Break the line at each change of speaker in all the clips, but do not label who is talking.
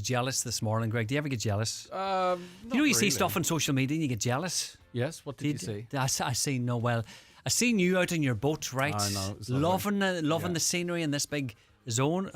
jealous this morning, Greg? Do you ever get jealous?
Not
You see
really.
stuff on social media and you get jealous.
Yes, what did you see?
I seen no. Well, I seen you out on your boat, right?
I know, it was
loving the scenery and this big drone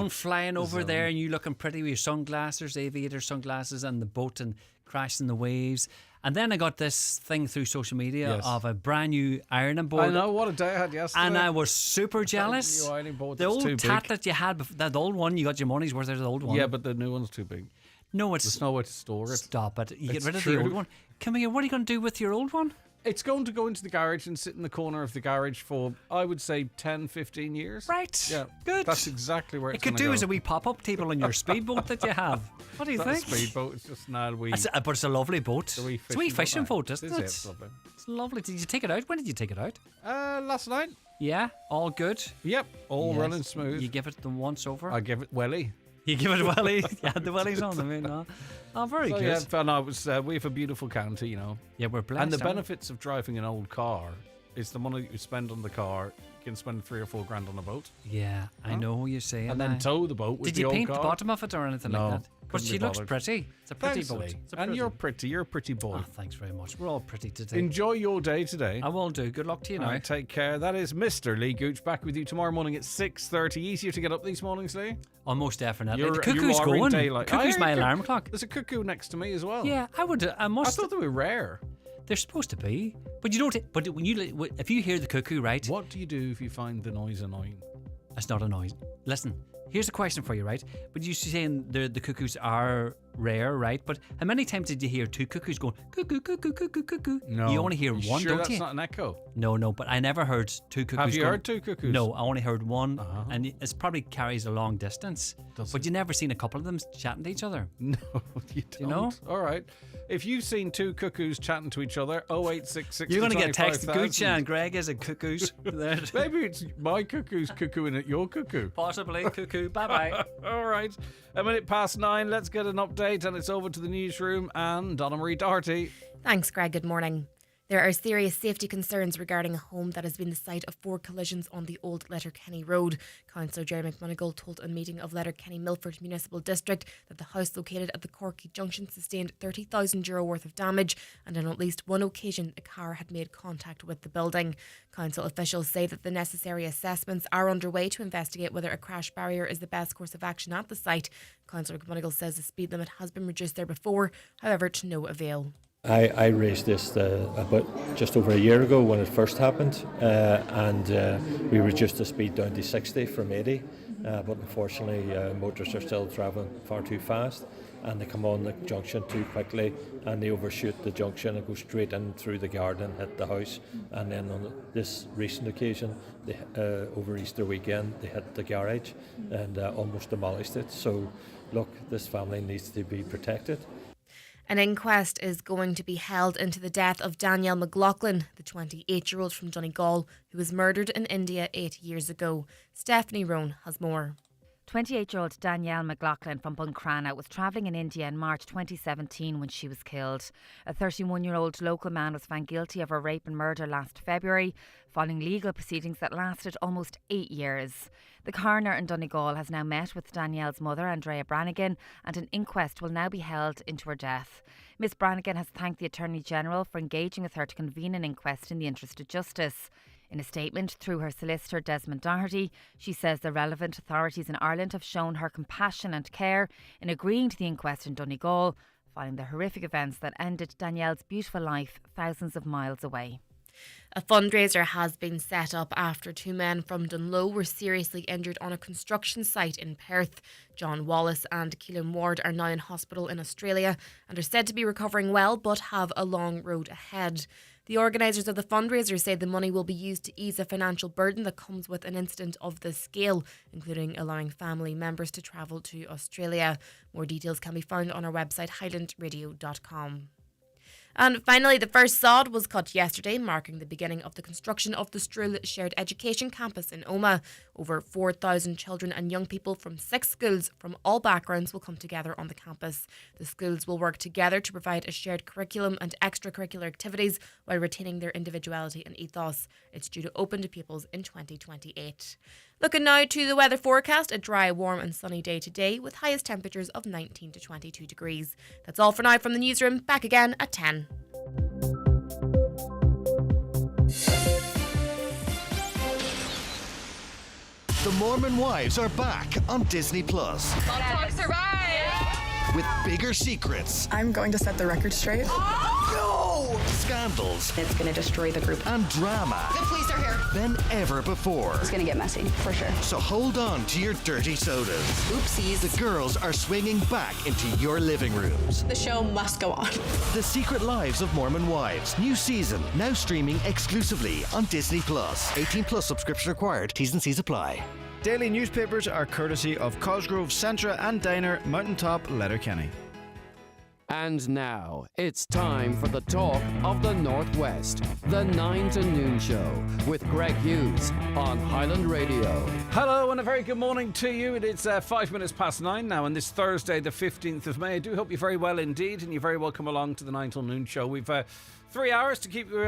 flying over there, and you looking pretty with your sunglasses, aviator sunglasses, and the boat and crashing the waves. And then I got this thing through social media of a brand new ironing board.
I know, what a day I had yesterday.
And I was super jealous.
New ironing board,
the old
too
tat
big.
that you had, that old one, you got your money's worth out of the old one.
Yeah, but the new one's too big.
No,
There's no way to store it.
Stop it. You get
It's
rid of
true.
the old one. Come here, what are you going to do with your old one?
It's going to go into the garage and sit in the corner of the garage for, I would say, 10, 15 years.
Right.
Yeah.
Good.
That's exactly where
It
it's
could
going to
do
go.
as a wee pop-up table on your speedboat that you have. What do you
It's not
think?
a speedboat, it's just an old wee...
But it's a lovely boat.
It's a wee
It's a wee fishing boat,
It
isn't
is,
it?
it's lovely.
It's lovely. Did you take it out? When did you take it out?
Last night.
Yeah, all good.
Yep, all
Yes.
running smooth.
You give it the once over.
I give it welly.
You give it a welly. You had the wellies on them, no? Oh, very
So,
good.
yeah, fun. I was. We have a beautiful county, you know.
Yeah, we're blessed.
And the
aren't we?
benefits of driving an old car is the money that you spend on the car. You can spend 3 or 4 grand on a boat,
Yeah, I know who you're saying.
and then tow the boat with
Did
the
you
old
paint
car.
the bottom of it or anything
No,
like that? But
couldn't
she
be
looks
bothered.
pretty. It's a pretty
Thanks,
boat.
Lee.
It's a
And
pretty.
you're pretty. You're a pretty boy.
Oh, thanks very much. We're all pretty today.
Enjoy your day today.
I will do. Good luck to you now.
All right, take care. That is Mr. Lee Gooch back with you tomorrow morning at 6:30. Easier to get up these mornings, Lee?
Almost definitely.
You
The cuckoo's
are in
going.
daylight.
Cuckoo's
Oh,
my
yeah,
alarm clock.
There's a cuckoo next to me as well.
Yeah, I
I
must.
thought they were rare.
They're supposed to be, but you don't. But if you hear the cuckoo, right?
What do you do if you find the noise annoying?
That's not a noise. Listen, here's a question for you, right? But you saying the cuckoos are rare, right? But how many times did you hear 2 cuckoos going cuckoo, cuckoo, cuckoo, cuckoo?
No.
You only hear one,
sure
don't
that's
you?
not an echo?
No, but I never heard 2 cuckoos.
Have you
going,
heard 2 cuckoos?
No, I only heard one,
Uh-huh.
and it's probably carries a long distance.
Does
but
it?
you never seen a couple of them chatting to each other.
No, you don't.
You know?
All right. If you've seen 2 cuckoos chatting to each other, 0866
You're going to get text
25,000.
Gucci and Greg as a cuckoos.
Maybe it's my cuckoo's cuckooing at your cuckoo.
Possibly cuckoo. Bye bye.
All right. 9:01. Let's get an update, and it's over to the newsroom and Donna Marie Doherty.
Thanks, Greg. Good morning. There are serious safety concerns regarding a home that has been the site of 4 collisions on the old Letterkenny Road. Councillor Jerry McMonigal told a meeting of Letterkenny Milford Municipal District that the house located at the Corky Junction sustained €30,000 worth of damage, and on at least one occasion a car had made contact with the building. Council officials say that the necessary assessments are underway to investigate whether a crash barrier is the best course of action at the site. Councillor McMonigal says the speed limit has been reduced there before, however to no avail.
I raised this about just over a year ago when it first happened, and we reduced the speed down to 60 from 80, but unfortunately motorists are still travelling far too fast, and they come on the junction too quickly, and they overshoot the junction and go straight in through the garden, hit the house, and then on this recent occasion, over Easter weekend, they hit the garage and almost demolished it. So look, this family needs to be protected.
An inquest is going to be held into the death of Danielle McLaughlin, the 28-year-old from Donegal, who was murdered in India 8 years ago. Stephanie Roan has more.
28-year-old Danielle McLaughlin from Buncrana was travelling in India in March 2017 when she was killed. A 31-year-old local man was found guilty of her rape and murder last February, following legal proceedings that lasted almost 8 years. The coroner in Donegal has now met with Danielle's mother, Andrea Brannigan, and an inquest will now be held into her death. Miss Brannigan has thanked the Attorney-General for engaging with her to convene an inquest in the interest of justice. In a statement through her solicitor Desmond Doherty, she says the relevant authorities in Ireland have shown her compassion and care in agreeing to the inquest in Donegal, following the horrific events that ended Danielle's beautiful life thousands of miles away.
A fundraiser has been set up after 2 men from Dunloe were seriously injured on a construction site in Perth. John Wallace and Keelan Ward are now in hospital in Australia and are said to be recovering well but have a long road ahead. The organisers of the fundraiser say the money will be used to ease a financial burden that comes with an incident of this scale, including allowing family members to travel to Australia. More details can be found on our website highlandradio.com. And finally, the first sod was cut yesterday, marking the beginning of the construction of the Strull Shared Education Campus in Omagh. Over 4,000 children and young people from 6 schools from all backgrounds will come together on the campus. The schools will work together to provide a shared curriculum and extracurricular activities while retaining their individuality and ethos. It's due to open to pupils in 2028. Looking now to the weather forecast, a dry, warm and sunny day today with highest temperatures of 19 to 22 degrees. That's all for now from the newsroom. Back again at 10.
The Mormon Wives are back on Disney Plus. With bigger secrets.
I'm going to set the record straight.
No! Scandals.
It's going to destroy the group.
And drama.
The police are here.
Than ever before.
It's going to get messy, for sure.
So hold on to your dirty sodas.
Oopsies.
The girls are swinging back into your living rooms.
The show must go on.
The Secret Lives of Mormon Wives. New season. Now streaming exclusively on Disney Plus. 18 plus subscription required. T's and C's apply.
Daily newspapers are courtesy of Cosgrove, Centra and Diner, Mountaintop, Letterkenny.
And now, it's time for the talk of the Northwest, the 9 to Noon Show with Greg Hughes on Highland Radio.
Hello and a very good morning to you. It is 5 minutes past 9 now on this Thursday, the 15th of May. I do hope you're very well indeed, and you're very welcome along to the 9 till Noon Show. We've 3 hours to keep you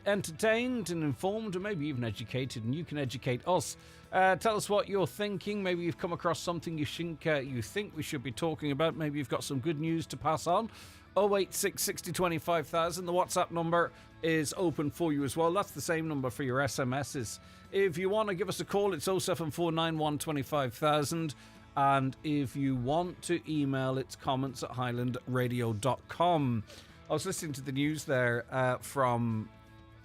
entertained and informed and maybe even educated, and you can educate us. Tell us what you're thinking. Maybe you've come across something you think we should be talking about. Maybe you've got some good news to pass on. 086 60 25 000. The WhatsApp number is open for you as well. That's the same number for your SMSs. If you want to give us a call, it's 07491 25,000. And if you want to email, it's comments at highlandradio.com. I was listening to the news there from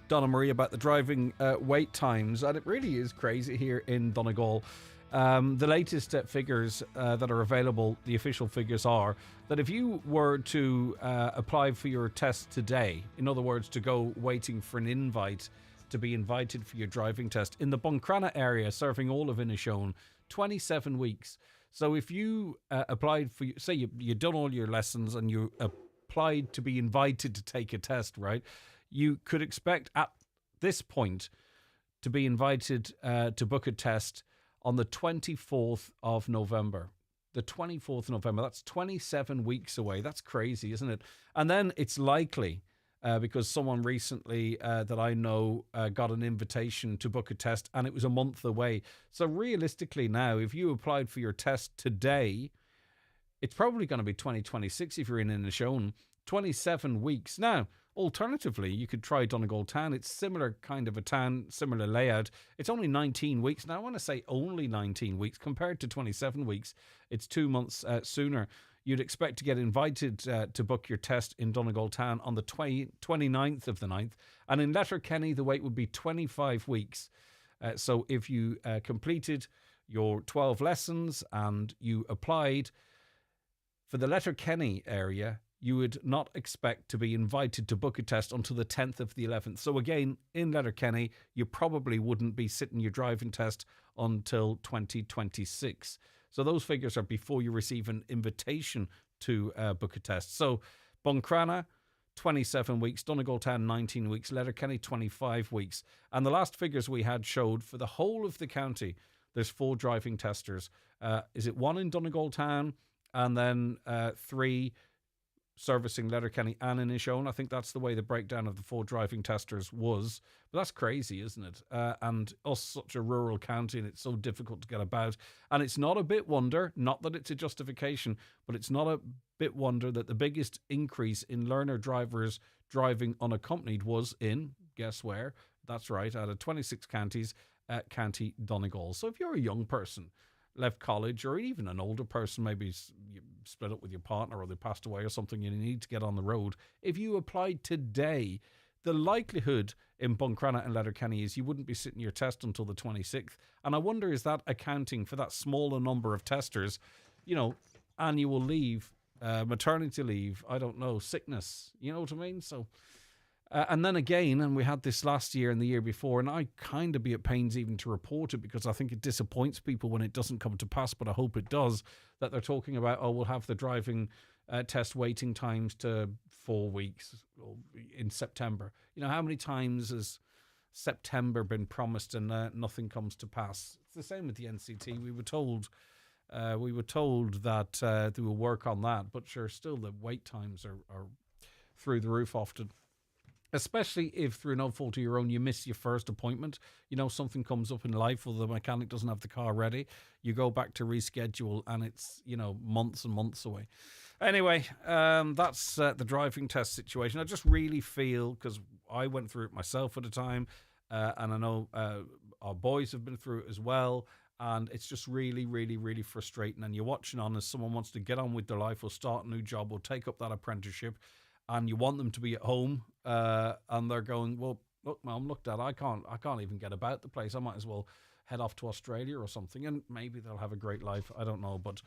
Donna Marie about the driving wait times, and it really is crazy here in Donegal. The latest figures that are available, the official figures are that if you were to apply for your test today, in other words, to go waiting for an invite to be invited for your driving test in the Buncrana area, serving all of Inishowen, 27 weeks. So if you applied for, say you've done all your lessons and you applied to be invited to take a test, right? You could expect at this point to be invited to book a test on the 24th of November. The 24th of November, that's 27 weeks away. That's crazy, isn't it? And then it's likely, because someone recently that I know got an invitation to book a test and it was a month away. So realistically now, if you applied for your test today, it's probably going to be 2026 if you're in Inishowen. 27 weeks. Now, alternatively, you could try Donegal Town. It's similar kind of a town, similar layout. It's only 19 weeks. Now, I want to say only 19 weeks compared to 27 weeks. It's 2 months sooner. You'd expect to get invited to book your test in Donegal Town on the 29th of the 9th. And in Letterkenny, the wait would be 25 weeks. So if you completed your 12 lessons and you applied for the Letterkenny area, you would not expect to be invited to book a test until the 10th of the 11th. So again, in Letterkenny, you probably wouldn't be sitting your driving test until 2026. So those figures are before you receive an invitation to book a test. So Buncrana, 27 weeks, Donegal Town, 19 weeks, Letterkenny, 25 weeks. And the last figures we had showed for the whole of the county, there's 4 driving testers. Is it 1 in Donegal Town and then 3 servicing Letterkenny and Inishowen? I think that's the way the breakdown of the 4 driving testers was. But that's crazy, isn't it? And us, such a rural county, and it's so difficult to get about. And it's not a bit wonder, not that it's a justification, but it's not a bit wonder that the biggest increase in learner drivers driving unaccompanied was in, guess where? That's right, out of 26 counties, County Donegal. So if you're a young person, left college, or even an older person, maybe you split up with your partner or they passed away or something, you need to get on the road. If you applied today, the likelihood in Buncrana and Letterkenny is you wouldn't be sitting your test until the 26th. And I wonder, is that accounting for that smaller number of testers, you know, annual leave, maternity leave, I don't know, sickness, you know what I mean? So, and then again, and we had this last year and the year before, and I kind of be at pains even to report it because I think it disappoints people when it doesn't come to pass, but I hope it does, that they're talking about, oh, we'll have the driving test waiting times to 4 weeks in September. You know, how many times has September been promised and nothing comes to pass? It's the same with the NCT. We were told that they will work on that, but sure, still the wait times are through the roof often. especially if through no fault of your own you miss your first appointment. You know, something comes up in life or the mechanic doesn't have the car ready. You go back to reschedule and it's, you know, months and months away. Anyway, that's the driving test situation. I just really feel, because I went through it myself at a time, and I know our boys have been through it as well, and it's just really, really, really frustrating. And you're watching on as someone wants to get on with their life or start a new job or take up that apprenticeship, and you want them to be at home, and they're going, well, look, Mum, look, Dad, I can't even get about the place. I might as well head off to Australia or something, and maybe they'll have a great life. I don't know, but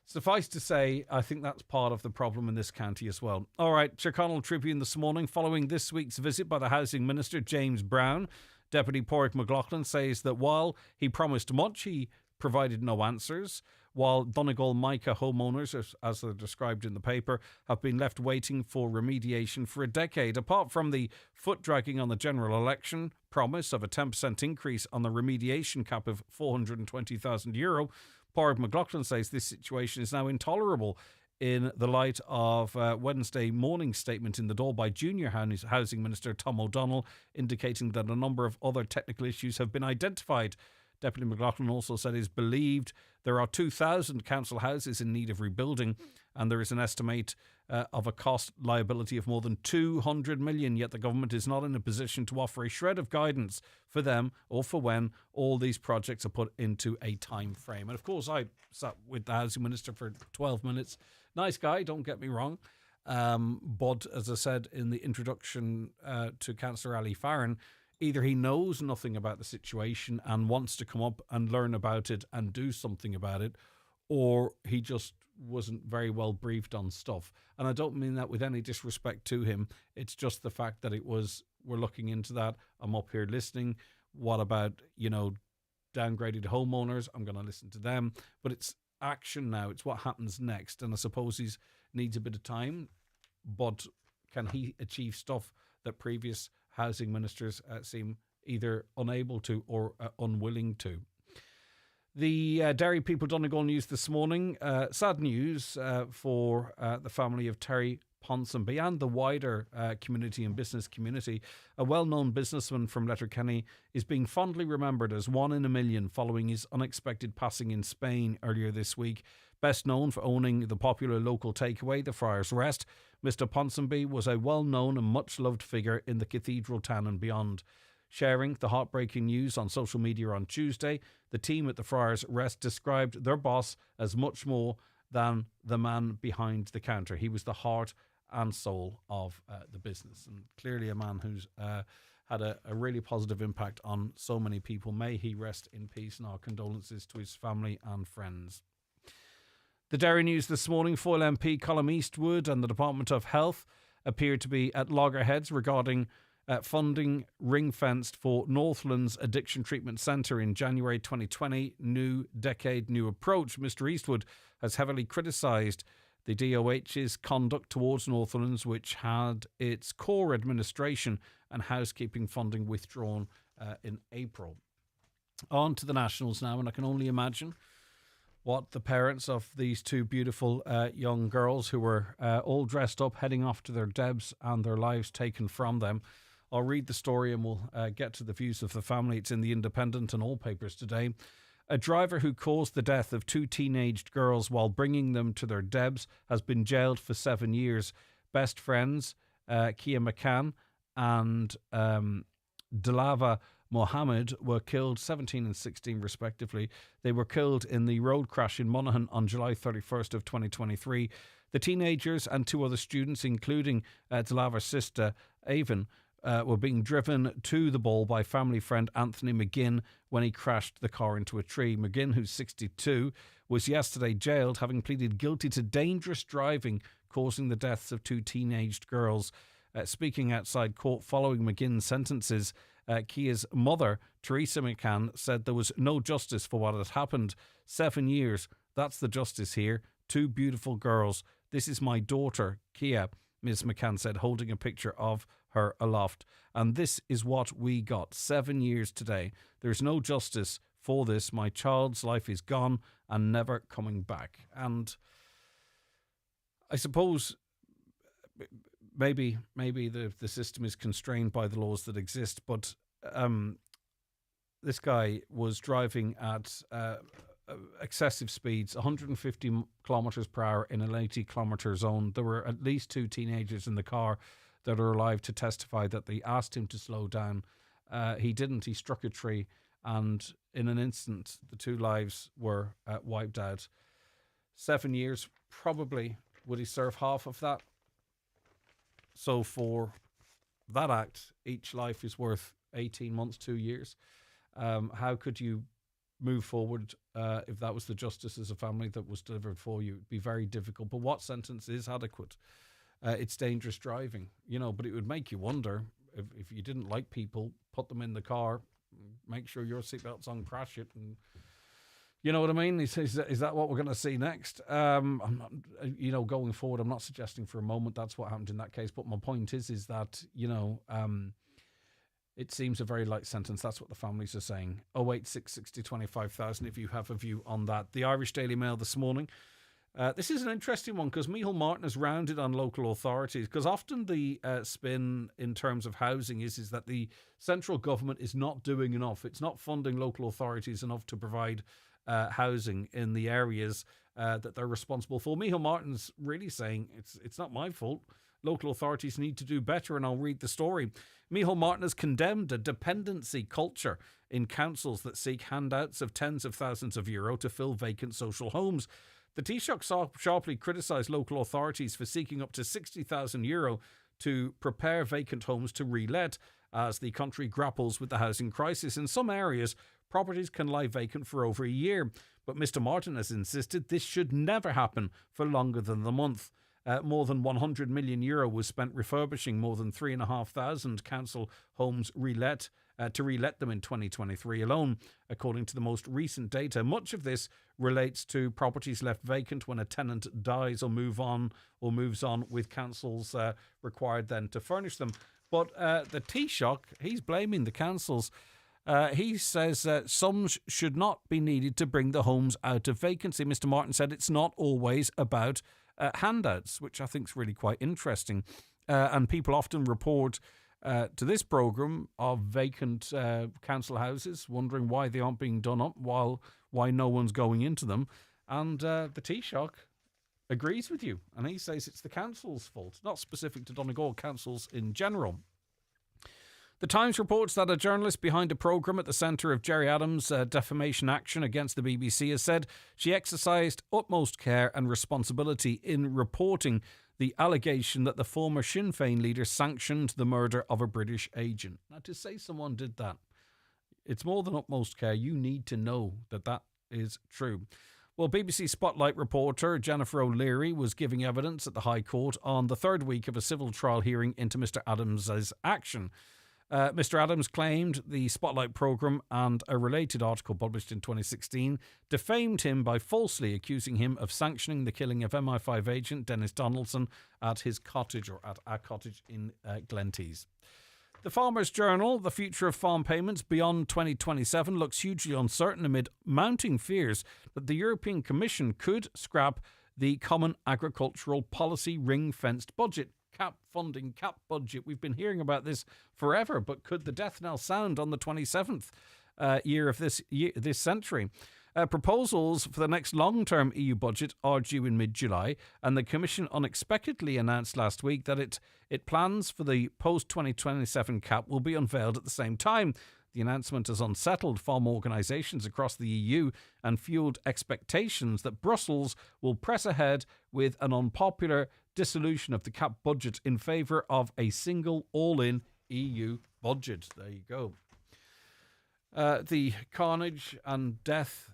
suffice to say, I think that's part of the problem in this county as well. All right, Tyrconnell Tribune this morning. Following this week's visit by the Housing Minister, James Brown, Deputy Pádraig McLaughlin says that while he promised much, he provided no answers, while Donegal Micah homeowners, as they're described in the paper, have been left waiting for remediation for a decade. Apart from the foot-dragging on the general election promise of a 10% increase on the remediation cap of €420,000, Pádraig McLaughlin says this situation is now intolerable in the light of Wednesday morning's statement in the Dáil by Junior Housing Minister Tom O'Donnell, indicating that a number of other technical issues have been identified. Deputy McLaughlin also said it's believed there are 2,000 council houses in need of rebuilding, and there is an estimate of a cost liability of more than 200 million, yet the government is not in a position to offer a shred of guidance for them or for when all these projects are put into a time frame. And of course, I sat with the Housing Minister for 12 minutes. Nice guy, don't get me wrong. But as I said in the introduction to Councillor Ali Farron, either he knows nothing about the situation and wants to come up and learn about it and do something about it, or he just wasn't very well briefed on stuff. And I don't mean that with any disrespect to him. It's just the fact that we're looking into that. I'm up here listening. What about, downgraded homeowners? I'm going to listen to them. But it's action now. It's what happens next. And I suppose he needs a bit of time. But can he achieve stuff that previous housing ministers seem either unable to or unwilling to? The Derry People Donegal News this morning. Sad news for the family of Terry Ponsonby and the wider community and business community. A well-known businessman from Letterkenny is being fondly remembered as one in a million following his unexpected passing in Spain earlier this week. Best known for owning the popular local takeaway, the Friars Rest, Mr. Ponsonby was a well-known and much-loved figure in the cathedral town and beyond. Sharing the heartbreaking news on social media on Tuesday, the team at the Friars Rest described their boss as much more than the man behind the counter. He was the heart and soul of the business, and clearly a man who's had a really positive impact on so many people. May he rest in peace, and our condolences to his family and friends. The Derry News this morning, Foyle MP Colm Eastwood and the Department of Health appeared to be at loggerheads regarding funding ring-fenced for Northlands Addiction Treatment Centre in January 2020. New decade, new approach. Mr. Eastwood has heavily criticised the DOH's conduct towards Northlands, which had its core administration and housekeeping funding withdrawn in April. On to the Nationals now, and I can only imagine what the parents of these two beautiful young girls who were all dressed up heading off to their debs and their lives taken from them. I'll read the story and we'll get to the views of the family. It's in the Independent and all papers today. A driver who caused the death of two teenaged girls while bringing them to their debs has been jailed for 7 years. Best friends, Kia McCann and Dalava Mohammed, were killed 17 and 16 respectively. They were killed in the road crash in Monaghan on July 31st of 2023. The teenagers and two other students, including Dalava's sister Avon, were being driven to the ball by family friend Anthony McGinn when he crashed the car into a tree. McGinn, who's 62, was yesterday jailed, having pleaded guilty to dangerous driving causing the deaths of two teenaged girls. Speaking outside court following McGinn's sentences, Kia's mother, Teresa McCann, said there was no justice for what had happened. 7 years, that's the justice here. Two beautiful girls. This is my daughter, Kia, Ms. McCann said, holding a picture of her aloft. And this is what we got. 7 years today. There's no justice for this. My child's life is gone and never coming back. And I suppose maybe the system is constrained by the laws that exist, but this guy was driving at excessive speeds, 150 kilometers per hour in an 80 kilometer zone. There were at least 2 teenagers in the car that are alive to testify that they asked him to slow down. He didn't. He struck a tree, and in an instant, the 2 lives were wiped out. 7 years, probably. Would he serve half of that? So for that act, each life is worth 18 months, 2 years. How could you move forward if that was the justice as a family that was delivered for you? It'd be very difficult. But what sentence is adequate? It's dangerous driving, but it would make you wonder if you didn't like people, put them in the car, make sure your seatbelt's on, crash it, and you know what I mean? Is that what we're going to see next? I'm not, going forward, I'm not suggesting for a moment that's what happened in that case. But my point is that, it seems a very light sentence. That's what the families are saying. 086 60 25,000 if you have a view on that. The Irish Daily Mail this morning. This is an interesting one because Micheál Martin has rounded on local authorities, because often the spin in terms of housing is that the central government is not doing enough. It's not funding local authorities enough to provide housing in the areas that they're responsible for. Micheál Martin's really saying it's not my fault. Local authorities need to do better, and I'll read the story. Micheál Martin has condemned a dependency culture in councils that seek handouts of tens of thousands of euro to fill vacant social homes. The Taoiseach sharply criticised local authorities for seeking up to €60,000 to prepare vacant homes to re-let as the country grapples with the housing crisis. In some areas, properties can lie vacant for over a year, but Mr Martin has insisted this should never happen for longer than the month. More than €100 million was spent refurbishing more than 3,500 council homes to relet them in 2023 alone, according to the most recent data. Much of this relates to properties left vacant when a tenant dies or moves on, with councils required then to furnish them. But the Taoiseach, he's blaming the councils. He says sums should not be needed to bring the homes out of vacancy. Mr Martin said it's not always about handouts, which I think is really quite interesting. And people often report to this programme of vacant council houses, wondering why they aren't being done up, why no one's going into them. And the Taoiseach agrees with you, and he says it's the council's fault, not specific to Donegal, councils in general. The Times reports that a journalist behind a programme at the centre of Gerry Adams' defamation action against the BBC has said she exercised utmost care and responsibility in reporting the allegation that the former Sinn Féin leader sanctioned the murder of a British agent. Now, to say someone did that, it's more than utmost care. You need to know that is true. Well, BBC Spotlight reporter Jennifer O'Leary was giving evidence at the High Court on the third week of a civil trial hearing into Mr Adams' action. Mr Adams claimed the Spotlight programme and a related article published in 2016 defamed him by falsely accusing him of sanctioning the killing of MI5 agent Dennis Donaldson at his cottage, or at a cottage in Glentees. The Farmers' Journal, the future of farm payments beyond 2027 looks hugely uncertain amid mounting fears that the European Commission could scrap the Common Agricultural Policy ring-fenced budget. Cap funding, cap budget. We've been hearing about this forever, but could the death knell sound on the 27th year of this century? Proposals for the next long-term EU budget are due in mid-July, and the Commission unexpectedly announced last week that it plans for the post-2027 cap will be unveiled at the same time. The announcement has unsettled farm organisations across the EU and fuelled expectations that Brussels will press ahead with an unpopular dissolution of the cap budget in favour of a single all-in EU budget. There you go. The carnage and death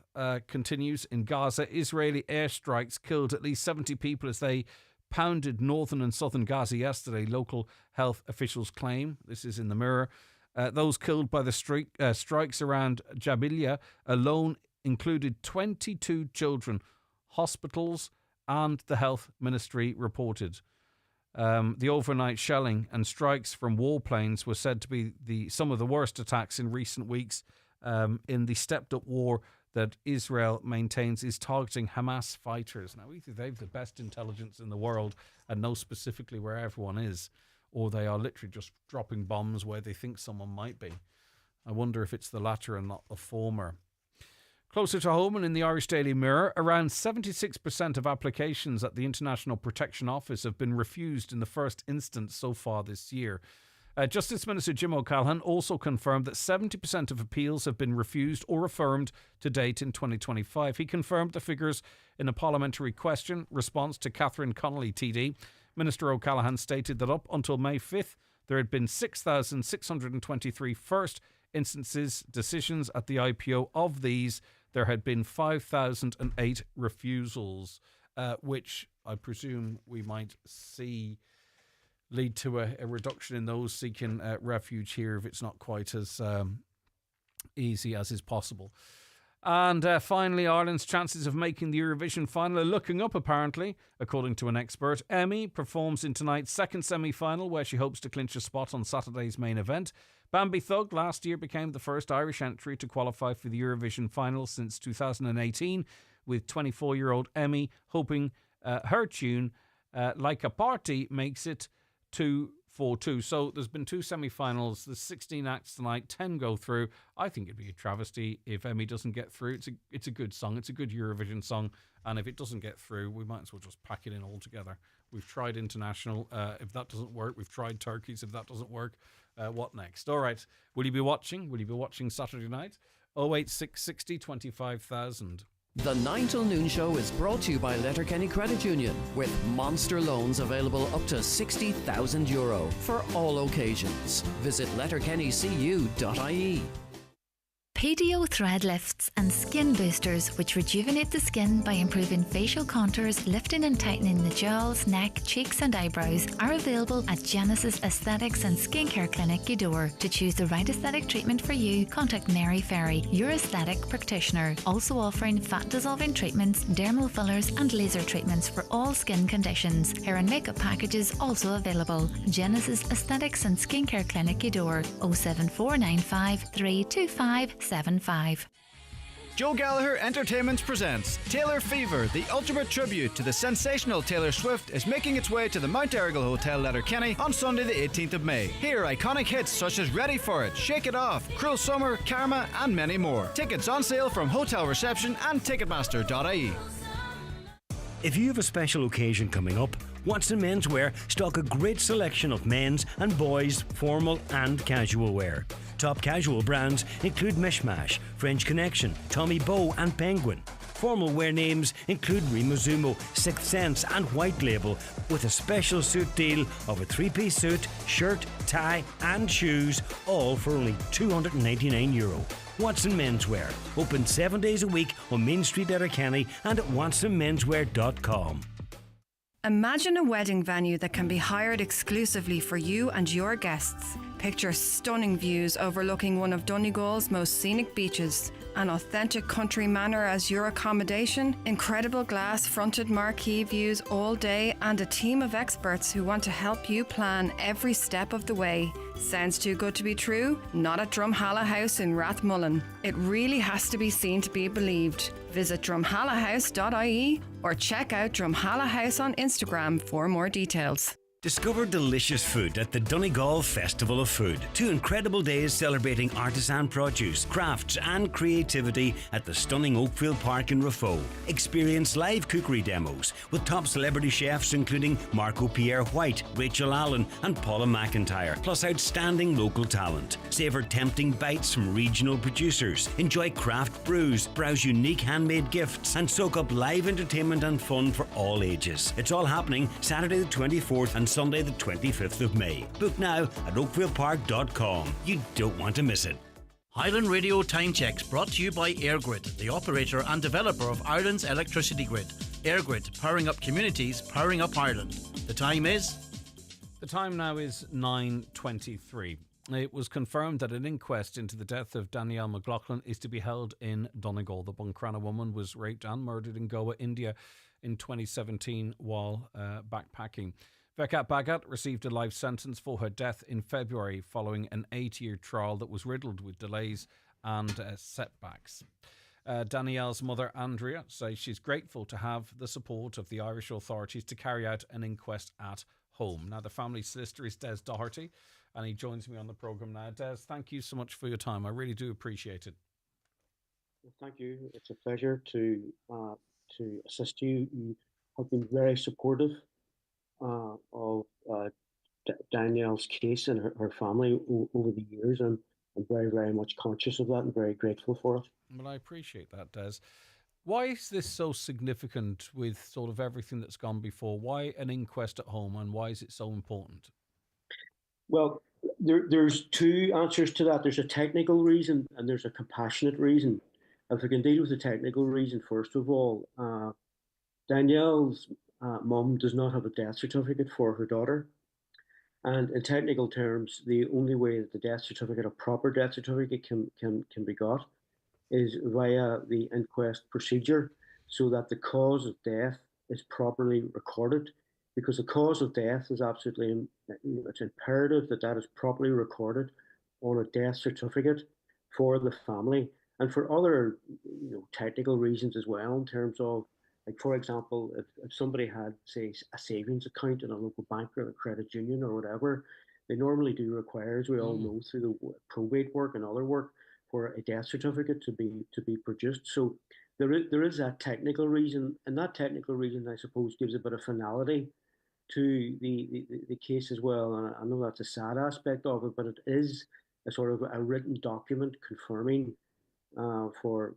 continues in Gaza. Israeli airstrikes killed at least 70 people as they pounded northern and southern Gaza yesterday, local health officials claim. This is in the Mirror. Those killed by the strikes around Jabalia alone included 22 children. Hospitals and the health ministry reported. The overnight shelling and strikes from warplanes were said to be some of the worst attacks in recent weeks in the stepped-up war that Israel maintains is targeting Hamas fighters. Now, either they've the best intelligence in the world and know specifically where everyone is, or they are literally just dropping bombs where they think someone might be. I wonder if it's the latter and not the former. Closer to home and in the Irish Daily Mirror, around 76% of applications at the International Protection Office have been refused in the first instance so far this year. Justice Minister Jim O'Callaghan also confirmed that 70% of appeals have been refused or affirmed to date in 2025. He confirmed the figures in a parliamentary question response to Catherine Connolly TD. Minister O'Callaghan stated that up until May 5th, there had been 6,623 first instances decisions at the IPO. Of these, there had been 5,008 refusals, which I presume we might see lead to a reduction in those seeking refuge here if it's not quite as easy as is possible. And finally, Ireland's chances of making the Eurovision final are looking up, apparently, according to an expert. Emmy performs in tonight's second semi-final, where she hopes to clinch a spot on Saturday's main event. Bambi Thug last year became the first Irish entry to qualify for the Eurovision final since 2018, with 24-year-old Emmy hoping her tune, Like a Party, makes it 2-4-2. So there's been 2 semi-finals. There's 16 acts tonight. 10 go through. I think it'd be a travesty if Emmy doesn't get through. It's a good song. It's a good Eurovision song. And if it doesn't get through, we might as well just pack it in altogether. We've tried international. If that doesn't work, we've tried turkeys. If that doesn't work, what next? All right. Will you be watching? Will you be watching Saturday night? 08660 25,000.
The 9 till noon show is brought to you by Letterkenny Credit Union, with monster loans available up to €60,000 for all occasions. Visit letterkennycu.ie.
PDO thread lifts and skin boosters, which rejuvenate the skin by improving facial contours, lifting and tightening the jowls, neck, cheeks and eyebrows, are available at Genesis Aesthetics and Skincare Clinic, Gweedore. To choose the right aesthetic treatment for you, contact Mary Ferry, your aesthetic practitioner. Also offering fat-dissolving treatments, dermal fillers and laser treatments for all skin conditions. Hair and makeup packages also available. Genesis Aesthetics and Skincare Clinic, Gweedore. 07495 325 75.
Joe Gallagher Entertainment presents Taylor Fever, the ultimate tribute to the sensational Taylor Swift, is making its way to the Mount Errigal Hotel, Letterkenny on Sunday the 18th of May. Hear iconic hits such as Ready For It, Shake It Off, Cruel Summer, Karma and many more. Tickets on sale from hotel reception and ticketmaster.ie.
If you have a special occasion coming up, Watson Menswear stock a great selection of men's and boys' formal and casual wear. Top casual brands include Mishmash, French Connection, Tommy Bow and Penguin. Formal wear names include Rimozumo, Sixth Sense and White Label, with a special suit deal of a 3-piece suit, shirt, tie and shoes, all for only €299. Watson Menswear, open 7 days a week on Main Street, Letterkenny and at watsonmenswear.com.
Imagine a wedding venue that can be hired exclusively for you and your guests. Picture stunning views overlooking one of Donegal's most scenic beaches, an authentic country manor as your accommodation, incredible glass-fronted marquee views all day, and a team of experts who want to help you plan every step of the way. Sounds too good to be true? Not at Drumhalla House in Rathmullen. It really has to be seen to be believed. Visit drumhallahouse.ie or check out Drumhalla House on Instagram for more details.
Discover delicious food at the Donegal Festival of Food. 2 incredible days celebrating artisan produce, crafts and creativity at the stunning Oakfield Park in Raphoe. Experience live cookery demos with top celebrity chefs including Marco Pierre White, Rachel Allen and Paula McIntyre, plus outstanding local talent. Savour tempting bites from regional producers. Enjoy craft brews, browse unique handmade gifts and soak up live entertainment and fun for all ages. It's all happening Saturday the 24th and Sunday the 25th of May. Book now at oakfieldpark.com. You don't want to miss it.
Highland Radio Time Checks brought to you by EirGrid, the operator and developer of Ireland's electricity grid. EirGrid, powering up communities, powering up Ireland. The time is?
The time now is 9:23. It was confirmed that an inquest into the death of Danielle McLaughlin is to be held in Donegal. The Buncrana woman was raped and murdered in Goa, India in 2017 while backpacking. Vekat Bhagat received a life sentence for her death in February following an 8-year trial that was riddled with delays and setbacks. Danielle's mother, Andrea, says she's grateful to have the support of the Irish authorities to carry out an inquest at home. Now, the family solicitor is Des Doherty, and he joins me on the programme now. Des, thank you so much for your time. I really do appreciate it.
Thank you. It's a pleasure to assist you. You have been very supportive of Danielle's case and her family over the years, and I'm very, very much conscious of that and very grateful for it.
Well, I appreciate that, Des. Why is this so significant with sort of everything that's gone before? Why an inquest at home, and why is it so important?
Well, there's two answers to that. There's a technical reason and there's a compassionate reason. If we can deal with the technical reason, first of all, Danielle's mum does not have a death certificate for her daughter. And in technical terms, the only way that the death certificate, a proper death certificate, can be got is via the inquest procedure, so that the cause of death is properly recorded. Because the cause of death is absolutely, it's imperative that that is properly recorded on a death certificate for the family, and for other technical reasons as well, in terms of, like, for example, if somebody had, say, a savings account in a local bank or a credit union or whatever, they normally do require, as we all know, through the probate work and other work, for a death certificate to be produced. So there is that technical reason, and that technical reason, I suppose, gives a bit of finality to the case as well. And I know that's a sad aspect of it, but it is a sort of a written document confirming for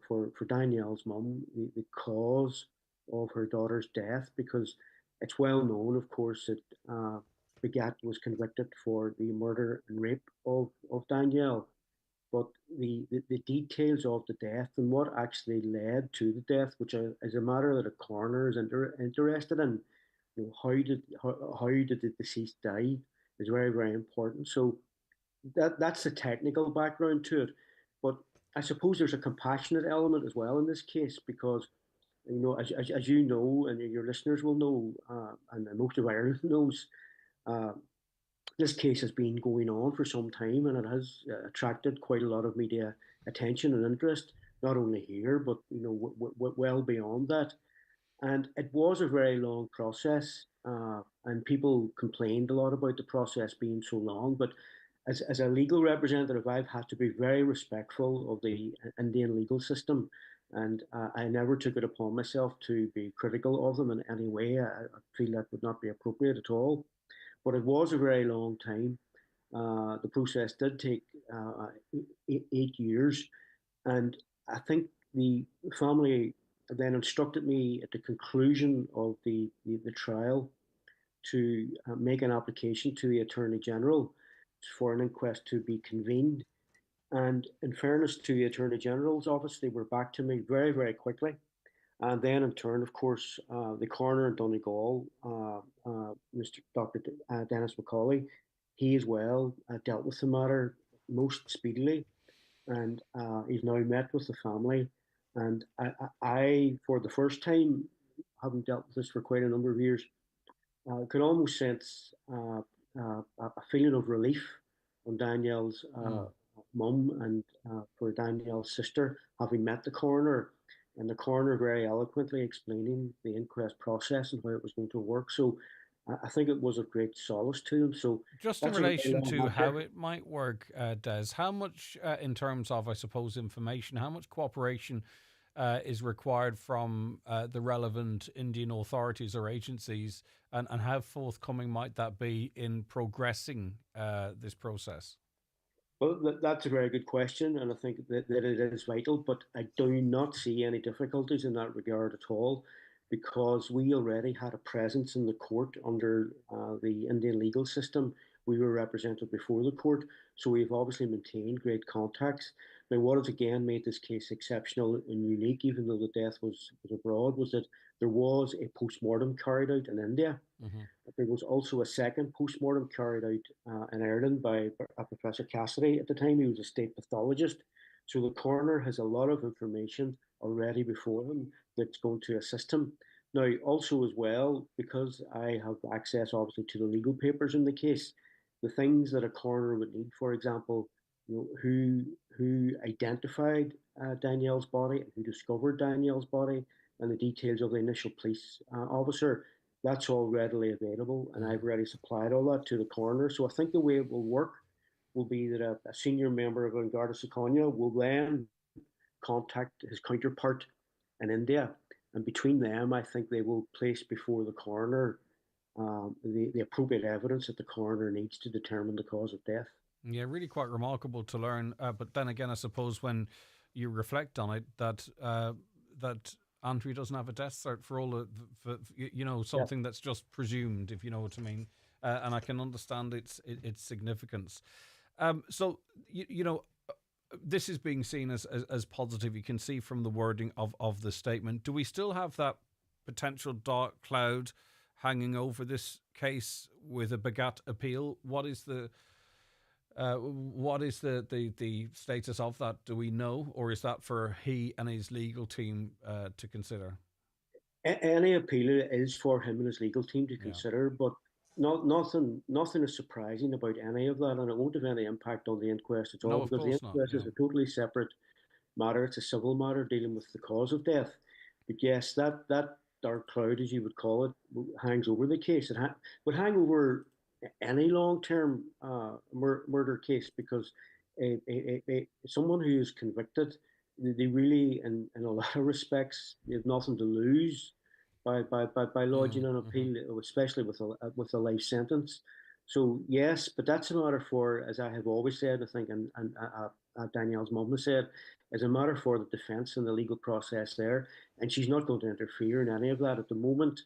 Danielle's mum the cause of her daughter's death, because it's well known, of course, that Begat was convicted for the murder and rape of Danielle. But the details of the death and what actually led to the death, which is a matter that a coroner is interested in, how did the deceased die, is very, very important. So that's the technical background to it. But I suppose there's a compassionate element as well in this case, because as you know, and your listeners will know, and most of Ireland knows, this case has been going on for some time, and it has attracted quite a lot of media attention and interest, not only here but well beyond that. And it was a very long process, and people complained a lot about the process being so long. But as a legal representative, I've had to be very respectful of the Indian legal system, and I never took it upon myself to be critical of them in any way. I feel that would not be appropriate at all. But it was a very long time. The process did take 8 years, and I think the family then instructed me at the conclusion of the trial to make an application to the Attorney General for an inquest to be convened. And in fairness to the Attorney General's office, they were back to me very, very quickly. And then, in turn, of course, the coroner in Donegal, Mr. Dr. Dennis McCauley, he as well dealt with the matter most speedily, and he's now met with the family. And I, for the first time, having dealt with this for quite a number of years, could almost sense a feeling of relief on Danielle's mum and for Danielle's sister, having met the coroner, and the coroner very eloquently explaining the inquest process and how it was going to work. So I think it was of great solace to them. So
just in relation to how it might work, Des, how much in terms of, I suppose, information, how much cooperation is required from the relevant Indian authorities or agencies, and how forthcoming might that be in progressing this process?
Well, that's a very good question, and I think that it is vital, but I do not see any difficulties in that regard at all, because we already had a presence in the court under the Indian legal system. We were represented before the court, so we've obviously maintained great contacts. Now, what has again made this case exceptional and unique, even though the death was abroad, was that there was a post-mortem carried out in India. But there was also a second post-mortem carried out in Ireland by Professor Cassidy at the time. He was a state pathologist. So the coroner has a lot of information already before him that's going to assist him. Now, also as well, because I have access obviously to the legal papers in the case, the things that a coroner would need, for example, who identified Danielle's body and who discovered Danielle's body and the details of the initial police officer. That's all readily available, and I've already supplied all that to the coroner. So I think the way it will work will be that a senior member of Garda Síochána will then contact his counterpart in India, and between them, I think they will place before the coroner the appropriate evidence that the coroner needs to determine the cause of death.
Yeah, really quite remarkable to learn. But then again, I suppose when you reflect on it, that that Andrea doesn't have a death cert for all of, something that's just presumed, if you know what I mean. And I can understand its significance. So this is being seen as positive. You can see from the wording of the statement. Do we still have that potential dark cloud hanging over this case with a Begat appeal? What is the status of that? Do we know, or is that for he and his legal team to consider?
Any appeal is for him and his legal team to consider, but nothing is surprising about any of that, and it won't have any impact on the inquest at all, because the inquest is a totally separate matter. It's a civil matter dealing with the cause of death. But yes, that dark cloud, as you would call it, hangs over the case. It would hang over any long-term murder case, because someone who is convicted, they really, in a lot of respects, they have nothing to lose by lodging an appeal, especially with a life sentence. So yes, but that's a matter for, as I have always said, I think, and Danielle's mum has said, is a matter for the defence and the legal process there, and she's not going to interfere in any of that at the moment.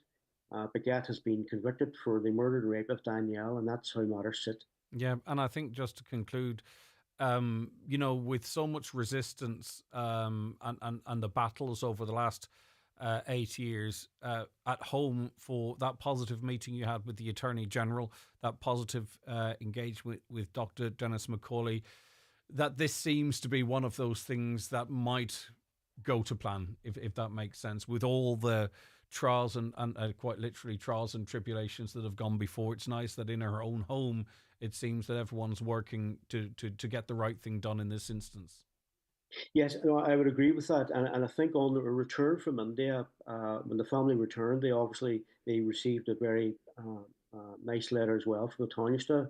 Begat has been convicted for the murder and rape of Danielle, and that's how matters sit.
Yeah, and I think just to conclude, with so much resistance and the battles over the last 8 years at home, for that positive meeting you had with the Attorney General, that positive engagement with Dr. Dennis McCauley, that this seems to be one of those things that might go to plan, if that makes sense, with all the trials and quite literally trials and tribulations that have gone before. It's nice that in her own home, it seems that everyone's working to get the right thing done in this instance.
Yes, no, I would agree with that, and I think on the return from India, when the family returned, they received a very nice letter as well from the Tánaiste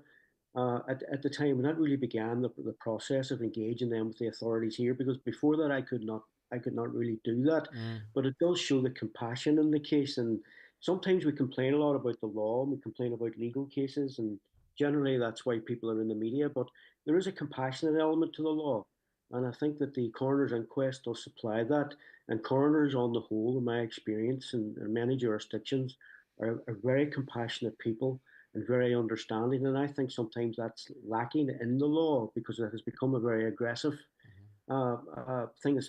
at the time, and that really began the process of engaging them with the authorities here. Because before that, I could not really do that, but it does show the compassion in the case. And sometimes we complain a lot about the law, and we complain about legal cases, and generally that's why people are in the media. But there is a compassionate element to the law. And I think that the coroner's inquest does supply that. And coroners, on the whole, in my experience, in many jurisdictions, are very compassionate people and very understanding. And I think sometimes that's lacking in the law, because it has become a very aggressive thing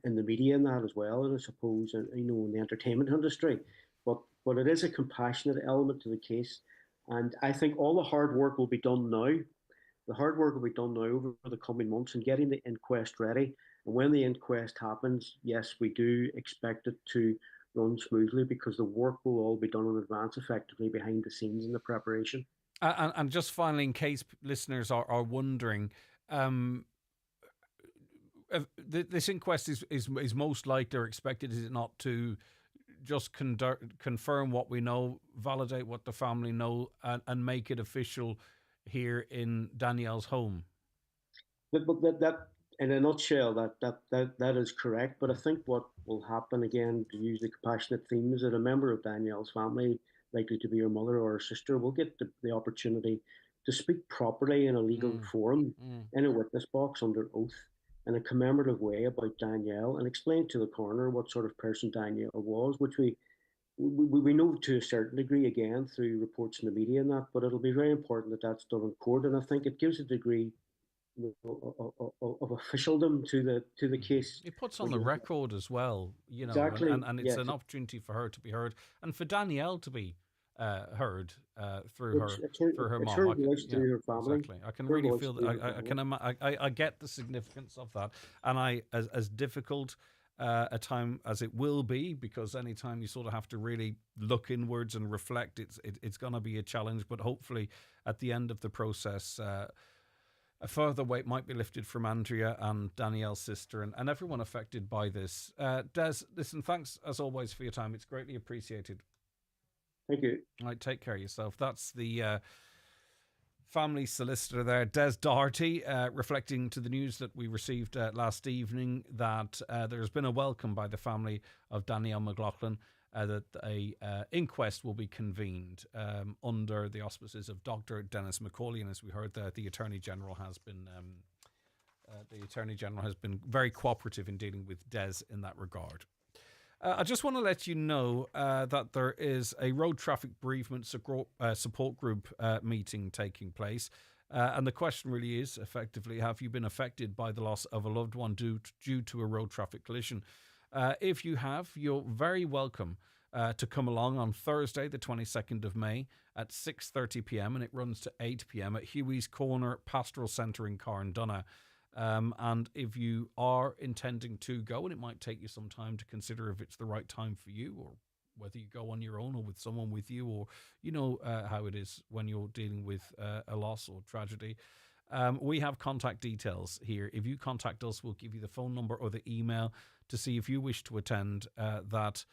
in the media and that as well. And I suppose, in the entertainment industry. But it is a compassionate element to the case. And I think all the hard work will be done now. The hard work will be done now over the coming months and getting the inquest ready. And when the inquest happens, yes, we do expect it to run smoothly, because the work will all be done in advance, effectively, behind the scenes in the preparation.
And just finally, in case listeners are wondering, this inquest is most likely, or expected, is it not, to just confirm what we know, validate what the family know, and make it official here in Danielle's home?
But that in a nutshell, that is correct. But I think what will happen, again, to use the compassionate theme, is that a member of Danielle's family, likely to be her mother or her sister, will get the opportunity to speak properly in a legal forum, in a witness box under oath, in a commemorative way about Danielle, and explain to the coroner what sort of person Danielle was, which we know to a certain degree, again, through reports in the media and that. But it'll be very important that that's done in court, and I think it gives a degree of officialdom to the case.
It puts on the record as well,
exactly.
and it's an opportunity for her to be heard, and for Danielle to be heard through her mom.
Through her family.
Exactly. I can really feel that. I get the significance of that, and as difficult a time as it will be, because anytime you sort of have to really look inwards and reflect, it's going to be a challenge. But hopefully, at the end of the process, a further weight might be lifted from Andrea and Danielle's sister and everyone affected by this. Des, listen, thanks as always for your time. It's greatly appreciated.
Thank you.
All right, take care of yourself. That's the family solicitor there, Des Doherty, reflecting to the news that we received last evening that there's been a welcome by the family of Danielle McLaughlin that a inquest will be convened under the auspices of Dr. Dennis McCauley, and as we heard, the Attorney General has been very cooperative in dealing with Des in that regard. I just want to let you know that there is a road traffic bereavement support group meeting taking place. And the question really is, effectively, have you been affected by the loss of a loved one due to a road traffic collision? If you have, you're very welcome to come along on Thursday, the 22nd of May at 6:30 p.m. and it runs to 8 p.m. at Huey's Corner Pastoral Centre in Carndonagh. And if you are intending to go, and it might take you some time to consider if it's the right time for you or whether you go on your own or with someone with you, or you know how it is when you're dealing with a loss or tragedy. We have contact details here. If you contact us, we'll give you the phone number or the email to see if you wish to attend that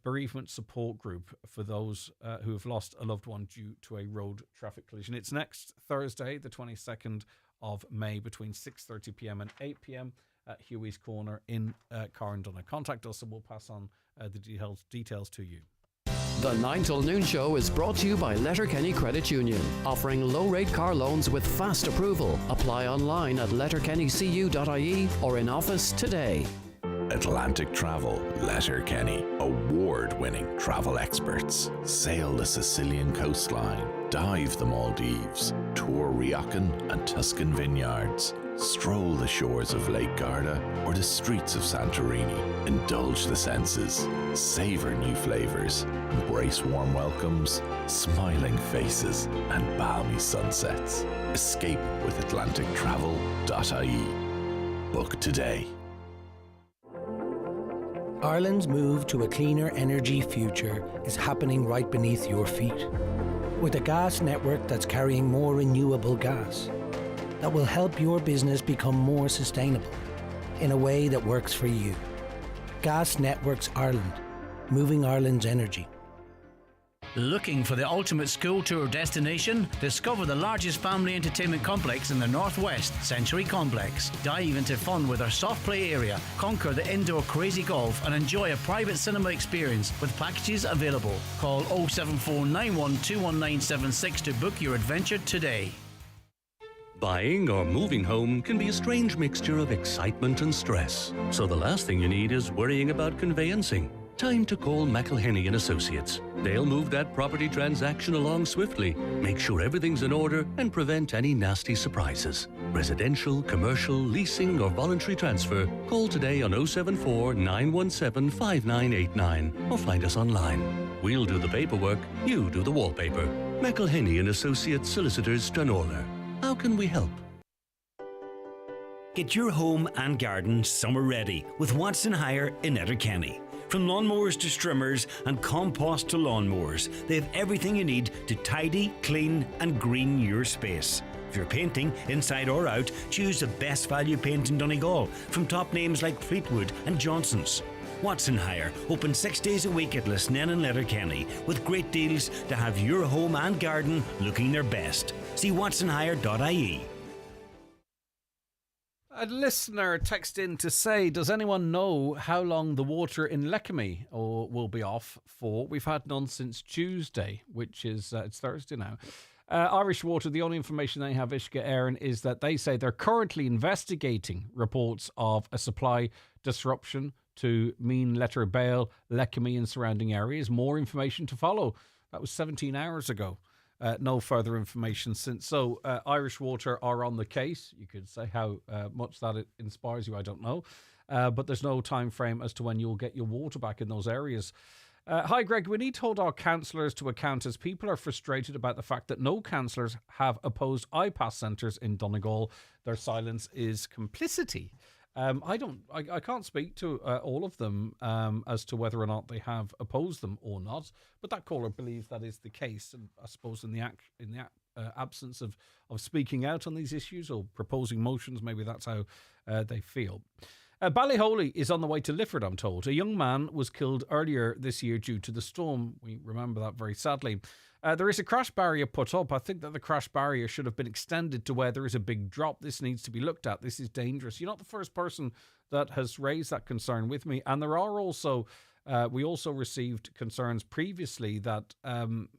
bereavement support group for those who have lost a loved one due to a road traffic collision. It's next Thursday, the 22nd of May, between 6:30 p.m. and 8 p.m. at Huey's Corner in Carndonagh. Contact us and we'll pass on the details to you.
The 9 till noon show is brought to you by Letterkenny Credit Union, offering low-rate car loans with fast approval. Apply online at letterkennycu.ie or in office today.
Atlantic Travel, Letterkenny, award-winning travel experts. Sail the Sicilian coastline, dive the Maldives, tour Riacan and Tuscan vineyards, stroll the shores of Lake Garda or the streets of Santorini. Indulge the senses, savor new flavors, embrace warm welcomes, smiling faces and balmy sunsets. Escape with atlantictravel.ie. Book today.
Ireland's move to a cleaner energy future is happening right beneath your feet. With a gas network that's carrying more renewable gas, that will help your business become more sustainable in a way that works for you. Gas Networks Ireland, moving Ireland's energy.
Looking for the ultimate school tour destination? Discover the largest family entertainment complex in the Northwest, Century Complex. Dive into fun with our soft play area, conquer the indoor crazy golf and enjoy a private cinema experience with packages available. Call 07491219976 to book your adventure today.
Buying or moving home can be a strange mixture of excitement and stress. So the last thing you need is worrying about conveyancing. Time to call McElhenney and Associates. They'll move that property transaction along swiftly, make sure everything's in order and prevent any nasty surprises. Residential, commercial, leasing or voluntary transfer. Call today on 074 917 5989 or find us online. We'll do the paperwork, you do the wallpaper. McElhenney and Associates Solicitors, Stranorlar. How can we help?
Get your home and garden summer ready with Watson Hire in Letterkenny. From lawnmowers to strimmers and compost to lawnmowers, they have everything you need to tidy, clean and green your space. If you're painting, inside or out, choose the best value paint in Donegal from top names like Fleetwood and Johnson's. Watson Hire, open 6 days a week at Lisnen and Letterkenny with great deals to have your home and garden looking their best. See watsonhire.ie.
A listener texted in to say, does anyone know how long the water in Lekemy will be off for? We've had none since Tuesday, which is, it's Thursday now. Irish Water, the only information they have, Ishka Aaron, is that they say they're currently investigating reports of a supply disruption to Mean Letter Bale, Lekemy and surrounding areas. More information to follow. That was 17 hours ago. No further information since. So Irish Water are on the case. You could say how much that it inspires you, I don't know. But there's no time frame as to when you'll get your water back in those areas. Hi, Greg. We need to hold our councillors to account as people are frustrated about the fact that no councillors have opposed iPass centres in Donegal. Their silence is complicity. I can't speak to all of them as to whether or not they have opposed them or not. But that caller believes that is the case, and I suppose in the absence of speaking out on these issues or proposing motions. Maybe that's how they feel. Ballyholey is on the way to Lifford, I'm told. A young man was killed earlier this year due to the storm. We remember that very sadly. There is a crash barrier put up. I think that the crash barrier should have been extended to where there is a big drop. This needs to be looked at. This is dangerous. You're not the first person that has raised that concern with me. And there are also, we also received concerns previously that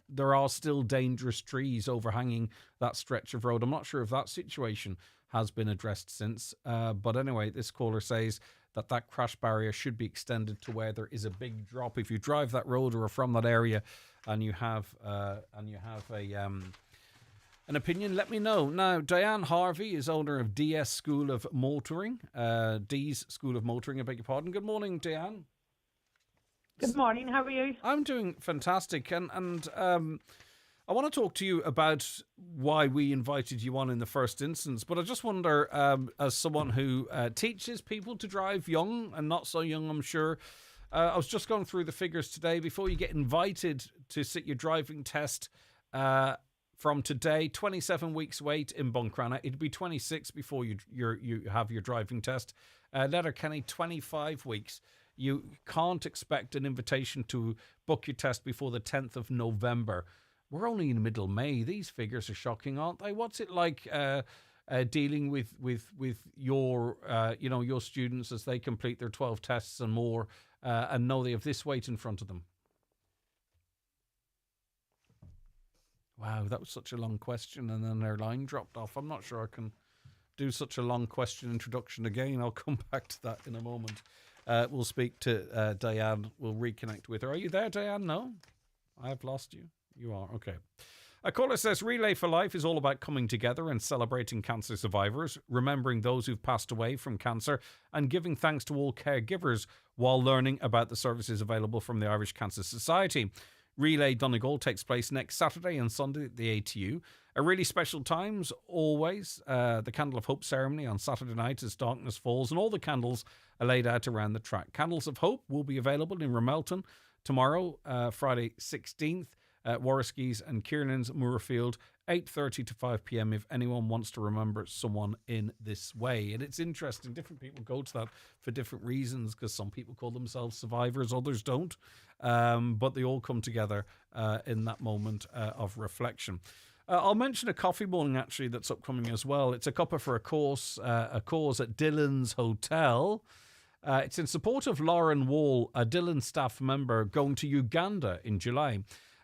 there are still dangerous trees overhanging that stretch of road. I'm not sure if that situation has been addressed since. But anyway, this caller says that crash barrier should be extended to where there is a big drop. If you drive that road or are from that area and you have an opinion, let me know. Now, Diane Harvey is owner of DS School of Motoring. D's School of Motoring, I beg your pardon. Good morning, Diane.
Good morning, how are you?
I'm doing fantastic. And I want to talk to you about why we invited you on in the first instance, but I just wonder, as someone who teaches people to drive young and not so young, I'm sure, I was just going through the figures today. Before you get invited to sit your driving test from today, 27 weeks wait in Buncrana. It'd be 26 before you have your driving test. Letterkenny, 25 weeks. You can't expect an invitation to book your test before the 10th of November. We're only in middle May. These figures are shocking, aren't they? What's it like dealing with your your students as they complete their 12 tests and more, and know they have this weight in front of them? Wow, that was such a long question, and then their line dropped off. I'm not sure I can do such a long question introduction again. I'll come back to that in a moment. We'll speak to Diane. We'll reconnect with her. Are you there, Diane? No, I have lost you. You are, okay. A caller says, Relay for Life is all about coming together and celebrating cancer survivors, remembering those who've passed away from cancer, and giving thanks to all caregivers while learning about the services available from the Irish Cancer Society. Relay Donegal takes place next Saturday and Sunday at the ATU. A really special times, always. The Candle of Hope ceremony on Saturday night as darkness falls, and all the candles are laid out around the track. Candles of Hope will be available in Ramelton tomorrow, Friday 16th. Warriskis and Kieran's Moorfield, 8:30 to 5 p.m. if anyone wants to remember someone in this way. And it's interesting, different people go to that for different reasons, because some people call themselves survivors, others don't, but they all come together in that moment of reflection. I'll mention a coffee morning actually that's upcoming as well. It's a cuppa for a cause at Dillon's Hotel. It's in support of Lauren Wall, a Dillon staff member going to Uganda in July.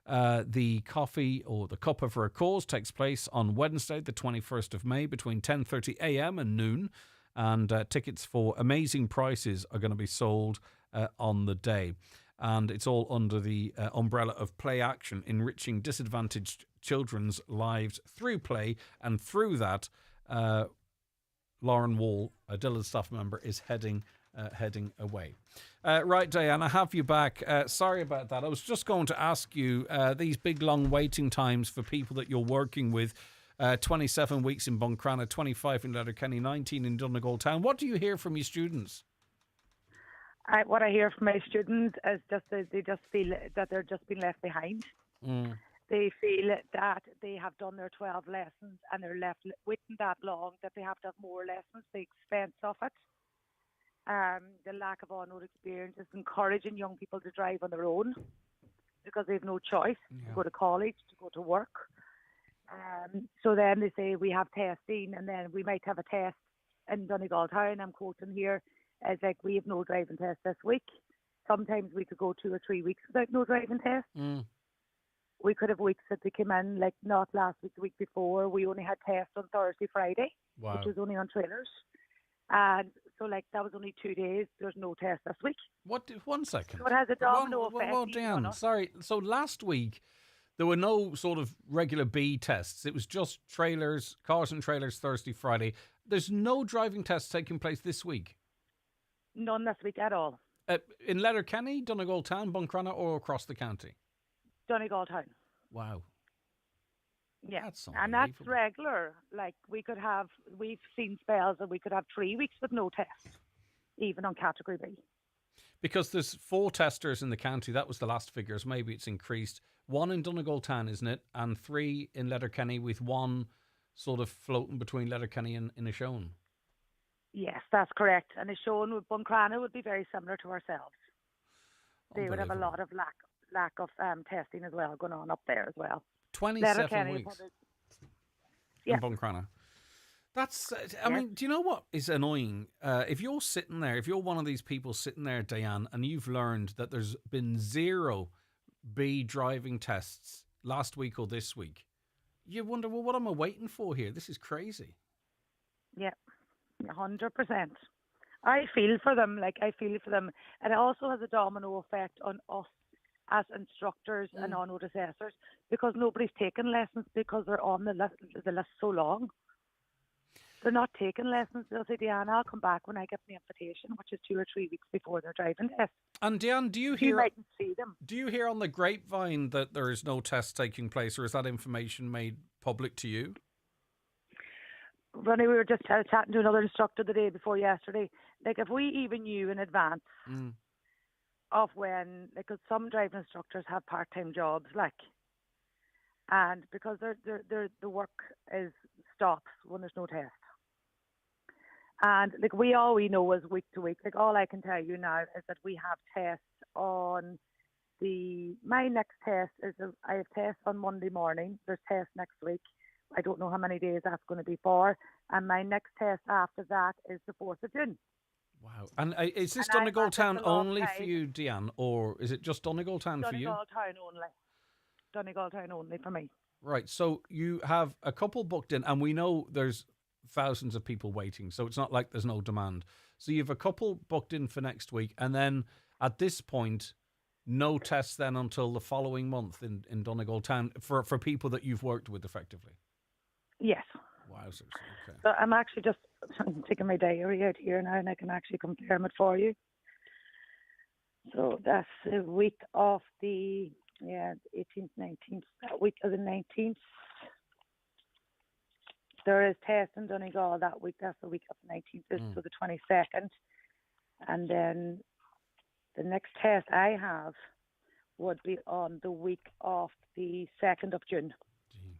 The coffee or the cuppa for a cause takes place on Wednesday, the 21st of May, between 10:30 a.m. and noon. And tickets for amazing prices are going to be sold on the day. And it's all under the umbrella of Play Action, enriching disadvantaged children's lives through play. And through that, Lauren Wall, a Dillon staff member, is heading away. Right, Diane, I have you back. Sorry about that. I was just going to ask you, these big long waiting times for people that you're working with, 27 weeks in Buncrana, 25 in Letterkenny, 19 in Donegal Town. What do you hear from your students?
What I hear from my students is just that they just feel that they're just being left behind. They feel that they have done their 12 lessons and they're left waiting that long, that they have to have more lessons, the expense of it. The lack of on-road experience is encouraging young people to drive on their own because they have no choice to go to college, to go to work. So then they say we have testing and then we might have a test in Donegal Town. I'm quoting here, as like we have no driving test this week. Sometimes we could go 2 or 3 weeks without no driving test. We could have weeks that they came in, like not last week, the week before. We only had tests on Thursday, Friday, which was only on trailers. And so, like, that was only 2 days. There's no test this week.
What? 1 second.
So it has a domino effect.
Well, Dan, sorry. So last week, there were no sort of regular B tests. It was just trailers, cars and trailers, Thursday, Friday. There's no driving tests taking place this week?
None this week at all.
In Letterkenny, Donegal Town, Buncrana, or across the county?
Donegal Town.
Wow.
Yeah, and that's regular. Like, we've seen spells that we could have 3 weeks with no test, even on category B.
Because there's 4 testers in the county. That was the last figures. Maybe it's increased. 1 in Donegal town, isn't it? And 3 in Letterkenny, with 1 sort of floating between Letterkenny and Inishowen.
Yes, that's correct. And Inishowen with Buncrana would be very similar to ourselves. They would have a lot of lack of testing as well going on up there as well.
27 weeks in Buncrana. That's, I mean, do you know what is annoying? If you're sitting there, if you're one of these people sitting there, Diane, and you've learned that there's been 0 B driving tests last week or this week, you wonder, well, what am I waiting for here? This is crazy.
Yeah, 100%. I feel for them, And it also has a domino effect on us as instructors and on road assessors, because nobody's taking lessons because they're on the list so long. They're not taking lessons. They'll say, Diane, I'll come back when I get the invitation, which is 2 or 3 weeks before their driving test.
And Diane, do you
You
hear?
mightn't see them.
Do you hear on the grapevine that there is no test taking place, or is that information made public to you?
Ronnie, we were just chatting to another instructor the day before yesterday. Like, if we even knew in advance of when, like, 'cause some driving instructors have part-time jobs, like, and because the work stops when there's no test. And like, all we know is week to week. Like, all I can tell you now is that we have tests on my next test I have tests on Monday morning. There's tests next week. I don't know how many days that's going to be for. And my next test after that is the 4th of June.
Wow. And is this Donegal town only for you, Diane, or is it just Donegal town for you?
Donegal town only. Donegal town only for me.
Right. So you have a couple booked in, and we know there's thousands of people waiting, so it's not like there's no demand. So you have a couple booked in for next week, and then at this point, no tests then until the following month in Donegal town for people that you've worked with effectively.
Yes.
Wow. Okay.
So I'm actually just taking my diary out here now, and I can actually confirm it for you. So that's the week of the 18th, 19th, that week of the 19th. There is tests in Donegal that week. That's the week of the 19th, so the 22nd. And then the next test I have would be on the week of the 2nd of June.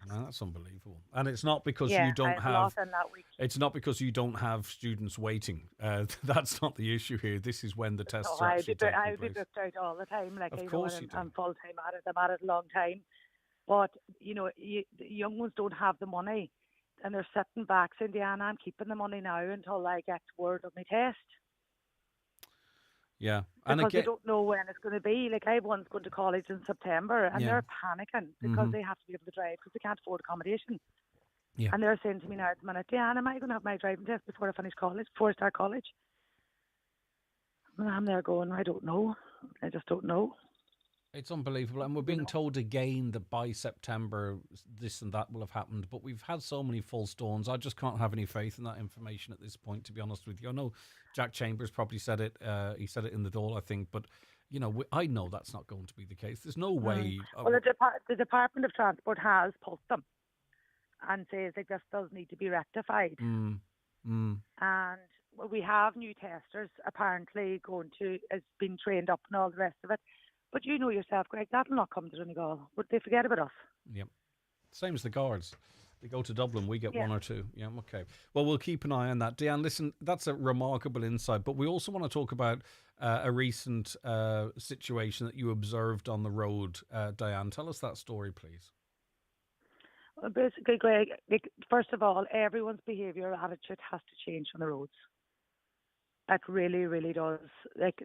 Man, that's unbelievable. And it's not because
Yeah,
you don't
I have
have.
lots in that week.
It's not because you don't have students waiting. That's not the issue here. This is when the tests
No,
are
I'll
actually
be
taking place.
booked out all the time. Like,
Of
I know,
course
and
you do.
I'm full time at it. I'm at it a long time. But the young ones don't have the money, and they're sitting back saying, Diana, I'm keeping the money now until I get word of my test.
Yeah, and
Because
again,
they don't know when it's going to be. Like, I have ones going to college in September, and
Yeah.
they're panicking because
Mhm.
they have to be able to drive because they can't afford accommodation.
Yeah.
And they're saying to me now at the minute, Diana, am I going to have my driving test before I finish college, before I start college? And I'm there going, I don't know. I just don't know.
it's unbelievable. And we're being told again that by September, this and that will have happened. But we've had so many false dawns. I just can't have any faith in that information at this point, to be honest with you. I know Jack Chambers probably said it. He said it in the Dáil, I think. But, I know that's not going to be the case. There's no way.
Well, the Department of Transport has pulsed them and says like this does need to be rectified. And we have new testers apparently has been trained up and all the rest of it. But you know yourself, Greg, that'll not come to Donegal. Would they forget about us?
Yep. Same as the guards. They go to Dublin, we get
Yeah.
1 or 2. Yeah, okay. Well, we'll keep an eye on that. Diane, listen, that's a remarkable insight, but we also want to talk about a recent situation that you observed on the road. Diane, tell us that story, please.
Well, basically, Greg, first of all, everyone's behaviour or attitude has to change on the roads. It really, really does. Like,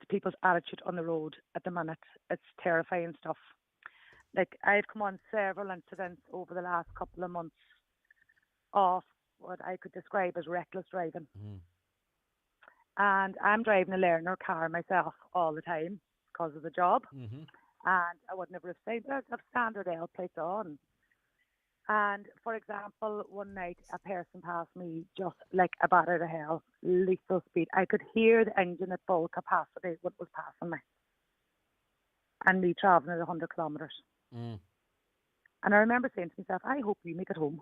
people's attitude on the road at the minute, it's terrifying stuff. Like, I've come on several incidents over the last couple of months of what I could describe as reckless driving. And I'm driving a learner car myself all the time because of the job. And I would never have said that. I have standard L plates on. And, for example, one night a person passed me just like a bat out of hell, lethal speed. I could hear the engine at full capacity what was passing me. And me travelling at 100 kilometres. And I remember saying to myself, I hope you make it home,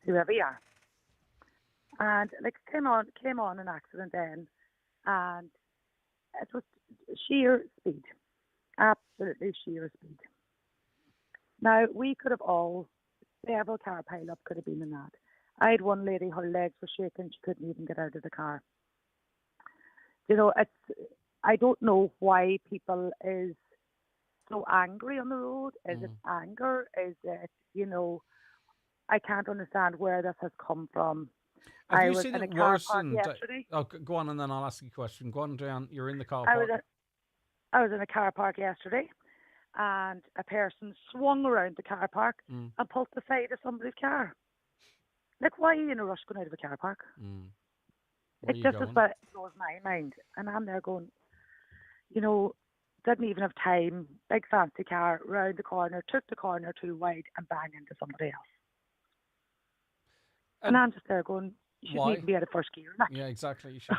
whoever you are. And, like, came on an accident then. And it was sheer speed, absolutely sheer speed. Now, we could have all, several car pile-up could have been in that. I had one lady, her legs were shaking, she couldn't even get out of the car. You know, I don't know why people is so angry on the road. Is it anger? Is it, you know, I can't understand where this has come from.
Have
I
you
was
seen
in a
it
car
worse
park
than...
yesterday.
Oh, go on and then I'll ask you a question. Go on, Diane, you're in the car
I
park.
was in a car park yesterday, and a person swung around the car park and pulled the side of somebody's car. Like, why are you in a rush going out of a car park? It just is what blows my mind. And I'm there going, you know, didn't even have time, big fancy car, round the corner, took the corner too wide and bang into somebody else. And I'm just there going, you shouldn't
why?
even be out of first gear. Like.
Yeah, exactly. You should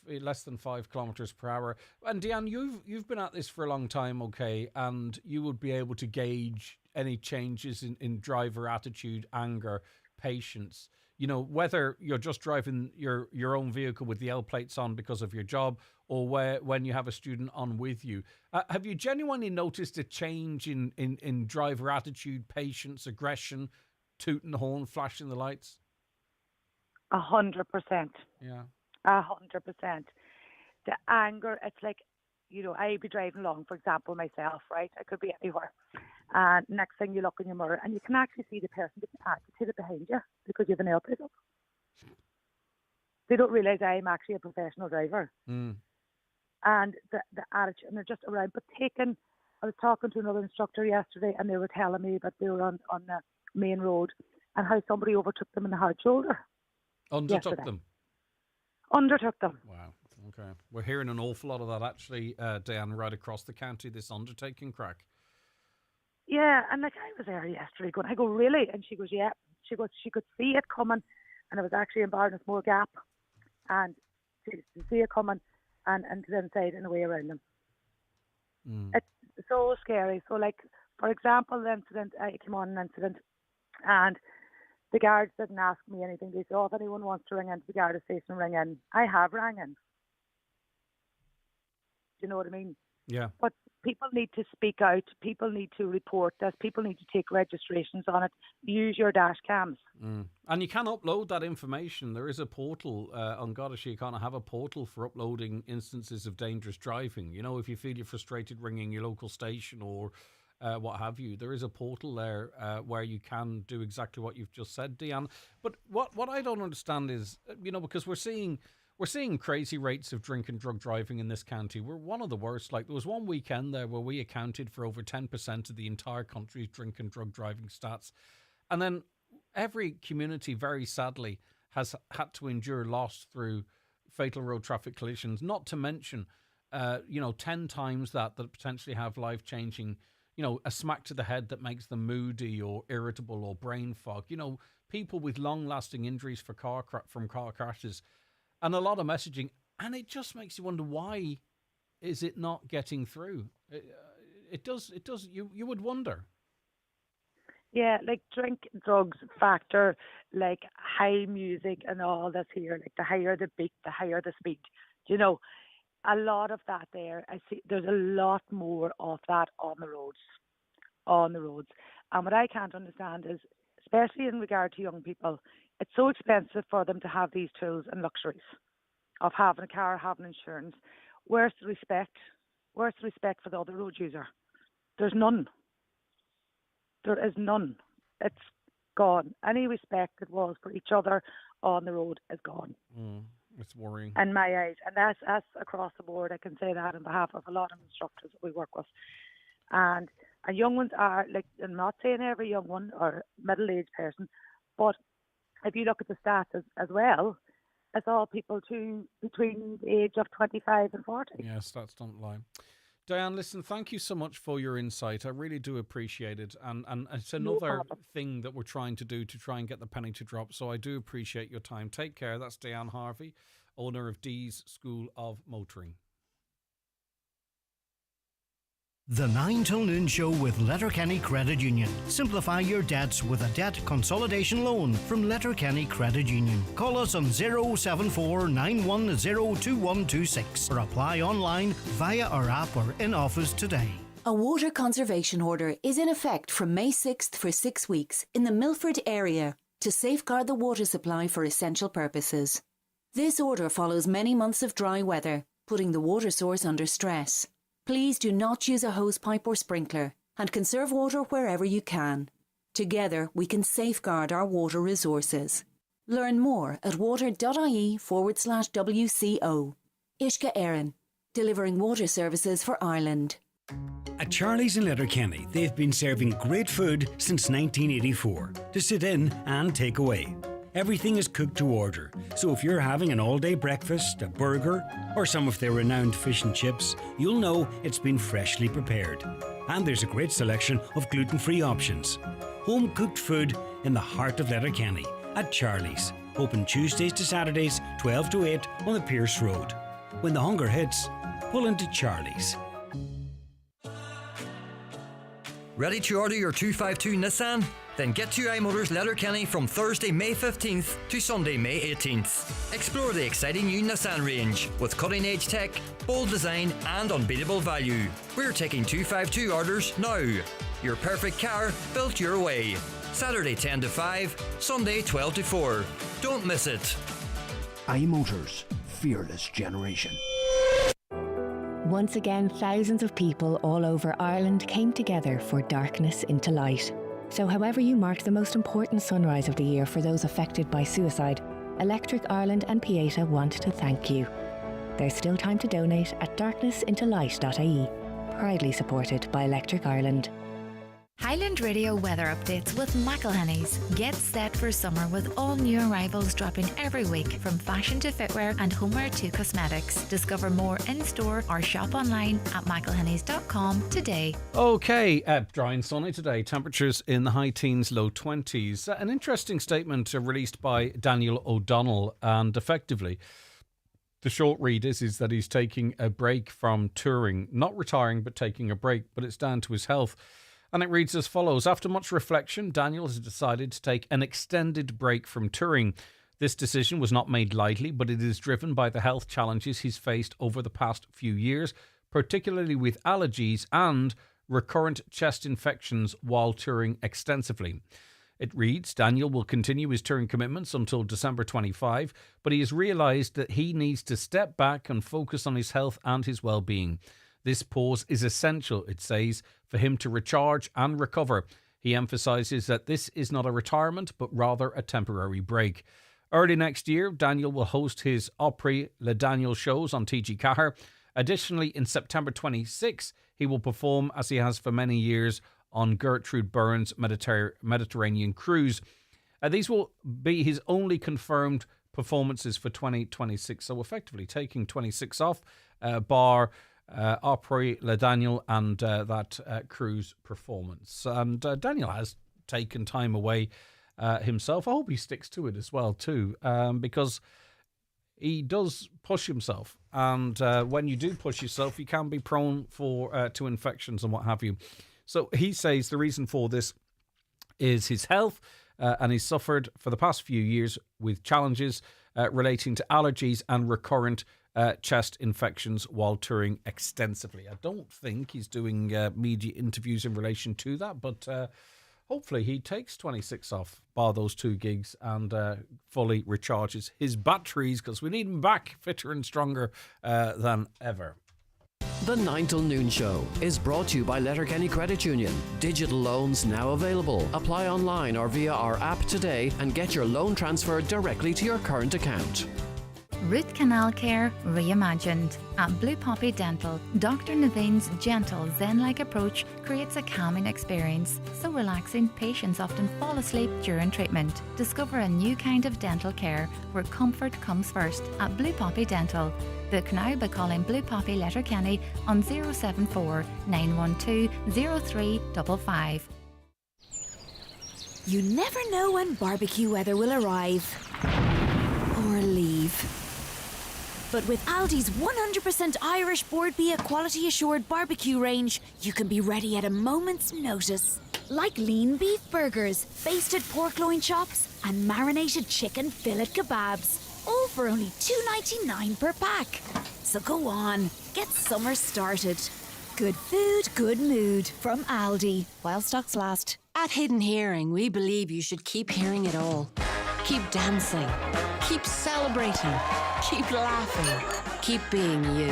be less than 5 kilometers per hour. And Deanne, you've been at this for a long time, okay, and you would be able to gauge any changes in driver attitude, anger, patience. You know, whether you're just driving your own vehicle with the L plates on because of your job, or when you have a student on with you. Have you genuinely noticed a change in driver attitude, patience, aggression, tooting the horn, flashing the lights?
100%.
Yeah.
100%. The anger, it's like, you know, I'd be driving along, for example, myself, right? I could be anywhere. And next thing you look in your mirror and you can actually see the person getting agitated behind you because you have an airplane up. They don't realise I'm actually a professional driver. And the attitude, and they're just around. But I was talking to another instructor yesterday and they were telling me that they were on the main road and how somebody overtook them in the hard shoulder.
Undertook
yesterday.
them?
Undertook them.
Wow. Okay. We're hearing an awful lot of that actually, Diane, right across the county, this undertaking crack.
Yeah, and like I was there yesterday going, I go, really? And she goes, yeah. She goes, she could see it coming, and it was actually in Barnesmore Gap, and she could see it coming, and to the inside and away around them. It's so scary. So, like, for example, the incident, I came on an incident, and the guards didn't ask me anything. They said, oh, if anyone wants to ring into the guard station, ring in. I have rang in. Do you know what I mean?
Yeah.
But people need to speak out. People need to report this. People need to take registrations on it. Use your dash cams.
And you can upload that information. There is a portal on Goddess. You can't have a portal for uploading instances of dangerous driving. You know, if you feel you're frustrated ringing your local station or what have you, there is a portal there where you can do exactly what you've just said, Deanne. But what I don't understand is, you know, because we're seeing crazy rates of drink and drug driving in this county. We're one of the worst. Like, there was one weekend there where we accounted for over 10% of the entire country's drink and drug driving stats. And then every community, very sadly, has had to endure loss through fatal road traffic collisions, not to mention, 10 times that potentially have life-changing, you know, a smack to the head that makes them moody or irritable or brain fog. You know, people with long-lasting injuries from car crashes. And a lot of messaging, and it just makes you wonder, why is it not getting through? It does. You would wonder.
Yeah, like drink, drugs factor, like high music and all this here, like the higher the beat, the higher the speed. You know, a lot of that there. I see there's a lot more of that on the roads. And what I can't understand is, especially in regard to young people, it's so expensive for them to have these tools and luxuries of having a car, having insurance. Where's the respect? Where's the respect for the other road user? There's none. There is none. It's gone. Any respect that was for each other on the road is gone.
It's worrying.
In my eyes. And that's across the board. I can say that on behalf of a lot of instructors that we work with. And young ones are, like, I'm not saying every young one or middle-aged person, but if you look at the stats as well, it's all people between the age of 25 and 40.
Yeah, stats don't lie. Diane, listen, thank you so much for your insight. I really do appreciate it. And it's another thing that we're trying to do to try and get the penny to drop. So I do appreciate your time. Take care. That's Diane Harvey, owner of Dee's School of Motoring.
The 9 till noon show with Letterkenny Credit Union. Simplify your debts with a debt consolidation loan from Letterkenny Credit Union. Call us on 074 910 2126 or apply online via our app or in office today.
A water conservation order is in effect from May 6th for 6 weeks in the Milford area to safeguard the water supply for essential purposes. This order follows many months of dry weather, putting the water source under stress. Please do not use a hosepipe or sprinkler and conserve water wherever you can. Together, we can safeguard our water resources. Learn more at water.ie/WCO. Ishka Erin, delivering water services for Ireland.
At Charlie's in Letterkenny, they've been serving great food since 1984 to sit in and take away. Everything is cooked to order, so if you're having an all-day breakfast, a burger, or some of their renowned fish and chips, you'll know it's been freshly prepared. And there's a great selection of gluten-free options. Home-cooked food in the heart of Letterkenny at Charlie's. Open Tuesdays to Saturdays, 12 to 8 on the Pierce Road. When the hunger hits, pull into Charlie's.
Ready to order your 252 Nissan? Then get to iMotors Letterkenny from Thursday, May 15th to Sunday, May 18th. Explore the exciting new Nissan range with cutting-edge tech, bold design and unbeatable value. We're taking 252 orders now. Your perfect car built your way. Saturday 10 to 5, Sunday 12 to 4. Don't miss it.
iMotors, fearless generation.
Once again, thousands of people all over Ireland came together for Darkness into Light. So however you mark the most important sunrise of the year for those affected by suicide, Electric Ireland and Pieta want to thank you. There's still time to donate at darknessintolight.ie, proudly supported by Electric Ireland.
Highland Radio weather updates with McElhenney's. Get set for summer with all new arrivals dropping every week, from fashion to footwear and homeware to cosmetics. Discover more in-store or shop online at mcelhenneys.com today.
Okay, dry and sunny today. Temperatures in the high teens, low 20s. An interesting statement released by Daniel O'Donnell, and effectively the short read is that he's taking a break from touring. Not retiring, but taking a break, but it's down to his health. And it reads as follows. After much reflection, Daniel has decided to take an extended break from touring. This decision was not made lightly, but it is driven by the health challenges he's faced over the past few years, particularly with allergies and recurrent chest infections while touring extensively. It reads, Daniel will continue his touring commitments until December 25, but he has realised that he needs to step back and focus on his health and his well-being. This pause is essential, it says, for him to recharge and recover. He emphasises that this is not a retirement, but rather a temporary break. Early next year, Daniel will host his Opry Le Daniel shows on TG Cahir. Additionally, in September 26, he will perform, as he has for many years, on Gertrude Byrne's Mediterranean cruise. These will be his only confirmed performances for 2026, so effectively taking 26 off, bar Opry Le Daniel and that cruise performance. And Daniel has taken time away himself. I hope he sticks to it as well too, because he does push himself, and when you do push yourself, you can be prone to infections and what have you. So he says the reason for this is his health, and he's suffered for the past few years with challenges relating to allergies and recurrent chest infections while touring extensively. I don't think he's doing media interviews in relation to that, but hopefully he takes 26 off, bar those 2 gigs, and fully recharges his batteries, because we need him back fitter and stronger than ever.
The 9 till noon show is brought to you by Letterkenny Credit Union. Digital loans now available. Apply online or via our app today and get your loan transferred directly to your current account.
Root Canal Care Reimagined. At Blue Poppy Dental, Dr. Naveen's gentle, zen-like approach creates a calming experience. So relaxing, patients often fall asleep during treatment. Discover a new kind of dental care where comfort comes first at Blue Poppy Dental. Book now by calling Blue Poppy Letterkenny on 074 912 0355.
You never know when barbecue weather will arrive or leave.
But with Aldi's 100% Irish Board Bia quality assured barbecue range, you can be ready at a moment's notice. Like lean beef burgers, basted pork loin chops, and marinated chicken fillet kebabs. All for only $2.99 per pack. So go on, get summer started. Good food, good mood from Aldi, while stocks last.
At Hidden Hearing, we believe you should keep hearing it all. Keep dancing. Keep celebrating. Keep laughing. Keep being you.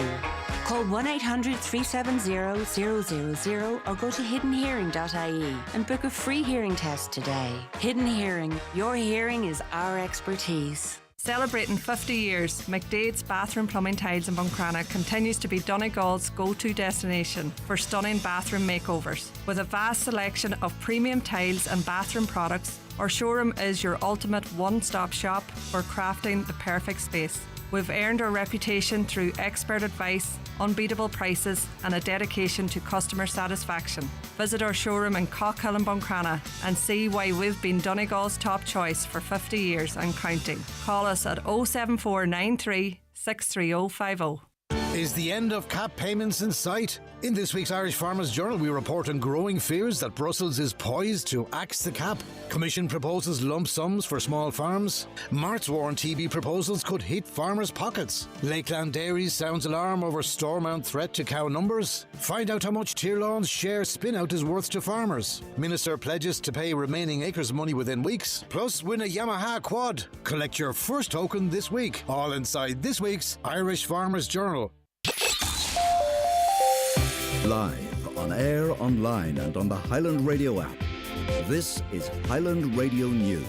Call 1-800-370-000 or go to hiddenhearing.ie and book a free hearing test today. Hidden Hearing. Your hearing is our expertise.
Celebrating 50 years, McDade's Bathroom Plumbing Tiles in Buncrana continues to be Donegal's go-to destination for stunning bathroom makeovers. With a vast selection of premium tiles and bathroom products, our showroom is your ultimate one-stop shop for crafting the perfect space. We've earned our reputation through expert advice, unbeatable prices and a dedication to customer satisfaction. Visit our showroom in Cockhill and Buncrana and see why we've been Donegal's top choice for 50 years and counting. Call us at 07493 63050.
Is the end of cap payments in sight? In this week's Irish Farmers Journal, we report on growing fears that Brussels is poised to axe the cap. Commission proposes lump sums for small farms. Mart's warn TB proposals could hit farmers' pockets. Lakeland Dairies sounds alarm over Stormont threat to cow numbers. Find out how much Tyrlawn's share spin-out is worth to farmers. Minister pledges to pay remaining acres money within weeks. Plus, win a Yamaha quad. Collect your first token this week. All inside this week's Irish Farmers Journal.
Live, on air, online and on the Highland Radio app. This is Highland Radio News.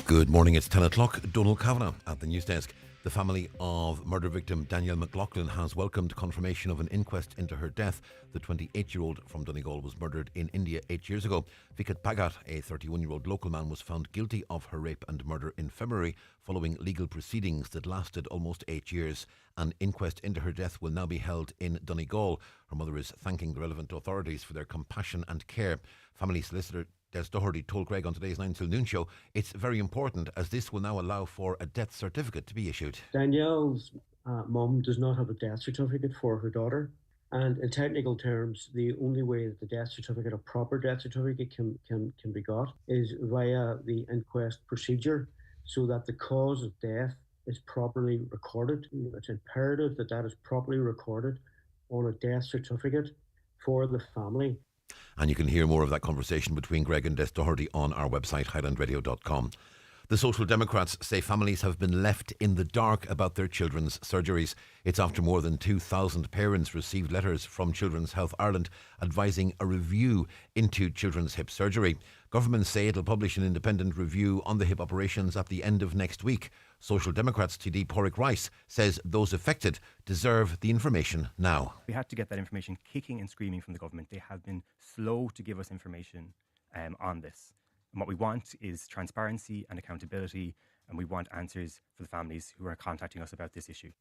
Good morning, it's 10 o'clock. Donald Kavanagh at the news desk. The family of murder victim Danielle McLaughlin has welcomed confirmation of an inquest into her death. The 28-year-old from Donegal was murdered in India 8 years ago. Vikat Bhagat, a 31-year-old local man, was found guilty of her rape and murder in February following legal proceedings that lasted almost 8 years. An inquest into her death will now be held in Donegal. Her mother is thanking the relevant authorities for their compassion and care. Family solicitor Des Doherty told Greg on today's 9 till noon show it's very important as this will now allow for a death certificate to be issued.
Danielle's mum does not have a death certificate for her daughter, and in technical terms the only way that the death certificate, a proper death certificate, can be got is via the inquest procedure, so that the cause of death is properly recorded. It's imperative that that is properly recorded on a death certificate for the family.
And you can hear more of that conversation between Greg and Des Doherty on our website, highlandradio.com. The Social Democrats say families have been left in the dark about their children's surgeries. It's after more than 2,000 parents received letters from Children's Health Ireland advising a review into children's hip surgery. Government say it'll publish an independent review on the hip operations at the end of next week. Social Democrats TD Porrick Rice says those affected deserve the information now.
We had to get that information kicking and screaming from the government. They have been slow to give us information on this. And what we want is transparency and accountability, and we want answers for the families who are contacting us about this issue.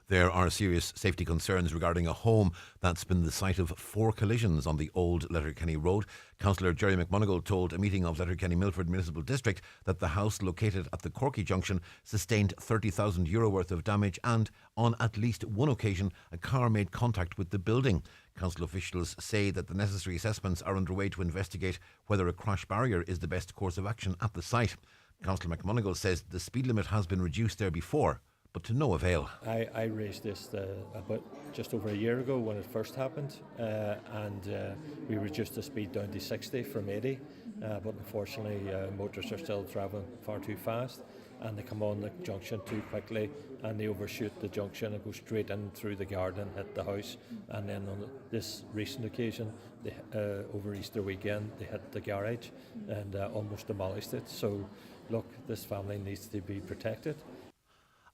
There are serious safety concerns regarding a home that's been the site of 4 collisions on the old Letterkenny Road. Councillor Jerry McMonigal told a meeting of Letterkenny Milford Municipal District that the house located at the Corky Junction sustained €30,000 worth of damage, and on at least one occasion a car made contact with the building. Council officials say that the necessary assessments are underway to investigate whether a crash barrier is the best course of action at the site. Councillor McMonigal says the speed limit has been reduced there before, but to no avail.
I raised this about just over a year ago when it first happened, and we reduced the speed down to 60 from 80, but unfortunately motorists are still travelling far too fast, and they come on the junction too quickly and they overshoot the junction and go straight in through the garden and hit the house. And then on this recent occasion, over Easter weekend, they hit the garage and almost demolished it. So look, this family needs to be protected.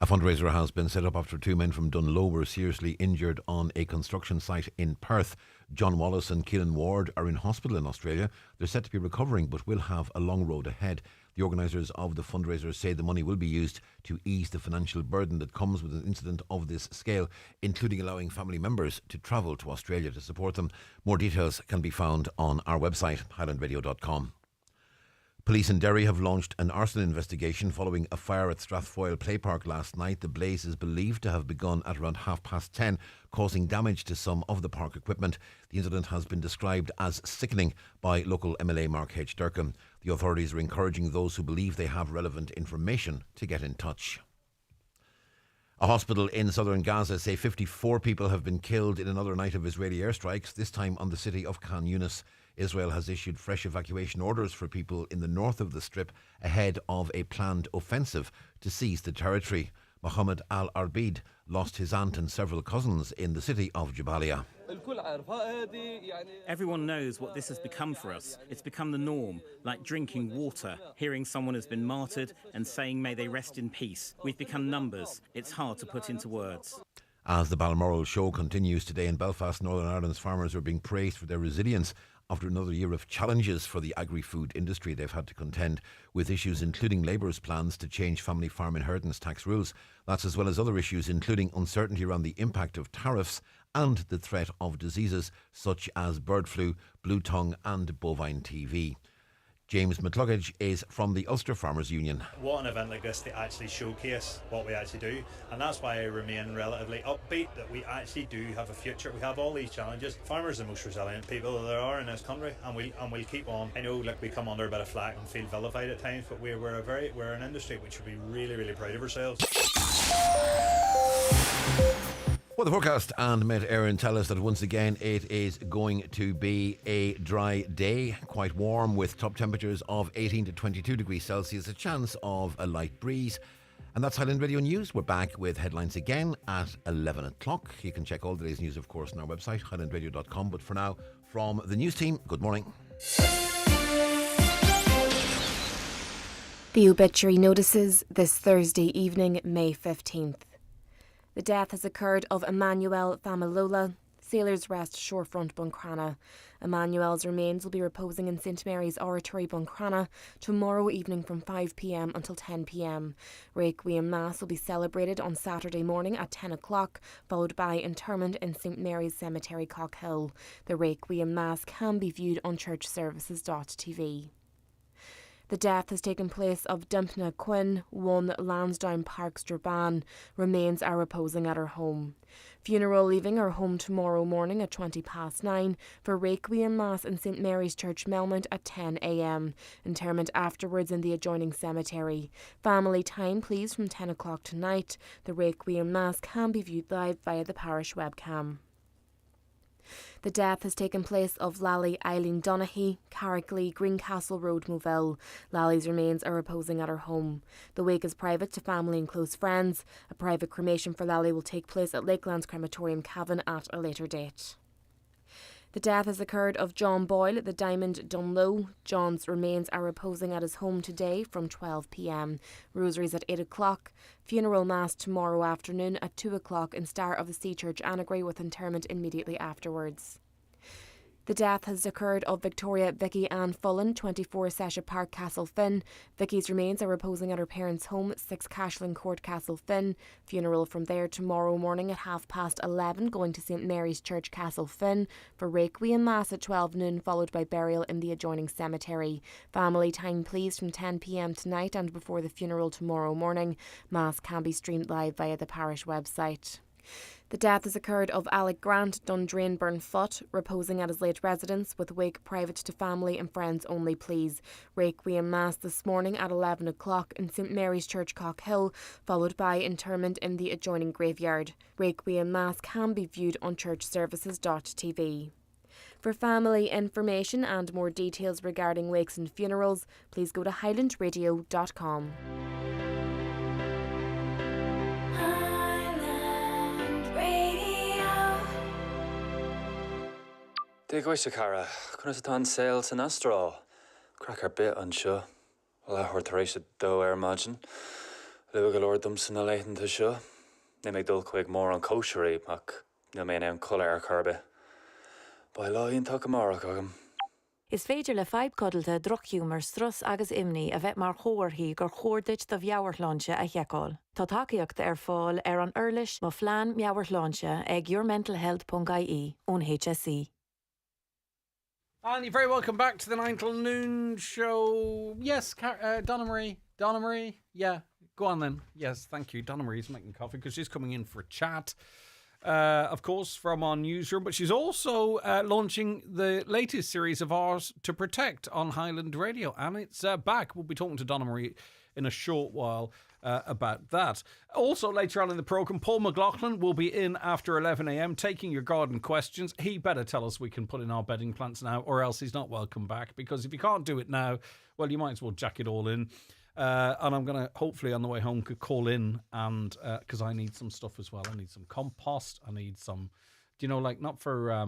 A fundraiser has been set up after 2 men from Dunlow were seriously injured on a construction site in Perth. John Wallace and Keelan Ward are in hospital in Australia. They're said to be recovering but will have a long road ahead. The organisers of the fundraiser say the money will be used to ease the financial burden that comes with an incident of this scale, including allowing family members to travel to Australia to support them. More details can be found on our website, highlandradio.com. Police in Derry have launched an arson investigation following a fire at Strathfoyle Play Park last night. The blaze is believed to have begun at around 10:30, causing damage to some of the park equipment. The incident has been described as sickening by local MLA Mark H. Durkin. The authorities are encouraging those who believe they have relevant information to get in touch. A hospital in southern Gaza say 54 people have been killed in another night of Israeli airstrikes, this time on the city of Khan Yunis. Israel has issued fresh evacuation orders for people in the north of the Strip ahead of a planned offensive to seize the territory. Mohammed al-Arbid lost his aunt and several cousins in the city of Jabalia.
Everyone knows what this has become for us. It's become the norm, like drinking water, hearing someone has been martyred and saying may they rest in peace. We've become numbers. It's hard to put into words.
As the Balmoral show continues today in Belfast, Northern Ireland's farmers are being praised for their resilience after another year of challenges for the agri-food industry. They've had to contend with issues including Labour's plans to change family farm inheritance tax rules. That's as well as other issues including uncertainty around the impact of tariffs and the threat of diseases such as bird flu, blue tongue and bovine TB. James McCluggage is from the Ulster Farmers Union.
What an event like this to actually showcase what we actually do, and that's why I remain relatively upbeat that we actually do have a future. We have all these challenges. Farmers are the most resilient people that there are in this country, and we'll keep on. I know we come under a bit of flack and feel vilified at times, but we're an industry which should be really, really proud of ourselves.
Well, the forecast and Met Éireann tell us that once again it is going to be a dry day, quite warm with top temperatures of 18 to 22 degrees Celsius, a chance of a light breeze. And that's Highland Radio News. We're back with headlines again at 11 o'clock. You can check all today's news, of course, on our website, highlandradio.com. But for now, from the news team, good morning.
The obituary notices this Thursday evening, May 15th. The death has occurred of Emmanuel Famalola, Sailors Rest Shorefront, Buncrana. Emmanuel's remains will be reposing in St Mary's Oratory, Buncrana, tomorrow evening from 5 p.m. until 10 p.m. Requiem Mass will be celebrated on Saturday morning at 10 o'clock, followed by interment in St Mary's Cemetery, Cockhill. The Requiem Mass can be viewed on churchservices.tv. The death has taken place of Dumpna Quinn, 1 Lansdowne Park, Strabane. Remains are reposing at her home. Funeral leaving her home tomorrow morning at 9:20 for Requiem Mass in St Mary's Church, Melmount at 10 a.m. Interment afterwards in the adjoining cemetery. Family time, please, from 10 o'clock tonight. The Requiem Mass can be viewed live via the parish webcam. The death has taken place of Lally Eileen Donaghy, Carrickley, Greencastle Road, Moville. Lally's remains are reposing at her home. The wake is private to family and close friends. A private cremation for Lally will take place at Lakelands Crematorium, Cavan, at a later date. The death has occurred of John Boyle at the Diamond, Dunlow. John's remains are reposing at his home today from 12 p.m. Rosaries at 8 o'clock. Funeral Mass tomorrow afternoon at 2 o'clock in Star of the Sea Church, Annagry, with interment immediately afterwards. The death has occurred of Victoria Vicky Ann Fullen, 24 Sesha Park, Castlefin. Vicky's remains are reposing at her parents' home, 6 Cashlin Court, Castlefin. Funeral from there tomorrow morning at 11:30, going to St Mary's Church, Castlefin, for Requiem Mass at 12 noon, followed by burial in the adjoining cemetery. Family time, please, from 10 p.m. tonight and before the funeral tomorrow morning. Mass can be streamed live via the parish website. The death has occurred of Alec Grant, Dundrain Burnfoot, reposing at his late residence, with wake private to family and friends only, please. Requiem Mass this morning at 11 o'clock in St Mary's Church, Cockhill, followed by interment in the adjoining graveyard. Requiem Mass can be viewed on churchservices.tv. For family information and more details regarding wakes and funerals, please go to highlandradio.com.
Dig oes y cara, cwnes y tan sales yn astro. Crack ar bit an sio. Wel a hwrt reis y do imagine. Lyw galor dymsyn y leitin ty sio. Ne meg dul cwig mor an koshery, ac ne mein ewn cwle ar carbe. Bai la un tak amarach agam.
Is féidir le feib codalte drochhúmar strus agus imní a bheith mar chóirthaí gur chóirdeid do bheabharthlánse a cheacáil. Tá tacaíocht ar fáil ar an urlis má phlean meabharthlánse ag yourmentalhealth.ie ón HSE.
And you're very welcome back to the 9 till noon show. Yes, Donna Marie. Yeah, go on then. Yes, thank you. Donna Marie's making coffee because she's coming in for a chat. Of course, from our newsroom, but she's also launching the latest series of Ours to Protect on Highland Radio, and it's back. We'll be talking to Donna Marie in a short while about that. Also, later on in the programme, Paul McLaughlin will be in after 11 a.m. taking your garden questions. He better tell us we can put in our bedding plants now, or else he's not welcome back, because if you can't do it now, well, you might as well jack it all in. And I'm going to, hopefully on the way home, could call in, and because I need some stuff as well. I need some compost. I need some, like not for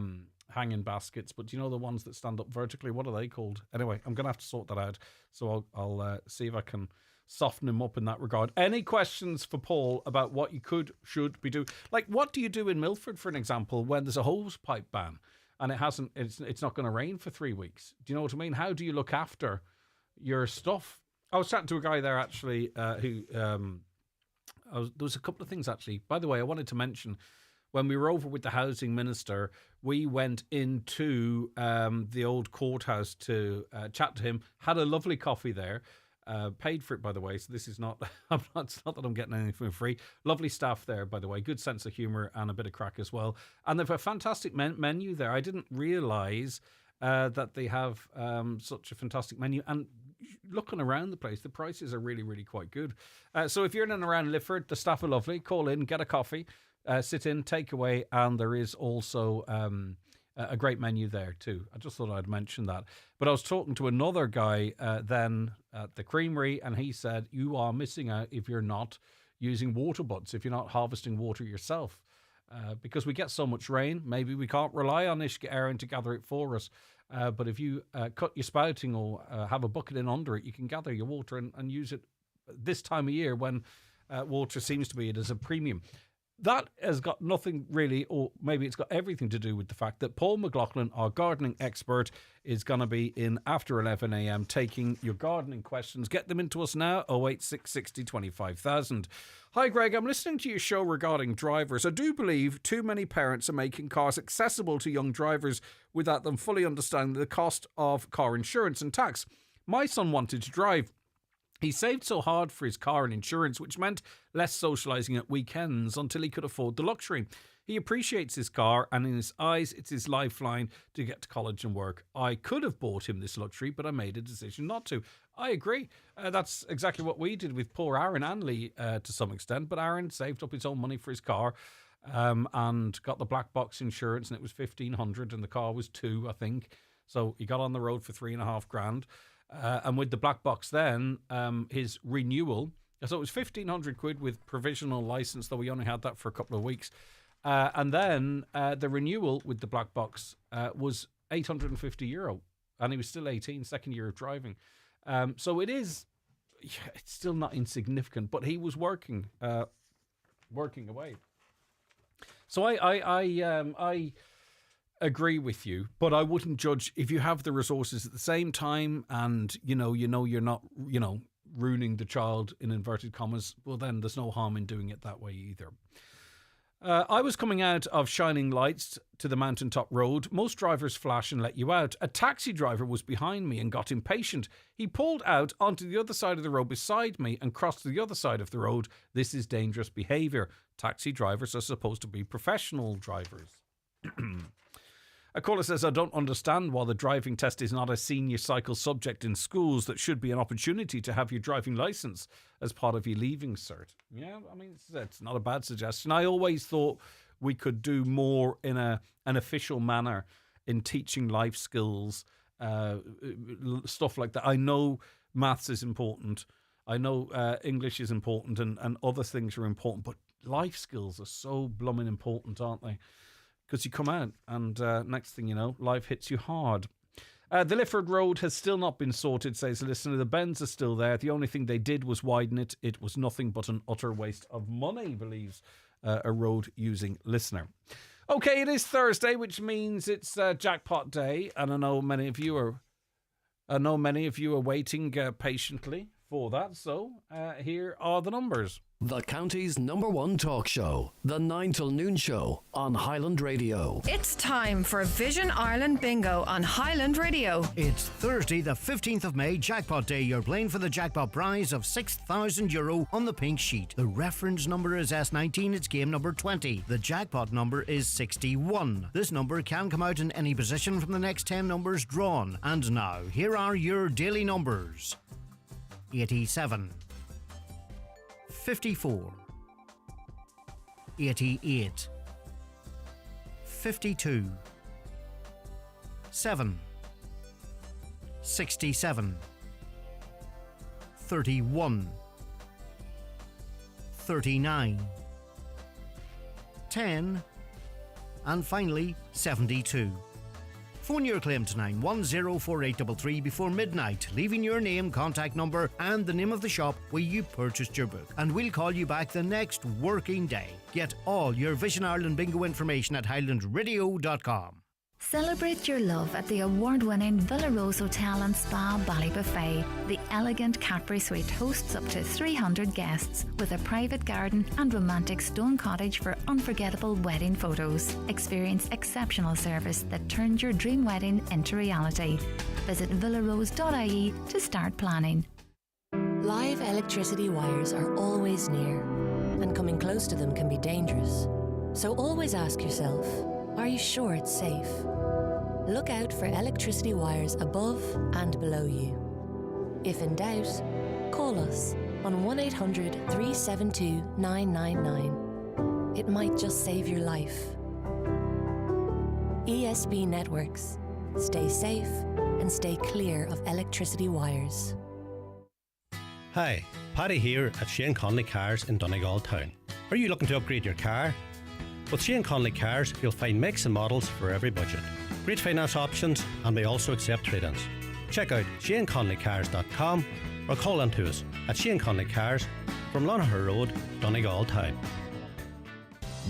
hanging baskets, but the ones that stand up vertically? What are they called? Anyway, I'm going to have to sort that out. So I'll see if I can soften him up in that regard. Any questions for Paul about what you should be doing? Like, what do you do in Milford, for an example, when there's a hose pipe ban and it's not going to rain for 3 weeks? Do you know what I mean? How do you look after your stuff? I was chatting to a guy there actually who there was a couple of things actually. By the way, I wanted to mention when we were over with the housing minister, we went into the old courthouse to chat to him. Had a lovely coffee there. Paid for it, by the way. So this is not. It's not that I'm getting anything for free. Lovely staff there, by the way. Good sense of humour and a bit of crack as well. And they've a fantastic menu there. I didn't realise that they have such a fantastic menu. And looking around the place, the prices are really, really quite good. So if you're in and around Lifford, the staff are lovely. Call in, get a coffee, sit in, take away, and there is also a great menu there too. I just thought I'd mention that. But I was talking to another guy then at the creamery, and he said, you are missing out if you're not using water butts, if you're not harvesting water yourself. Because we get so much rain, maybe we can't rely on Ishka Aaron to gather it for us. But if you cut your spouting or have a bucket in under it, you can gather your water and use it this time of year when water seems to be at a premium. That has got nothing really, or maybe it's got everything to do with the fact that Paul McLaughlin, our gardening expert, is going to be in after 11 a.m. taking your gardening questions. Get them into us now, 08660 25,000. Hi, Greg. I'm listening to your show regarding drivers. I do believe too many parents are making cars accessible to young drivers without them fully understanding the cost of car insurance and tax. My son wanted to drive. He saved so hard for his car and insurance, which meant less socialising at weekends until he could afford the luxury. He appreciates his car, and in his eyes, it's his lifeline to get to college and work. I could have bought him this luxury, but I made a decision not to. I agree. That's exactly what we did with poor Aaron and Lee to some extent, but Aaron saved up his own money for his car and got the black box insurance, and it was $1,500, and the car was $2,000, I think. So he got on the road for $3,500. And with the black box then, his renewal, so it was £1,500 with provisional licence, though we only had that for a couple of weeks. And then the renewal with the black box was €850. And he was still 18, second year of driving. So it's still not insignificant, but he was working away. So I agree with you, but I wouldn't judge if you have the resources at the same time, and you're not ruining the child in inverted commas. Well, then there's no harm in doing it that way either. I was coming out of shining lights to the mountaintop road. Most drivers flash and let you out. A taxi driver was behind me and got impatient. He pulled out onto the other side of the road beside me and crossed to the other side of the road. This is dangerous behaviour. Taxi drivers are supposed to be professional drivers. A caller says, I don't understand why the driving test is not a senior cycle subject in schools. That should be an opportunity to have your driving licence as part of your leaving cert. Yeah, I mean, it's not a bad suggestion. I always thought we could do more in an official manner in teaching life skills, stuff like that. I know maths is important. I know English is important and other things are important, but life skills are so blooming important, aren't they? Because you come out and next thing you know, life hits you hard. The Lifford Road has still not been sorted, says the listener. The bends are still there. The only thing they did was widen it. It was nothing but an utter waste of money, believes a road-using listener. Okay, it is Thursday, which means it's jackpot day, and I know many of you are waiting patiently for that. So here are the numbers.
The county's #1 talk show, The 9 till Noon Show on Highland Radio.
It's time for Vision Ireland Bingo on Highland Radio.
It's Thursday, the 15th of May, Jackpot Day. You're playing for the jackpot prize of €6,000 on the pink sheet. The reference number is S19, it's game number 20. The jackpot number is 61. This number can come out in any position from the next 10 numbers drawn. And now, here are your daily numbers. 87, 54, 88, 52, 7, 67, 31, 39, 10, and finally 72. Phone your claim to 9104833 before midnight, leaving your name, contact number and the name of the shop where you purchased your book, and we'll call you back the next working day. Get all your Vision Ireland Bingo information at highlandradio.com.
Celebrate your love at the award-winning Villa Rose Hotel and Spa Ballybuffet. The elegant Cadbury Suite hosts up to 300 guests with a private garden and romantic stone cottage for unforgettable wedding photos. Experience exceptional service that turns your dream wedding into reality. Visit villarose.ie to start planning.
Live electricity wires are always near, and coming close to them can be dangerous. So always ask yourself, are you sure it's safe? Look out for electricity wires above and below you. If in doubt, call us on 1800 372 999. It might just save your life. ESB Networks. Stay safe and stay clear of electricity wires.
Hi, Paddy here at Shane Conley Cars in Donegal Town. Are you looking to upgrade your car? With Shane Conley Cars, you'll find makes and models for every budget. Great finance options, and we also accept trade-ins. Check out ShaneConleyCars.com or call in to us at Shane Conley Cars from Lonaher Road, Donegal Town.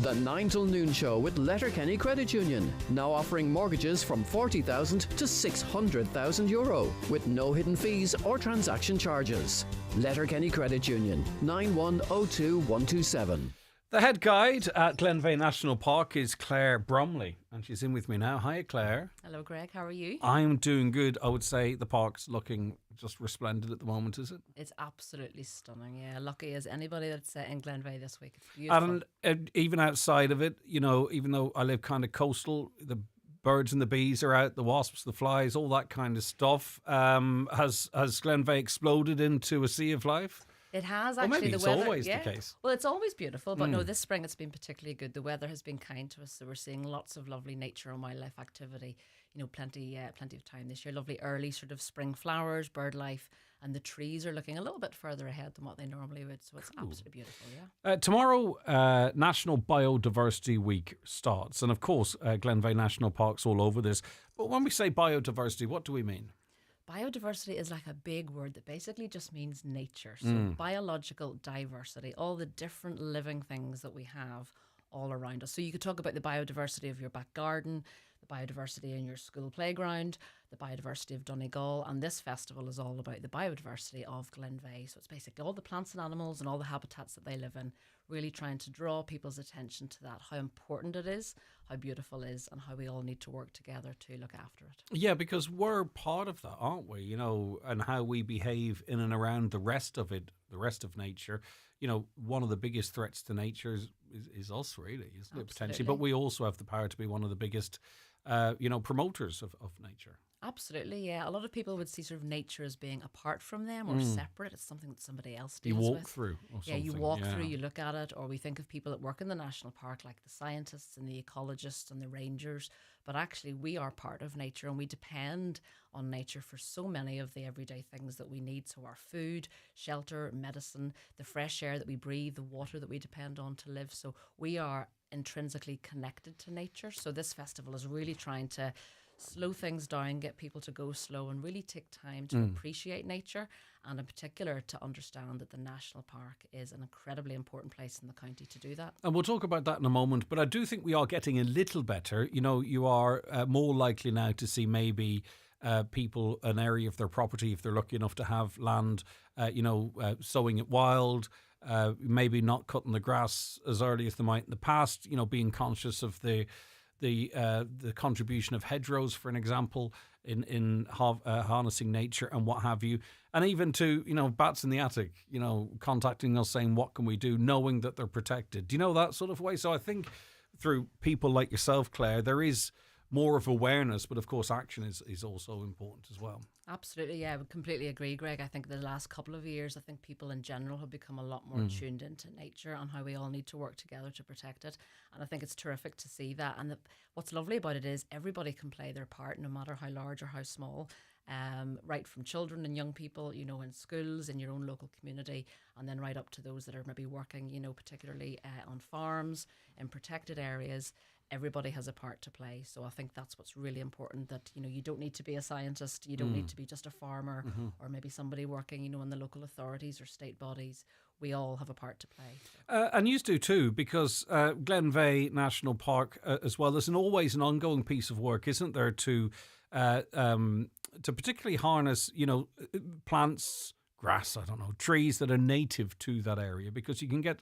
The 9 till Noon Show with Letterkenny Credit Union, now offering mortgages from €40,000 to €600,000 with no hidden fees or transaction charges. Letterkenny Credit Union, 9102127.
The head guide at Glenveigh National Park is Claire Bromley, and she's in with me now. Hi, Claire.
Hello, Greg. How are you?
I'm doing good. I would say the park's looking just resplendent at the moment, is it?
It's absolutely stunning, yeah. Lucky as anybody that's in Glenveigh this week. It's beautiful.
And even outside of it, you know, even though I live kind of coastal, the birds and the bees are out, the wasps, the flies, all that kind of stuff. Has Glenveigh exploded into a sea of life?
It has,
Well,
actually.
maybe
the
it's
weather,
always the
yeah.
case.
Well, it's always beautiful, but no, this spring it's been particularly good. The weather has been kind to us, so we're seeing lots of lovely nature and wildlife activity. You know, plenty of time this year. Lovely early sort of spring flowers, bird life, and the trees are looking a little bit further ahead than what they normally would. So it's absolutely beautiful, yeah.
Tomorrow, National Biodiversity Week starts, and of course, Glenveigh National Park's all over this. But when we say biodiversity, what do we mean?
Biodiversity is like a big word that basically just means nature. So biological diversity, all the different living things that we have all around us. So you could talk about the biodiversity of your back garden, the biodiversity in your school playground, the biodiversity of Donegal, and this festival is all about the biodiversity of Glenveigh. So it's basically all the plants and animals and all the habitats that they live in, really trying to draw people's attention to that, how important it is, how beautiful it is, and how we all need to work together to look after it.
Yeah, because we're part of that, aren't we? You know, and how we behave in and around the rest of it, the rest of nature. You know, one of the biggest threats to nature is us, really, isn't it, potentially? But we also have the power to be one of the biggest, promoters of nature.
Absolutely, yeah. A lot of people would see sort of nature as being apart from them or separate. It's something that somebody else deals with.
You walk through or something.
Yeah, you walk through, you look at it, or we think of people that work in the national park like the scientists and the ecologists and the rangers. But actually, we are part of nature and we depend on nature for so many of the everyday things that we need. So our food, shelter, medicine, the fresh air that we breathe, the water that we depend on to live. So we are intrinsically connected to nature. So this festival is really trying to slow things down, get people to go slow and really take time to appreciate nature, and in particular to understand that the national park is an incredibly important place in the county to do that.
And we'll talk about that in a moment, but I do think we are getting a little better. You know, you are more likely now to see maybe people, an area of their property, if they're lucky enough to have land, sowing it wild, maybe not cutting the grass as early as they might in the past, being conscious of the contribution of hedgerows, for an example, in harnessing nature and what have you. And even to, bats in the attic, contacting us saying, what can we do, knowing that they're protected. Do you know, that sort of way? So I think through people like yourself, Claire, there is more of awareness, but of course action is also important as well.
Absolutely, yeah, I would completely agree, Greg. I think the last couple of years, I think people in general have become a lot more tuned into nature and how we all need to work together to protect it. And I think it's terrific to see that. And what's lovely about it is everybody can play their part, no matter how large or how small. Right from children and young people, in schools, in your own local community, and then right up to those that are maybe working, particularly on farms, in protected areas. Everybody has a part to play. So I think that's what's really important, that, you don't need to be a scientist. You don't need to be just a farmer or maybe somebody working, in the local authorities or state bodies. We all have a part to play.
And you do too, because Glenveigh National Park as well, there's always an ongoing piece of work, isn't there, to particularly harness, plants, grass, trees that are native to that area, because you can get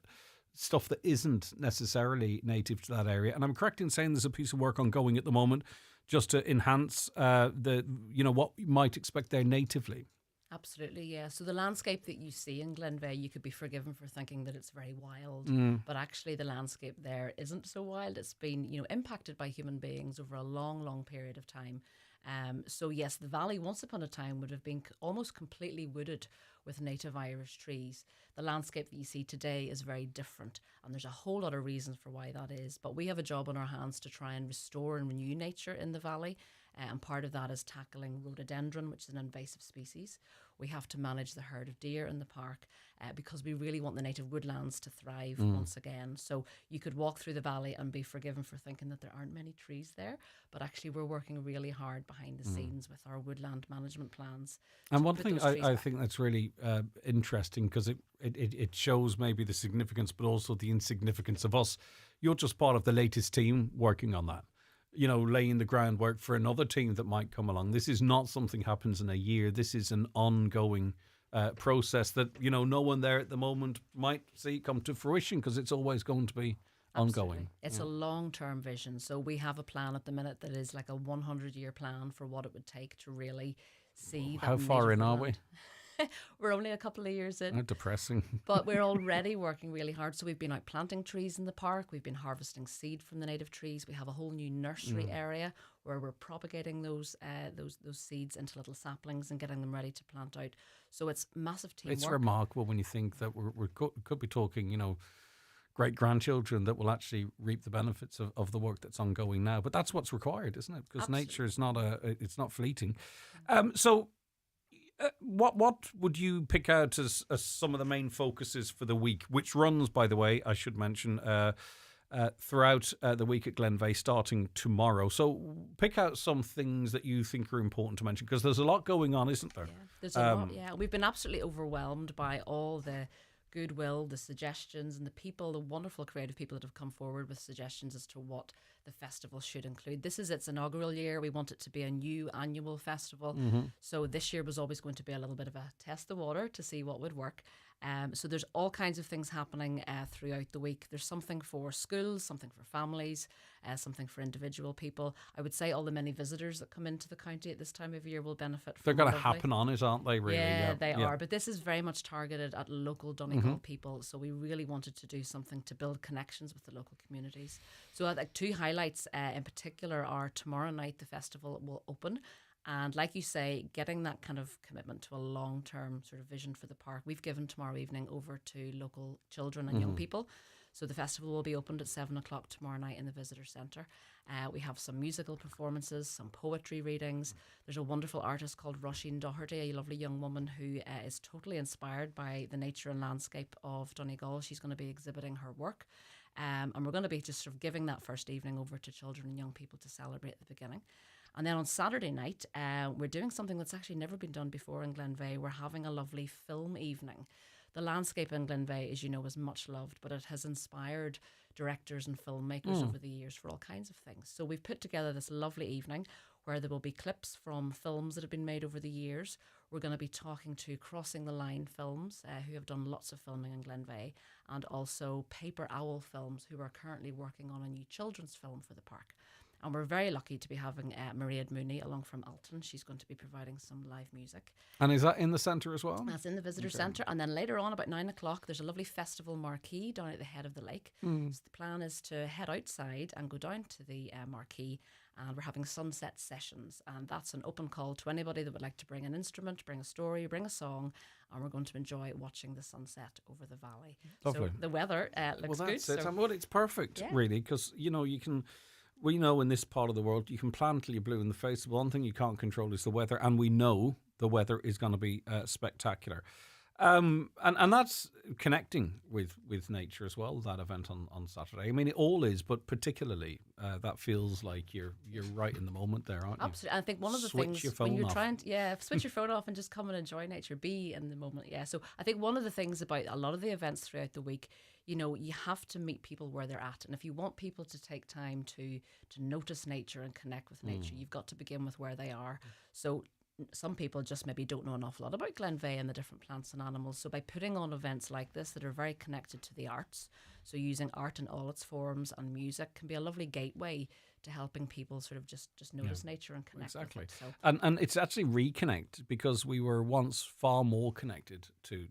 stuff that isn't necessarily native to that area. And I'm correct in saying there's a piece of work ongoing at the moment just to enhance what you might expect there natively.
Absolutely, yeah. So the landscape that you see in Glenveigh, you could be forgiven for thinking that it's very wild, but actually the landscape there isn't so wild. It's been, impacted by human beings over a long, long period of time. So yes, the valley once upon a time would have been almost completely wooded with native Irish trees. The landscape that you see today is very different, and there's a whole lot of reasons for why that is. But we have a job on our hands to try and restore and renew nature in the valley. And part of that is tackling rhododendron, which is an invasive species. We have to manage the herd of deer in the park because we really want the native woodlands to thrive once again. So you could walk through the valley and be forgiven for thinking that there aren't many trees there, but actually we're working really hard behind the scenes with our woodland management plans.
And one thing I think that's really interesting, because it shows maybe the significance but also the insignificance of us. You're just part of the latest team working on that. Laying the groundwork for another team that might come along. This is not something happens in a year. This is an ongoing process that, no one there at the moment might see come to fruition, because it's always going to be ongoing.
It's a long-term vision. So we have a plan at the minute that is like a 100-year plan for what it would take to really see that.
How far in are we?
We're only a couple of years in.
How depressing.
But we're already working really hard. So we've been out planting trees in the park. We've been harvesting seed from the native trees. We have a whole new nursery area where we're propagating those seeds into little saplings and getting them ready to plant out. So it's massive teamwork.
It's remarkable when you think that we could be talking, great-grandchildren that will actually reap the benefits of the work that's ongoing now. But that's what's required, isn't it? Because nature is it's not fleeting. What would you pick out as some of the main focuses for the week, which runs, by the way, I should mention, throughout the week at Glenveigh, starting tomorrow? So pick out some things that you think are important to mention, because there's a lot going on, isn't there?
Yeah, there's a lot, yeah. We've been absolutely overwhelmed by all the goodwill, the suggestions, and the people, the wonderful creative people that have come forward with suggestions as to what the festival should include. This is its inaugural year. We want it to be a new annual festival. So this year was always going to be a little bit of a test the water to see what would work. So there's all kinds of things happening throughout the week. There's something for schools, something for families, something for individual people. I would say all the many visitors that come into the county at this time of year will benefit from it.
They're going to happen on it, aren't they, really?
Yeah, they are. But this is very much targeted at local Donegal people. So we really wanted to do something to build connections with the local communities. So two highlights in particular are tomorrow night the festival will open. And like you say, getting that kind of commitment to a long-term sort of vision for the park, we've given tomorrow evening over to local children and young people. So the festival will be opened at 7 o'clock tomorrow night in the visitor centre. We have some musical performances, some poetry readings. There's a wonderful artist called Roisin Doherty, a lovely young woman who is totally inspired by the nature and landscape of Donegal. She's going to be exhibiting her work. And we're going to be just sort of giving that first evening over to children and young people to celebrate the beginning. And then on Saturday night, we're doing something that's actually never been done before in Glenveigh. We're having a lovely film evening. The landscape in Glenveigh, as you know, is much loved, but it has inspired directors and filmmakers over the years for all kinds of things. So we've put together this lovely evening where there will be clips from films that have been made over the years. We're going to be talking to Crossing the Line Films, who have done lots of filming in Glenveigh, and also Paper Owl Films, who are currently working on a new children's film for the park. And we're very lucky to be having Maria Mooney along from Alton. She's going to be providing some live music.
And is that in the centre as well?
That's in the visitor centre. And then later on, about 9 o'clock, there's a lovely festival marquee down at the head of the lake.
Mm.
So the plan is to head outside and go down to the marquee, and we're having sunset sessions. And that's an open call to anybody that would like to bring an instrument, bring a story, bring a song, and we're going to enjoy watching the sunset over the valley.
Lovely.
So the weather looks
well, that's
good.
it.
So
Well, it's perfect, really, because, you know, we know in this part of the world you can plan till you're blue in the face. One thing you can't control is the weather, and we know the weather is going to be spectacular. And that's connecting with nature as well, that event on Saturday. I mean, it all is, but particularly that feels like you're right in the moment there, aren't you?
Absolutely. I think one of the
Switch your
things when
phone
you're
off.
trying to, switch your phone off and just come and enjoy nature, be in the moment. Yeah. So I think one of the things about a lot of the events throughout the week, you know, you have to meet people where they're at. And if you want people to take time to notice nature and connect with nature, you've got to begin with where they are. So some people just maybe don't know an awful lot about Glenveigh and the different plants and animals. So by putting on events like this that are very connected to the arts, so using art in all its forms and music can be a lovely gateway to helping people sort of just notice nature and connect with it. So.
And it's actually reconnect, because we were once far more connected to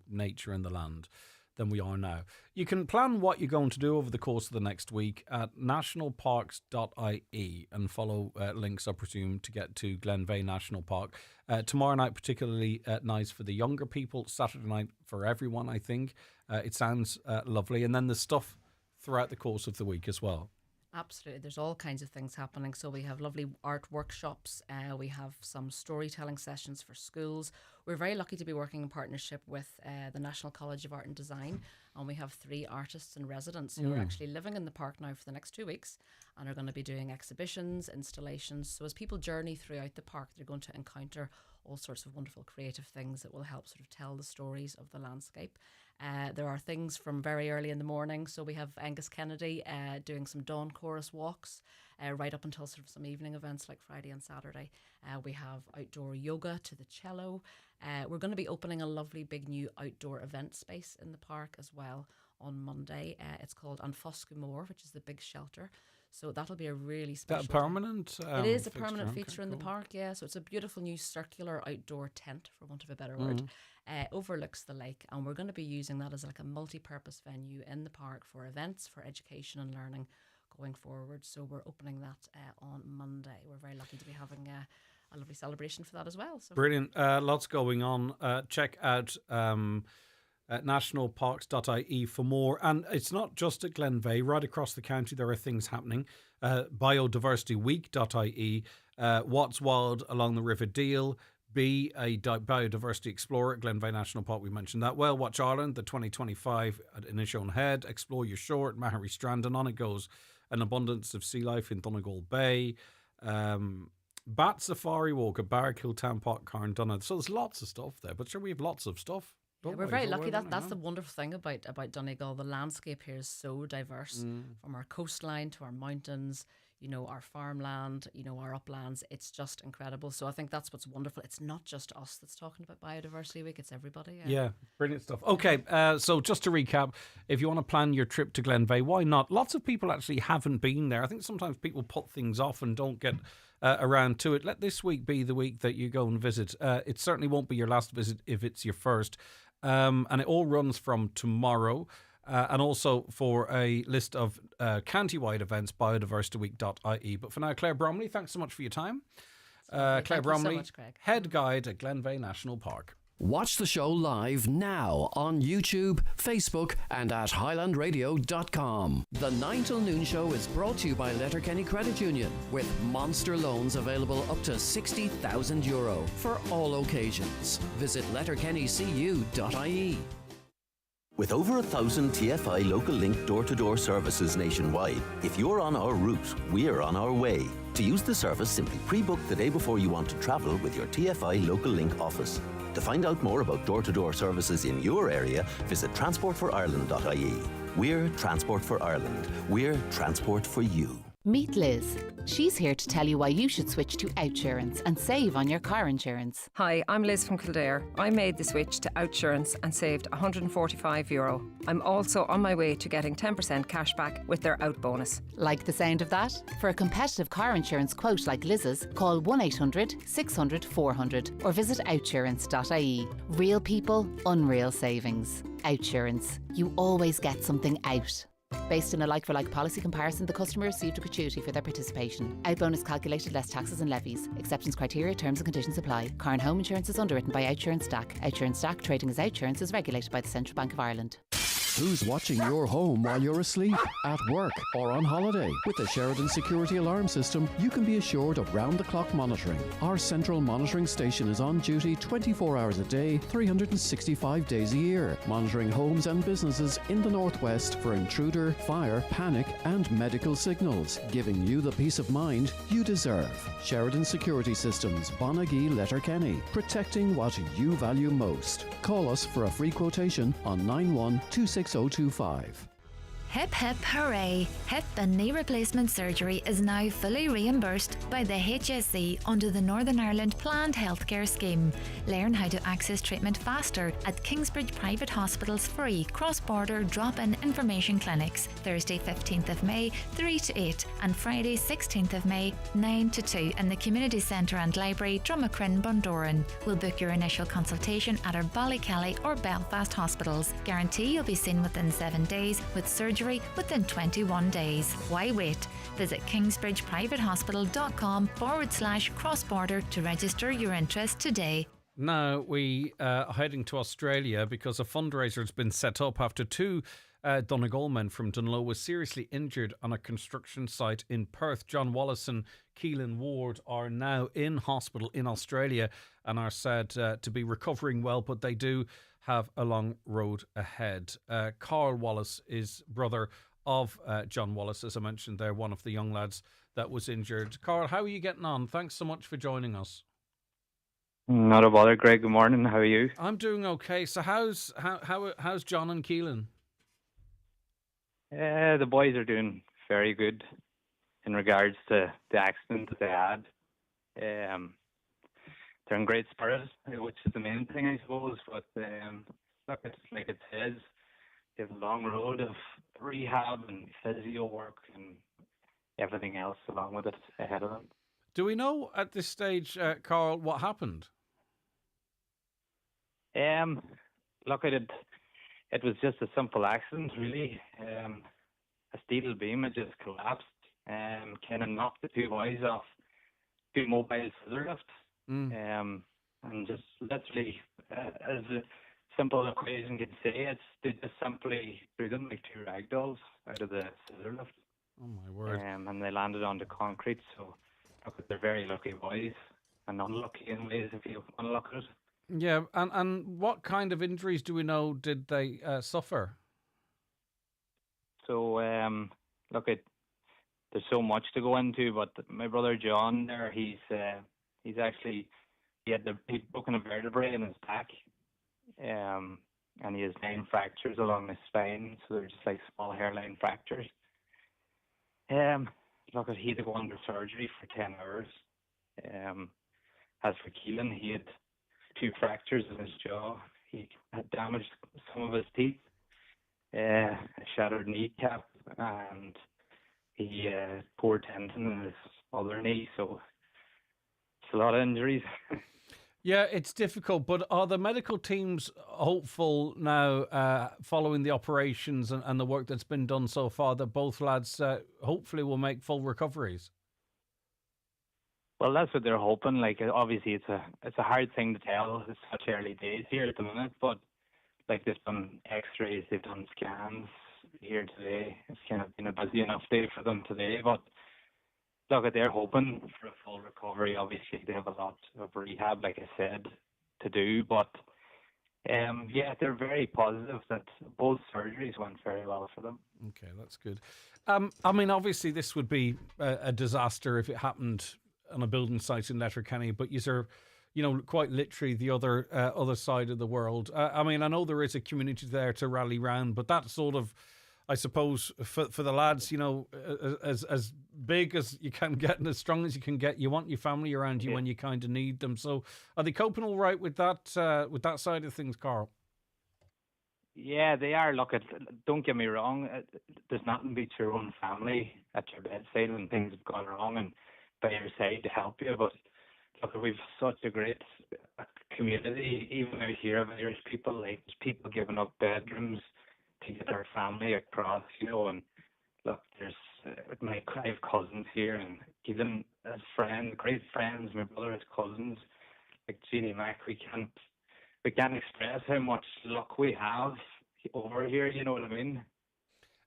nature and the land than we are now. You can plan what you're going to do over the course of the next week at nationalparks.ie and follow links, I presume, to get to Glenveigh National Park. Tomorrow night, particularly nice for the younger people. Saturday night for everyone, I think. It sounds lovely. And then there's stuff throughout the course of the week as well.
Absolutely. There's all kinds of things happening. So we have lovely art workshops. We have some storytelling sessions for schools. We're very lucky to be working in partnership with the National College of Art and Design. And we have 3 artists in residence who are actually living in the park now for the next 2 weeks and are going to be doing exhibitions, installations. So as people journey throughout the park, they're going to encounter all sorts of wonderful creative things that will help sort of tell the stories of the landscape. There are things from very early in the morning. So we have Angus Kennedy doing some dawn chorus walks right up until sort of some evening events like Friday and Saturday. We have outdoor yoga to the cello. We're going to be opening a lovely big new outdoor event space in the park as well on Monday. It's called An Foscamore, which is the big shelter. So that'll be a really special.
That permanent?
It is a permanent
fixture?
feature in the park, yeah. So it's a beautiful new circular outdoor tent, for want of a better word. Overlooks the lake, and we're going to be using that as like a multi-purpose venue in the park for events, for education and learning going forward. So we're opening that on Monday. We're very lucky to be having a lovely celebration for that as well. So.
Brilliant. Lots going on. Check out nationalparks.ie for more. And it's not just at Glenveigh. Right across the county there are things happening. biodiversityweek.ie, What's Wild along the River Deal, Be a Biodiversity Explorer at Glenveigh National Park. We mentioned that. Well, Watch Ireland, the 2025 at Inishowen Head, Explore Your Shore at Mahary Strand, and on it goes. An Abundance of Sea Life in Donegal Bay, Bat Safari Walk at Barrackhill Town Park, Carndonagh. So there's lots of stuff there, but sure, we have lots of stuff.
Yeah, we're very lucky. That's the wonderful thing about Donegal. The landscape here is so diverse, from our coastline to our mountains, you know, our farmland, you know, our uplands. It's just incredible. So I think that's what's wonderful. It's not just us that's talking about Biodiversity Week, it's everybody.
Yeah, brilliant stuff. Okay, so just to recap, if you want to plan your trip to Glenveigh, why not? Lots of people actually haven't been there. I think sometimes people put things off and don't get around to it. Let this week be the week that you go and visit. It certainly won't be your last visit if it's your first. And it all runs from tomorrow. And also for a list of county-wide events, biodiversityweek.ie. But for now, Claire Bromley, thanks so much for your time. Claire Bromley,
so much, Greg.
head guide at Glenveigh National Park.
Watch the show live now on YouTube, Facebook and at highlandradio.com. The 9 till noon show is brought to you by Letterkenny Credit Union, with monster loans available up to €60,000 for all occasions. Visit letterkennycu.ie.
With over 1,000 TFI Local Link door-to-door services nationwide, if you're on our route, we're on our way. To use the service, simply pre-book the day before you want to travel with your TFI Local Link office. To find out more about door-to-door services in your area, visit transportforireland.ie. We're Transport for Ireland. We're transport for you.
Meet Liz. She's here to tell you why you should switch to Outsurance and save on your car insurance.
Hi, I'm Liz from Kildare. I made the switch to Outsurance and saved €145. I'm also on my way to getting 10% cash back with their out bonus.
Like the sound of that? For a competitive car insurance quote like Liz's, call 1800 600 400 or visit outsurance.ie. Real people, unreal savings. Outsurance. You always get something out. Based on a like-for-like policy comparison, the customer received a gratuity for their participation. Out bonus calculated less taxes and levies. Acceptance criteria, terms and conditions apply. Car and home insurance is underwritten by Outsurance DAC. Outsurance DAC, trading as Outsurance, is regulated by the Central Bank of Ireland.
Who's watching your home while you're asleep, at work or on holiday? With the Sheridan Security Alarm System, you can be assured of round-the-clock monitoring. Our central monitoring station is on duty 24 hours a day, 365 days a year, monitoring homes and businesses in the northwest for intruder, fire, panic and medical signals, giving you the peace of mind you deserve. Sheridan Security Systems, Bonagee, Letterkenny, protecting what you value most. Call us for a free quotation on 9126 6025.
Hip hip hooray! Hip and knee replacement surgery is now fully reimbursed by the HSE under the Northern Ireland Planned Healthcare Scheme. Learn how to access treatment faster at Kingsbridge Private Hospital's free cross-border drop-in information clinics, Thursday 15th of May 3 to 8 and Friday 16th of May 9 to 2 in the Community Centre and Library, Drumacrin, Bundoran. We'll book your initial consultation at our Ballykelly or Belfast hospitals. Guarantee you'll be seen within 7 days with surgery within 21 days. Why wait? Visit kingsbridgeprivatehospital.com/cross-border to register your interest today.
Now we are heading to Australia because a fundraiser has been set up after two Donegal men from Dunloe was seriously injured on a construction site in Perth. John Wallace and Keelan Ward are now in hospital in Australia and are said to be recovering well, but they do have a long road ahead. Carl Wallace is brother of John Wallace, as I mentioned there, one of the young lads that was injured. Carl, how are you getting on? Thanks so much for joining us.
Not a bother, Greg. Good morning. How are you?
I'm doing okay. So how's John and Keelan?
The boys are doing very good in regards to the accident that they had. They're in great spirits, which is the main thing, I suppose. But look, it's like it says, they have a long road of rehab and physio work and everything else along with it ahead of them.
Do we know at this stage, Carl, what happened?
Look, it was just a simple accident, really. A steel beam had just collapsed and kind of knocked the two boys off two mobile scissor lifts. And just literally, as a simple equation can say, they just simply threw them like two rag dolls out of the scissor lift.
Oh my word!
And they landed on the concrete. So look, they're very lucky boys, and unlucky in ways if you want to look at it.
Yeah, and what kind of injuries do we know did they suffer?
So look, there's so much to go into, but my brother John there, he's broken a vertebrae in his back, and he has 9 fractures along his spine, so they're just like small hairline fractures. Look, he had to go under surgery for 10 hours. As for Keelan, he had 2 fractures in his jaw. He had damaged some of his teeth, a shattered kneecap, and he poor tendon in his other knee, so it's a lot of injuries.
Yeah, it's difficult, but are the medical teams hopeful now, following the operations and the work that's been done so far, that both lads hopefully will make full recoveries?
Well, that's what they're hoping. Like, obviously, it's a hard thing to tell. It's such early days here at the minute, but like they've done X-rays, they've done scans here today. It's kind of been a busy enough day for them today, but look, they're hoping for a full recovery. Obviously, they have a lot of rehab, like I said, to do, but yeah, they're very positive that both surgeries went very well for them.
Okay, that's good. I mean, obviously, this would be a disaster if it happened on a building site in Letterkenny, but you're, quite literally the other side of the world. I mean, I know there is a community there to rally round, but that sort of I suppose for the lads, as big as you can get and as strong as you can get, you want your family around you when you kind of need them. So are they coping all right with that side of things, Carl?
Yeah, they are. Look, don't get me wrong. There's nothing beats your own family at your bedside when things have gone wrong and by your side to help you. But look, we've such a great community, even out here of Irish people. Like, there's people giving up bedrooms to get their family across, and look, there's I have cousins here, and even as friends, great friends, my brother has cousins, like Jeannie Mac. We can't express how much luck we have over here, you know what I mean?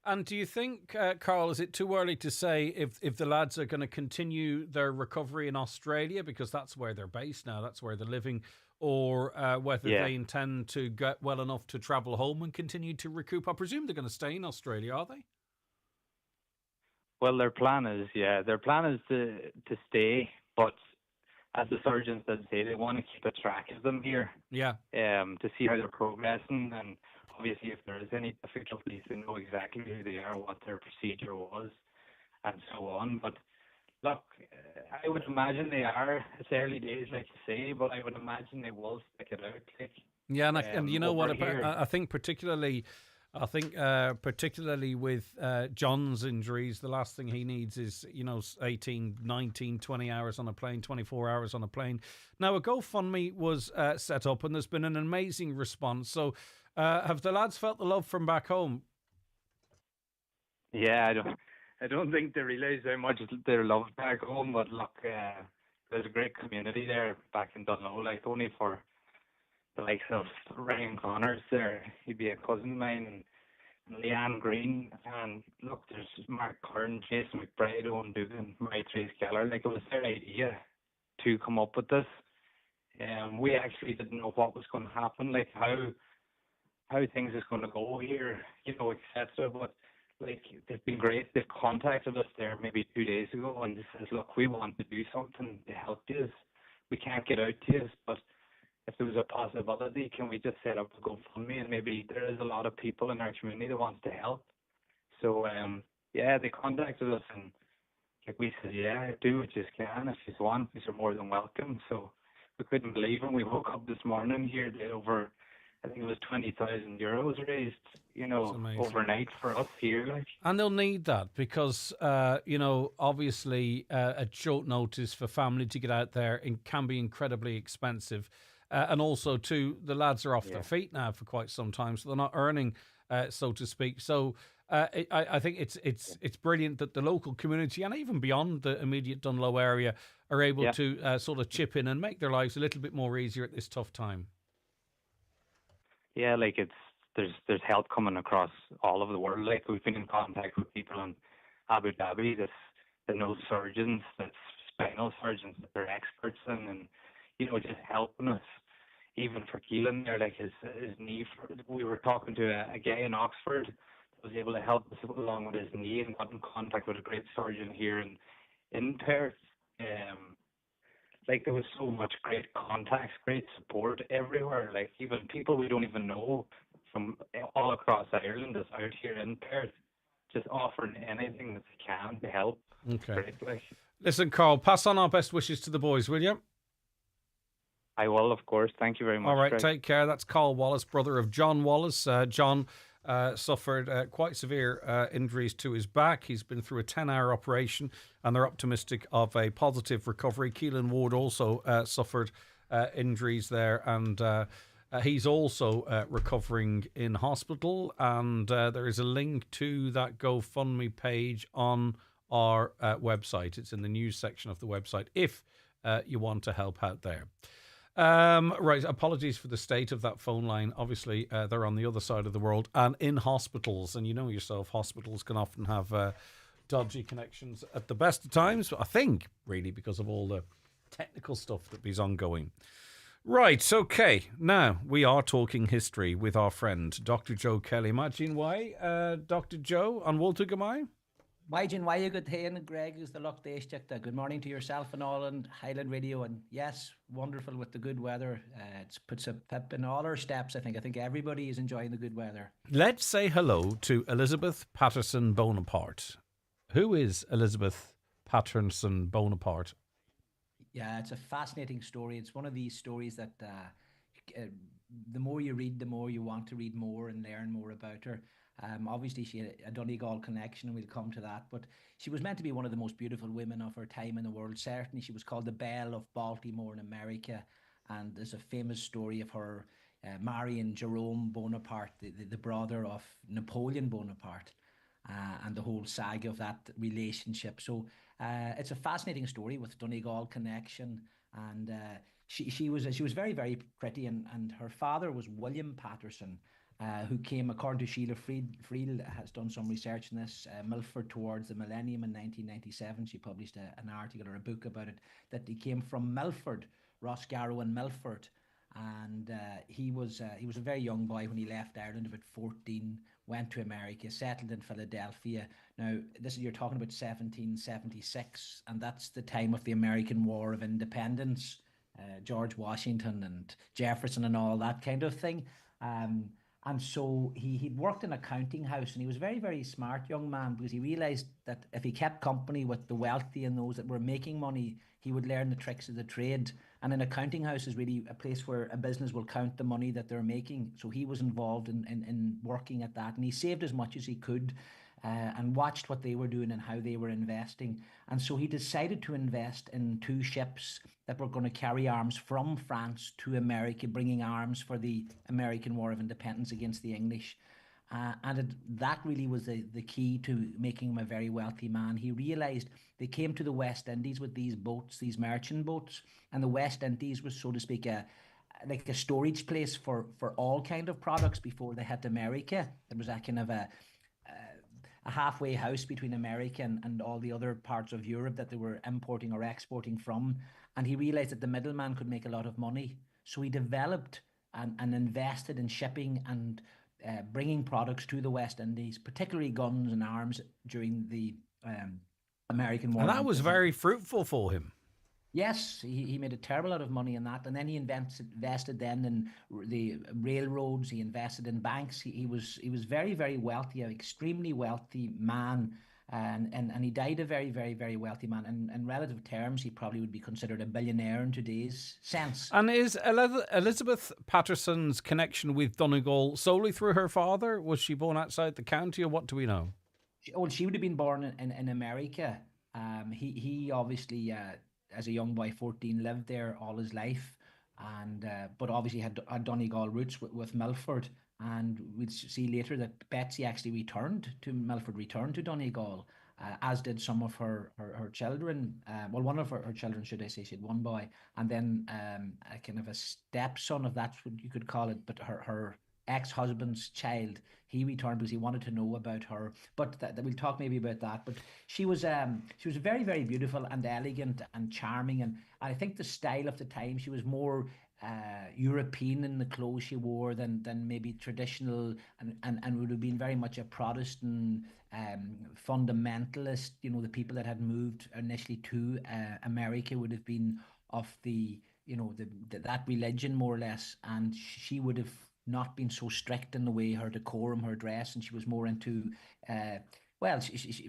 And do you think, Carl, is it too early to say if the lads are going to continue their recovery in Australia, because that's where they're based now, that's where they're living, or whether they intend to get well enough to travel home and continue to recoup? I presume they're going to stay in Australia, are they?
Well, their plan is to stay, but as the surgeons did say, they want to keep a track of them here.
Yeah.
To see how they're progressing, and obviously if there is any difficulties, they know exactly who they are, what their procedure was, and so on. But look, I would imagine they are. It's early days, like you say, but I would imagine they will stick it out.
Yeah, and you know what?
Here.
I think particularly with John's injuries, the last thing he needs is 18, 19, 20 hours on a plane, 24 hours on a plane. Now, a GoFundMe was set up, and there's been an amazing response. So, have the lads felt the love from back home?
Yeah, I don't think they realise how much they're loved back home. But look, there's a great community there back in Dunlow. Like, only for the likes of Ryan Connors there, he'd be a cousin of mine, and Leanne Green, and look, there's Mark Curran, Jason McBride, Owen Dugan, Mary-Therese Keller. Like, it was their idea to come up with this. We actually didn't know what was going to happen, like how things is going to go here, etc. But like, they've been great. They've contacted us there maybe 2 days ago and just says, look, we want to do something to help you. We can't get out to you, but if there was a possibility, can we just set up a GoFundMe? And maybe there is a lot of people in our community that wants to help. So, they contacted us, and like we said, do what you can. If you want, you're more than welcome. So we couldn't believe when we woke up this morning here, they over, I think it was 20,000 euros raised, overnight for us here. Like.
And they'll need that because, obviously at short notice for family to get out there, it can be incredibly expensive. And also, too, the lads are off their feet now for quite some time, so they're not earning, so to speak. So I think it's brilliant that the local community and even beyond the immediate Dunlow area are able to sort of chip in and make their lives a little bit more easier at this tough time.
Yeah, like there's help coming across all over the world. Like, we've been in contact with people in Abu Dhabi that know surgeons, that's spinal surgeons that they're experts in, and just helping us. Even for Keelan there, like his knee. We were talking to a guy in Oxford that was able to help us along with his knee, and got in contact with a great surgeon here in Perth. Like, there was so much great contacts, great support everywhere. Like, even people we don't even know from all across Ireland is out here in Perth, just offering anything that they can to help.
Okay.
Great, like.
Listen, Carl, pass on our best wishes to the boys, will you?
I will, of course. Thank you very much.
All right,
Greg.
take care. That's Carl Wallace, brother of John Wallace. John suffered quite severe injuries to his back. He's been through a 10-hour operation, and they're optimistic of a positive recovery. Keelan Ward also suffered injuries there, and he's also recovering in hospital. And there is a link to that GoFundMe page on our website. It's in the news section of the website if you want to help out there. Right, apologies for the state of that phone line. Obviously, they're on the other side of the world and in hospitals, and you know yourself, hospitals can often have dodgy connections at the best of times, I think, really, because of all the technical stuff that is ongoing. Right, okay, now we are talking history with our friend, Dr. Joe Kelly. Imagine why, Dr. Joe, on Walter Gamai?
Wajan why good day and Greg is the luck day. Good morning to yourself and all on Highland Radio, and yes, wonderful with the good weather. It puts a pep in all our steps. I think everybody is enjoying the good weather.
Let's say hello to Elizabeth Patterson Bonaparte. Who is Elizabeth Patterson Bonaparte?
Yeah, it's a fascinating story. It's one of these stories that the more you read, the more you want to read more and learn more about her. Obviously, she had a Donegal connection, and we'll come to that. But she was meant to be one of the most beautiful women of her time in the world. Certainly, she was called the Belle of Baltimore in America. And there's a famous story of her marrying Jerome Bonaparte, the brother of Napoleon Bonaparte, and the whole saga of that relationship. So it's a fascinating story with Donegal connection. And she was very, very pretty. And her father was William Patterson, who came, according to Sheila Friel, has done some research in this, Milford towards the millennium in 1997. She published an article or a book about it, that he came from Milford, Roscarrow and Milford. And he was a very young boy when he left Ireland, about 14, went to America, settled in Philadelphia. Now, you're talking about 1776, and that's the time of the American War of Independence, George Washington and Jefferson and all that kind of thing. And so he'd worked in a counting house, and he was a very, very smart young man, because he realized that if he kept company with the wealthy and those that were making money, he would learn the tricks of the trade. And an accounting house is really a place where a business will count the money that they're making. So he was involved in working at that, and he saved as much as he could. And watched what they were doing and how they were investing. And so he decided to invest in 2 ships that were going to carry arms from France to America, bringing arms for the American War of Independence against the English. That really was the key to making him a very wealthy man. He realized they came to the West Indies with these boats, these merchant boats, and the West Indies was, so to speak, like a storage place for all kind of products before they hit America. It was a kind of a halfway house between America and all the other parts of Europe that they were importing or exporting from. And he realized that the middleman could make a lot of money. So he developed and invested in shipping and bringing products to the West Indies, particularly guns and arms during the American War.
And that was very fruitful for him.
Yes, he made a terrible lot of money in that, and then he invested then in the railroads. He invested in banks. He was very, very wealthy, an extremely wealthy man, and he died a very, very, very wealthy man. And in relative terms, he probably would be considered a billionaire in today's sense.
And is Elizabeth Patterson's connection with Donegal solely through her father? Was she born outside the county, or what do we know?
She would have been born in America. He obviously, as a young boy, 14, lived there all his life, and but obviously had Donegal roots with Milford. And we'll see later that Betsy actually returned to Milford, returned to Donegal, as did some of her children. Well, one of her children, should I say. She had one boy, and then a kind of a stepson, if that's what you could call it, but her ex-husband's child, he returned because he wanted to know about her. But we'll talk maybe about that. But she was very, very beautiful and elegant and charming, and I think the style of the time, she was more European in the clothes she wore than maybe traditional, and would have been very much a Protestant fundamentalist. You know, the people that had moved initially to America would have been of the, you know, that religion more or less, and she would have not been so strict in the way, her decorum, her dress, and she was more into well,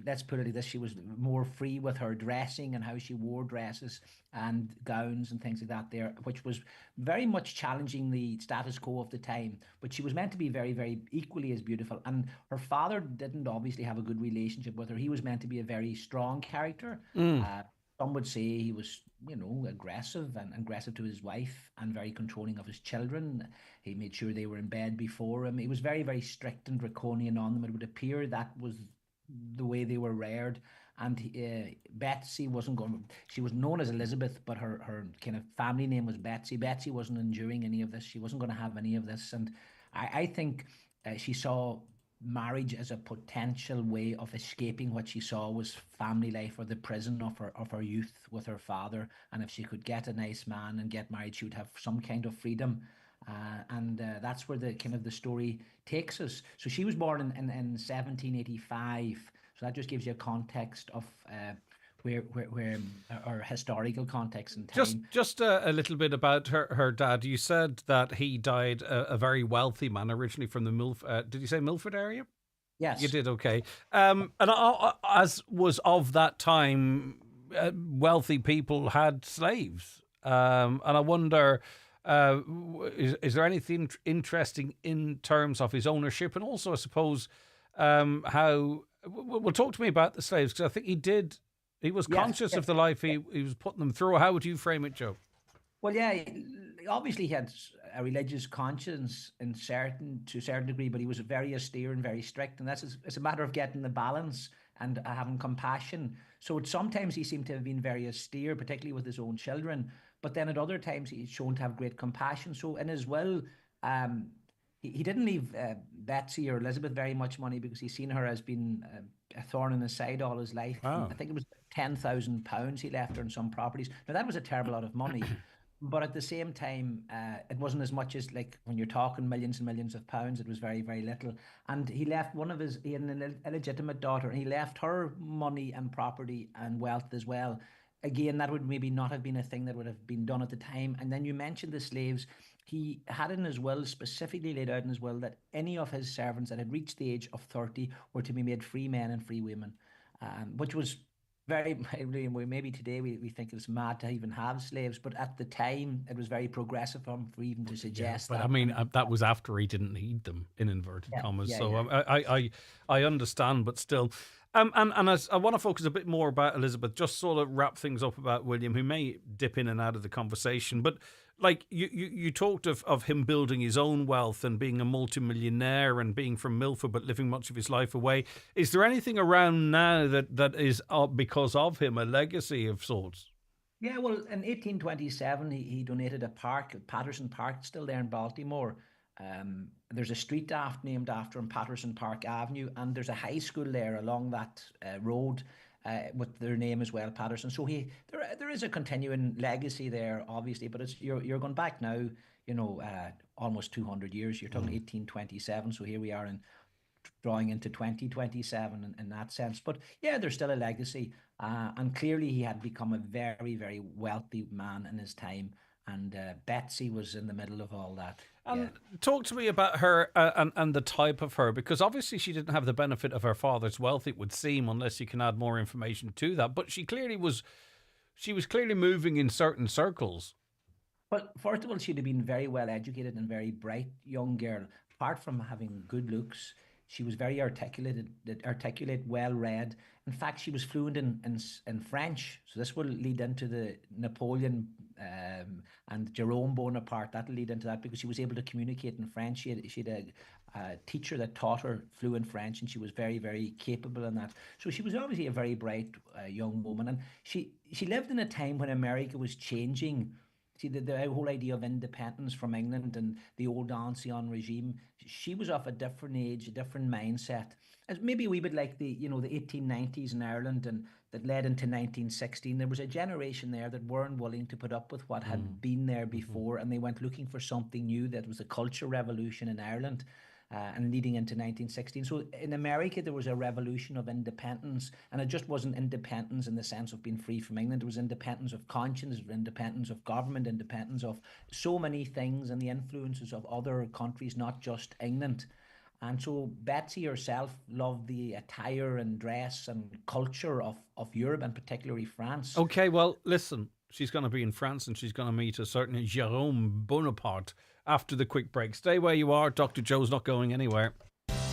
let's put it like this, she was more free with her dressing and how she wore dresses and gowns and things like that there, which was very much challenging the status quo of the time. But she was meant to be very, very equally as beautiful. And her father didn't obviously have a good relationship with her. He was meant to be a very strong character. Some would say he was, you know, aggressive to his wife and very controlling of his children. He made sure they were in bed before him. He was very, very strict and draconian on them. It would appear that was the way they were reared. And Betsy wasn't going, she was known as Elizabeth, but her kind of family name was Betsy. Betsy wasn't enduring any of this. She wasn't going to have any of this. And I think she saw marriage as a potential way of escaping what she saw was family life, or the prison of her youth with her father. And if she could get a nice man and get married, she would have some kind of freedom. And that's where the kind of the story takes us. So she was born in 1785. So that just gives you a context of where or historical context in time.
Just a little bit about her dad. You said that he died a very wealthy man, originally from the did you say Milford area?
Yes.
You did, okay. And as was of that time, wealthy people had slaves. And I wonder, is there anything interesting in terms of his ownership? And also, I suppose, how... Well, talk to me about the slaves, because I think he was conscious of the life he was putting them through. How would you frame it, Joe?
Well, yeah, obviously he had a religious conscience to a certain degree, but he was very austere and very strict, and it's a matter of getting the balance and having compassion. So sometimes he seemed to have been very austere, particularly with his own children, but then at other times he's shown to have great compassion. So in his will, he didn't leave Betsy or Elizabeth very much money, because he's seen her as being a thorn in his side all his life.
Wow.
I think it was £10,000 he left her in some properties. Now that was a terrible lot of money. But at the same time, it wasn't as much as, like, when you're talking millions and millions of pounds, it was very, very little. And he left he had an illegitimate daughter, and he left her money and property and wealth as well. Again, that would maybe not have been a thing that would have been done at the time. And then you mentioned the slaves. He had in his will, specifically laid out in his will, that any of his servants that had reached the age of 30 were to be made free men and free women, which was very, maybe today we think it's mad to even have slaves, but at the time it was very progressive for even to suggest
but
that.
I mean, that was after he didn't need them, in inverted commas.
Yeah,
so
yeah.
I understand, but still. And I want to focus a bit more about Elizabeth, just sort of wrap things up about William, who may dip in and out of the conversation. But like you talked of him building his own wealth and being a multimillionaire and being from Milford but living much of his life away. Is there anything around now that is, because of him, a legacy of sorts?
Yeah, well, in 1827 he donated a park, Patterson Park, still there in Baltimore. There's a street named after him, Patterson Park Avenue, and there's a high school there along that road with their name as well, Patterson. So there is a continuing legacy there, obviously, but you're going back now, almost 200 years. You're talking 1827, so here we are drawing into 2027 in that sense. But yeah, there's still a legacy, and clearly he had become a very, very wealthy man in his time. And Betsy was in the middle of all that.
And talk to me about her and the type of her, because obviously she didn't have the benefit of her father's wealth, it would seem, unless you can add more information to that. But she was clearly moving in certain circles.
Well, first of all, she'd have been very well educated and very bright young girl. Apart from having good looks, she was very articulate, well read. In fact, she was fluent in French. So this will lead into the Napoleon and Jerome Bonaparte. That'll lead into that, because she was able to communicate in French. She had a teacher that taught her fluent French, and she was very, very capable in that. So she was obviously a very bright young woman. And she lived in a time when America was changing. See, the whole idea of independence from England and the old ancien regime, she was of a different age, a different mindset. As maybe a wee bit like the 1890s in Ireland, and that led into 1916. There was a generation there that weren't willing to put up with what had been there before, and they went looking for something new. That was the culture revolution in Ireland. And leading into 1916. So in America, there was a revolution of independence, and it just wasn't independence in the sense of being free from England. It was independence of conscience, independence of government, independence of so many things, and the influences of other countries, not just England. And so Betsy herself loved the attire and dress and culture of Europe, and particularly France.
Okay, well, listen, she's going to be in France, and she's going to meet a certain Jerome Bonaparte after the quick break. Stay where you are. Dr. Joe's not going anywhere.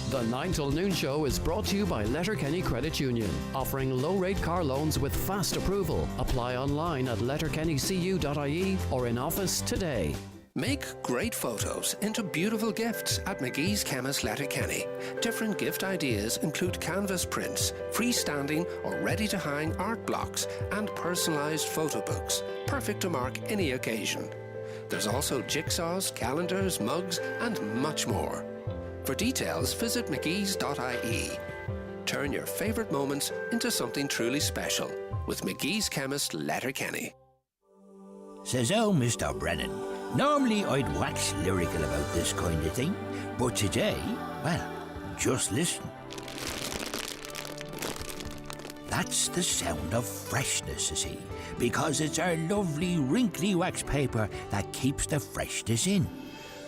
The 9 till noon show is brought to you by Letterkenny Credit Union, offering low-rate car loans with fast approval. Apply online at letterkennycu.ie or in office today.
Make great photos into beautiful gifts at McGee's Chemist Letterkenny. Different gift ideas include canvas prints, freestanding or ready-to-hang art blocks, and personalised photo books, perfect to mark any occasion. There's also jigsaws, calendars, mugs, and much more. For details, visit mcgees.ie. Turn your favourite moments into something truly special with McGee's Chemist Letterkenny.
Says Mr. Brennan. Normally I'd wax lyrical about this kind of thing, but today, well, just listen. That's the sound of freshness, you see, because it's our lovely wrinkly wax paper that keeps the freshness in.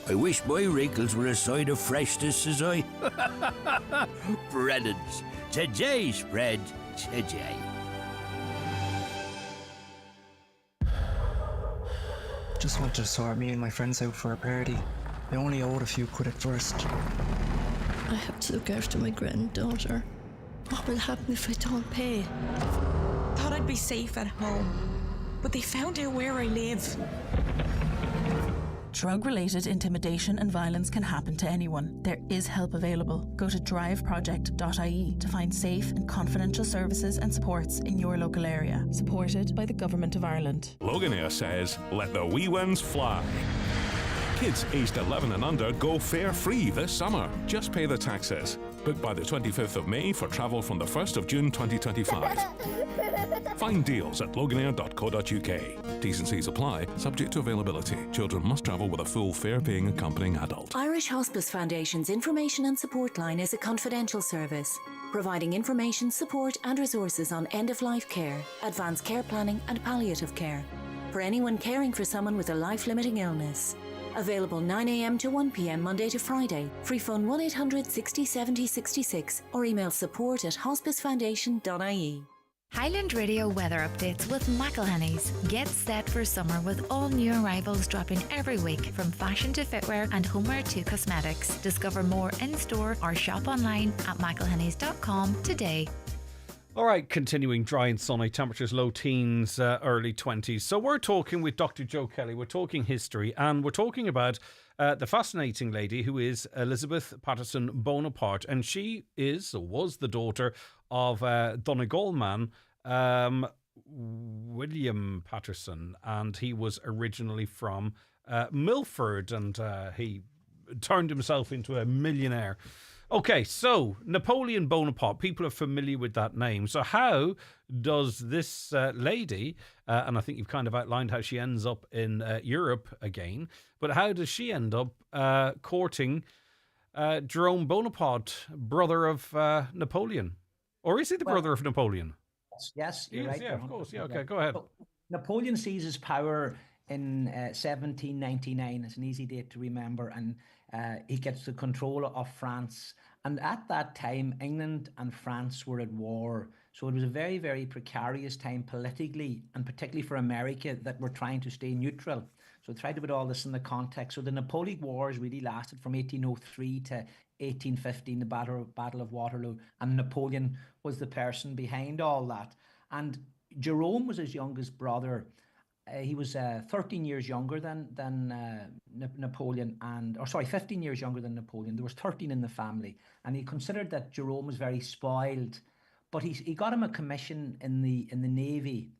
I wish my wrinkles were a sign of freshness as I... Brennan's. Today spread, today.
Just wanted to sort me and my friends out for a party. I only owed a few quid at first.
I have to look after my granddaughter. What will happen if I don't pay?
Thought I'd be safe at home, but they found out where I live.
Drug-related intimidation and violence can happen to anyone. There is help available. Go to driveproject.ie to find safe and confidential services and supports in your local area. Supported by the Government of Ireland.
Loganair says, let the wee ones fly. Kids aged 11 and under go fare-free this summer. Just pay the taxes. Book by the 25th of May for travel from the 1st of June 2025. Find deals at loganair.co.uk. T's and C's apply, subject to availability. Children must travel with a full fare-paying accompanying adult.
Irish Hospice Foundation's Information and Support Line is a confidential service, providing information, support and resources on end-of-life care, advanced care planning and palliative care for anyone caring for someone with a life-limiting illness. Available 9 a.m. to 1 p.m. Monday to Friday. Free phone 1800 60 70 66 or email support@hospicefoundation.ie.
Highland Radio weather updates with McElhenney's. Get set for summer with all new arrivals dropping every week, from fashion to footwear and homeware to cosmetics. Discover more in-store or shop online at mcelhenneys.com today.
All right, continuing dry and sunny, temperatures low teens, early 20s. So we're talking with Dr. Joe Kelly. We're talking history, and we're talking about the fascinating lady who is Elizabeth Patterson Bonaparte. And she was the daughter of Donegal man, William Patterson. And he was originally from Milford, and he turned himself into a millionaire. Okay, so Napoleon Bonaparte, people are familiar with that name. So how does this lady, and I think you've kind of outlined how she ends up in Europe again, but how does she end up courting Jerome Bonaparte, brother of Napoleon? Or is he the brother of Napoleon?
Yes, you're right.
Yeah, of course. Yeah, okay, go ahead.
Napoleon seizes power in 1799. It's an easy date to remember, and he gets the control of France. And at that time, England and France were at war. So it was a very, very precarious time politically, and particularly for America, that were trying to stay neutral. So try to put all this in the context. So the Napoleonic Wars really lasted from 1803 to 1815, the Battle of Waterloo. And Napoleon was the person behind all that. And Jerome was his youngest brother. He was 13 years younger than Napoleon, 15 years younger than Napoleon. There was 13 in the family, and he considered that Jerome was very spoiled. But he got him a commission in the Navy,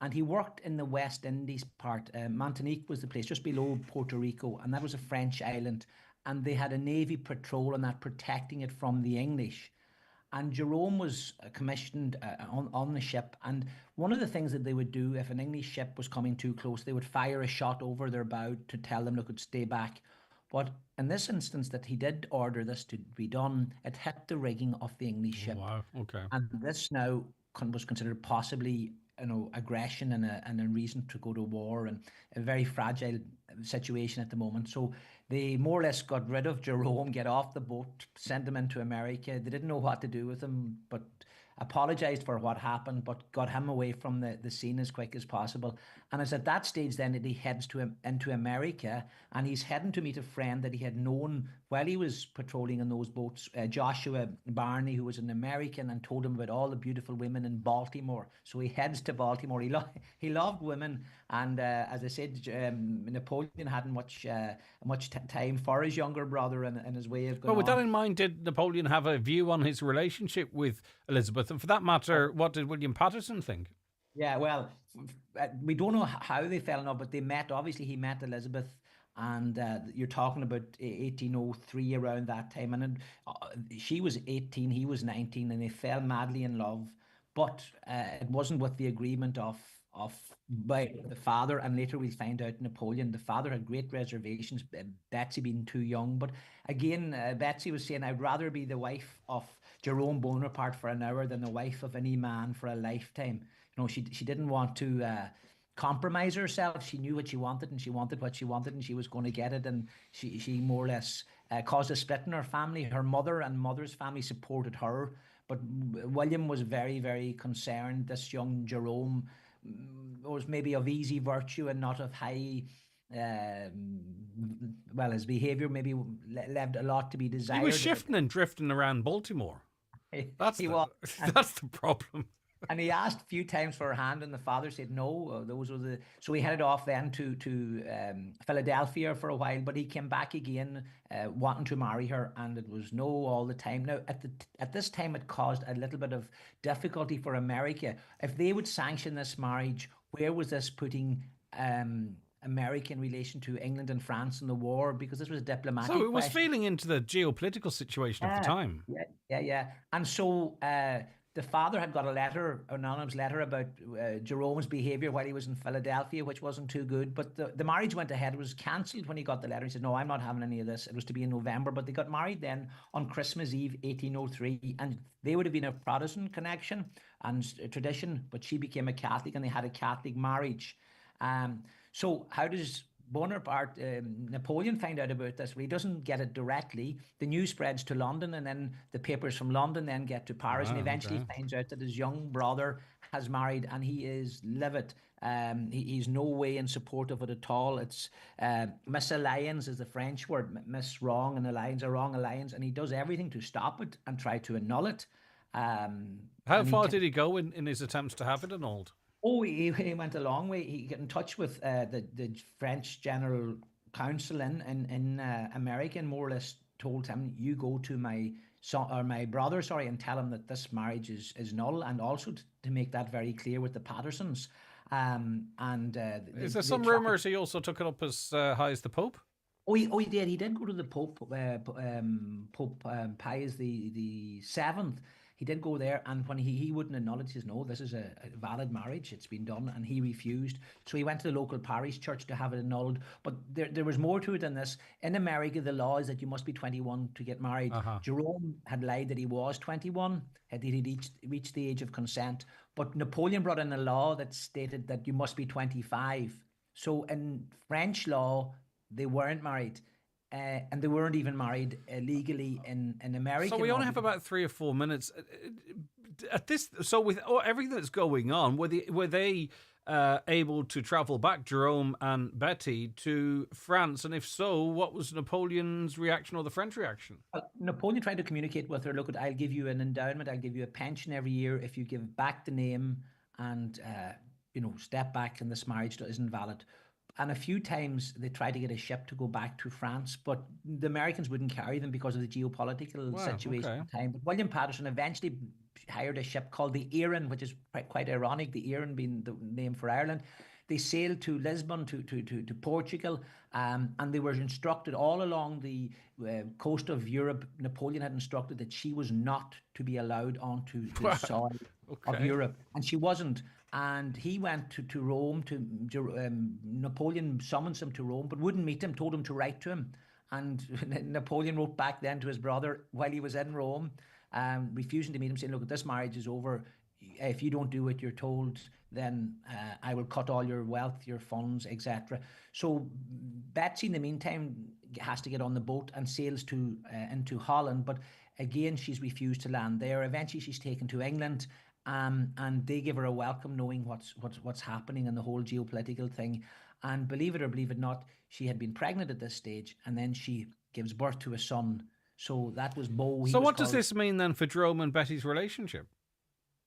and he worked in the West Indies part. Martinique was the place just below Puerto Rico, and that was a French island. And they had a Navy patrol on that, protecting it from the English. And Jerome was commissioned on the ship. And one of the things that they would do, if an English ship was coming too close, they would fire a shot over their bow to tell them they could stay back. But in this instance that he did order this to be done, it hit the rigging of the English ship.
Wow, okay.
And this now was considered possibly, aggression and a reason to go to war, and a very fragile situation at the moment. So they more or less got rid of Jerome, get off the boat, sent him into America. They didn't know what to do with him, but apologized for what happened, but got him away from the scene as quick as possible. And it's at that stage then that he heads into America, and he's heading to meet a friend that he had known while he was patrolling in those boats, Joshua Barney, who was an American, and told him about all the beautiful women in Baltimore. So he heads to Baltimore. He loved women, and as I said, Napoleon hadn't much time for his younger brother and his way of going.
Well, with that in mind, did Napoleon have a view on his relationship with Elizabeth? And for that matter, what did William Patterson think?
Yeah, well, we don't know how they fell in love, but they met. Obviously, he met Elizabeth, and you're talking about 1803, around that time. And she was 18, he was 19, and they fell madly in love. But it wasn't with the agreement of by the father, and later we'll find out Napoleon. The father had great reservations, Betsy being too young. But again, Betsy was saying, I'd rather be the wife of Jerome Bonaparte for an hour than the wife of any man for a lifetime. She didn't want to compromise herself. She knew what she wanted, and she wanted what she wanted, and she was going to get it. And she more or less caused a split in her family. Her mother and mother's family supported her, but William was very, very concerned. This young Jerome was maybe of easy virtue and not of high. His behaviour maybe left a lot to be desired.
He was shifting and drifting around Baltimore. That's the problem.
And he asked a few times for her hand, and the father said no. Those were the. So he headed off then to Philadelphia for a while, but he came back again, wanting to marry her, and it was no all the time. Now at this time, it caused a little bit of difficulty for America. If they would sanction this marriage, where was this putting America in relation to England and France in the war? Because this was a diplomatic.
So it was
question.
feeling into the geopolitical situation of the time.
Yeah. And so. The father had got an anonymous letter about Jerome's behaviour while he was in Philadelphia, which wasn't too good. But the marriage went ahead. It was cancelled when he got the letter. He said, no, I'm not having any of this. It was to be in November, but they got married then on Christmas Eve, 1803. And they would have been a Protestant connection and tradition, but she became a Catholic, and they had a Catholic marriage. So how does Bonaparte, Napoleon find out about this? Well, he doesn't get it directly. The news spreads to London, and then the papers from London then get to Paris, and eventually finds out that his young brother has married, and he is livid. He's no way in support of it at all. It's misalliance is the French word, miss wrong, and alliance a wrong alliance, and he does everything to stop it and try to annul it.
How far did he go in his attempts to have it annulled?
Oh, he went a long way. He got in touch with the French General Council in America, and more or less told him, "You go to my brother, and tell him that this marriage is null," and also to make that very clear with the Pattersons.
Is there some rumours he also took it up as high as the Pope?
Oh, he did. He did go to the Pope, Pope Pius the Seventh. He did go there, and when he wouldn't acknowledge, he says, no, this is a valid marriage, it's been done, and he refused. So he went to the local parish church to have it annulled. But there was more to it than this. In America, the law is that you must be 21 to get married. Jerome had lied that he was 21, had he reached the age of consent. But Napoleon brought in a law that stated that you must be 25. So in French law, they weren't married. And they weren't even married legally in America.
So we only have about 3 or 4 minutes at this. So with everything that's going on, were they able to travel back, Jerome and Betty, to France? And if so, what was Napoleon's reaction or the French reaction?
Napoleon tried to communicate with her. Look, I'll give you an endowment. I'll give you a pension every year if you give back the name and step back, and this marriage isn't valid. And a few times they tried to get a ship to go back to France, but the Americans wouldn't carry them because of the geopolitical situation at the time. But William Patterson eventually hired a ship called the Erin, which is quite ironic, the Erin being the name for Ireland. They sailed to Lisbon, to Portugal, and they were instructed all along the coast of Europe. Napoleon had instructed that she was not to be allowed onto the soil of Europe, and she wasn't. And he went to Rome. Napoleon summons him to Rome, but wouldn't meet him, told him to write to him. And Napoleon wrote back then to his brother while he was in Rome, refusing to meet him, saying, look, this marriage is over. If you don't do what you're told, then I will cut all your wealth, your funds, etc. So Betsy, in the meantime, has to get on the boat and sails into Holland. But again, she's refused to land there. Eventually, she's taken to England. And they give her a welcome, knowing what's happening in the whole geopolitical thing. And believe it or believe it not, she had been pregnant at this stage, and then she gives birth to a son. So that was Beau.
So what does this mean then for Jerome and Betty's relationship?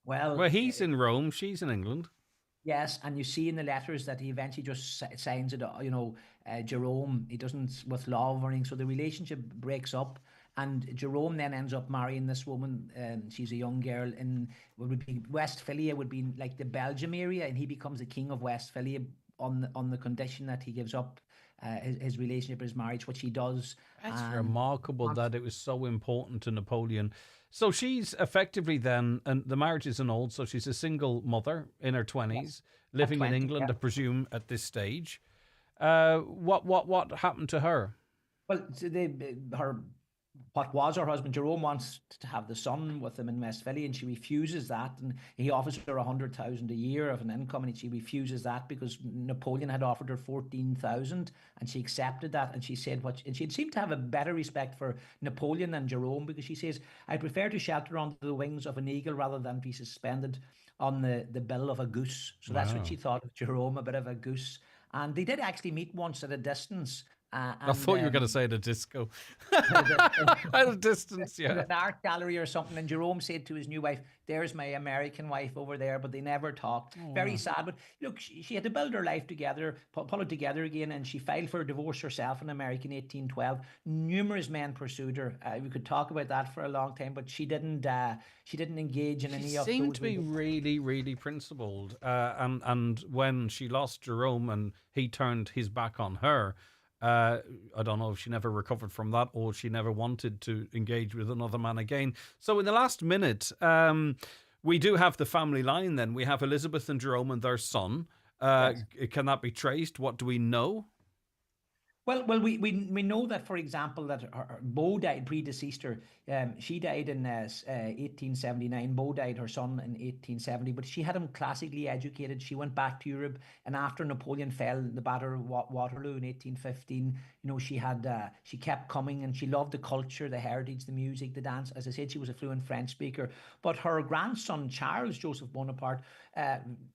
Well,
he's in Rome, she's in England.
Yes, and you see in the letters that he eventually just signs it. Jerome, he doesn't with love or anything. So the relationship breaks up. And Jerome then ends up marrying this woman. She's a young girl in what would be Westphalia, would be like the Belgium area, and he becomes the king of Westphalia on the condition that he gives up his relationship, his marriage, which he does.
It's remarkable that it was so important to Napoleon So she's effectively then, and the marriage isn't old, so she's a single mother in her 20s, living
20,
in England,
yeah.
I presume, at this stage. What happened to her?
Well, what was her husband Jerome wants to have the son with him in Westphalia, and she refuses that. And he offers her 100,000 a year of an income, and she refuses that because Napoleon had offered her 14,000, and she accepted that. And she said and she seemed to have a better respect for Napoleon than Jerome, because she says, "I prefer to shelter under the wings of an eagle rather than be suspended on the bill of a goose." So that's
Wow.
what she thought of Jerome, a bit of a goose. And they did actually meet once at a distance.
I thought you were going to say at a disco. At a distance, yeah.
An art gallery or something. And Jerome said to his new wife, "There's my American wife over there," but they never talked.
Oh,
Very
wow.
sad. But look, she had to build her life together, pull it together again, and she filed for a divorce herself in America in 1812. Numerous men pursued her. We could talk about that for a long time, but she didn't engage in any
She
of those.
seemed to be really, really principled. And when she lost Jerome and he turned his back on her, I don't know if she never recovered from that or she never wanted to engage with another man again. So in the last minute, we do have the family line then. We have Elizabeth and Jerome and their son.
Yes.
Can that be traced? What do we know?
Well, we know that, for example, that her Beau died, predeceased her. She died in 1879. Beau died, her son, in 1870. But she had him classically educated. She went back to Europe, and after Napoleon fell in the Battle of Waterloo in 1815, she kept coming, and she loved the culture, the heritage, the music, the dance. As I said, she was a fluent French speaker. But her grandson, Charles Joseph Bonaparte,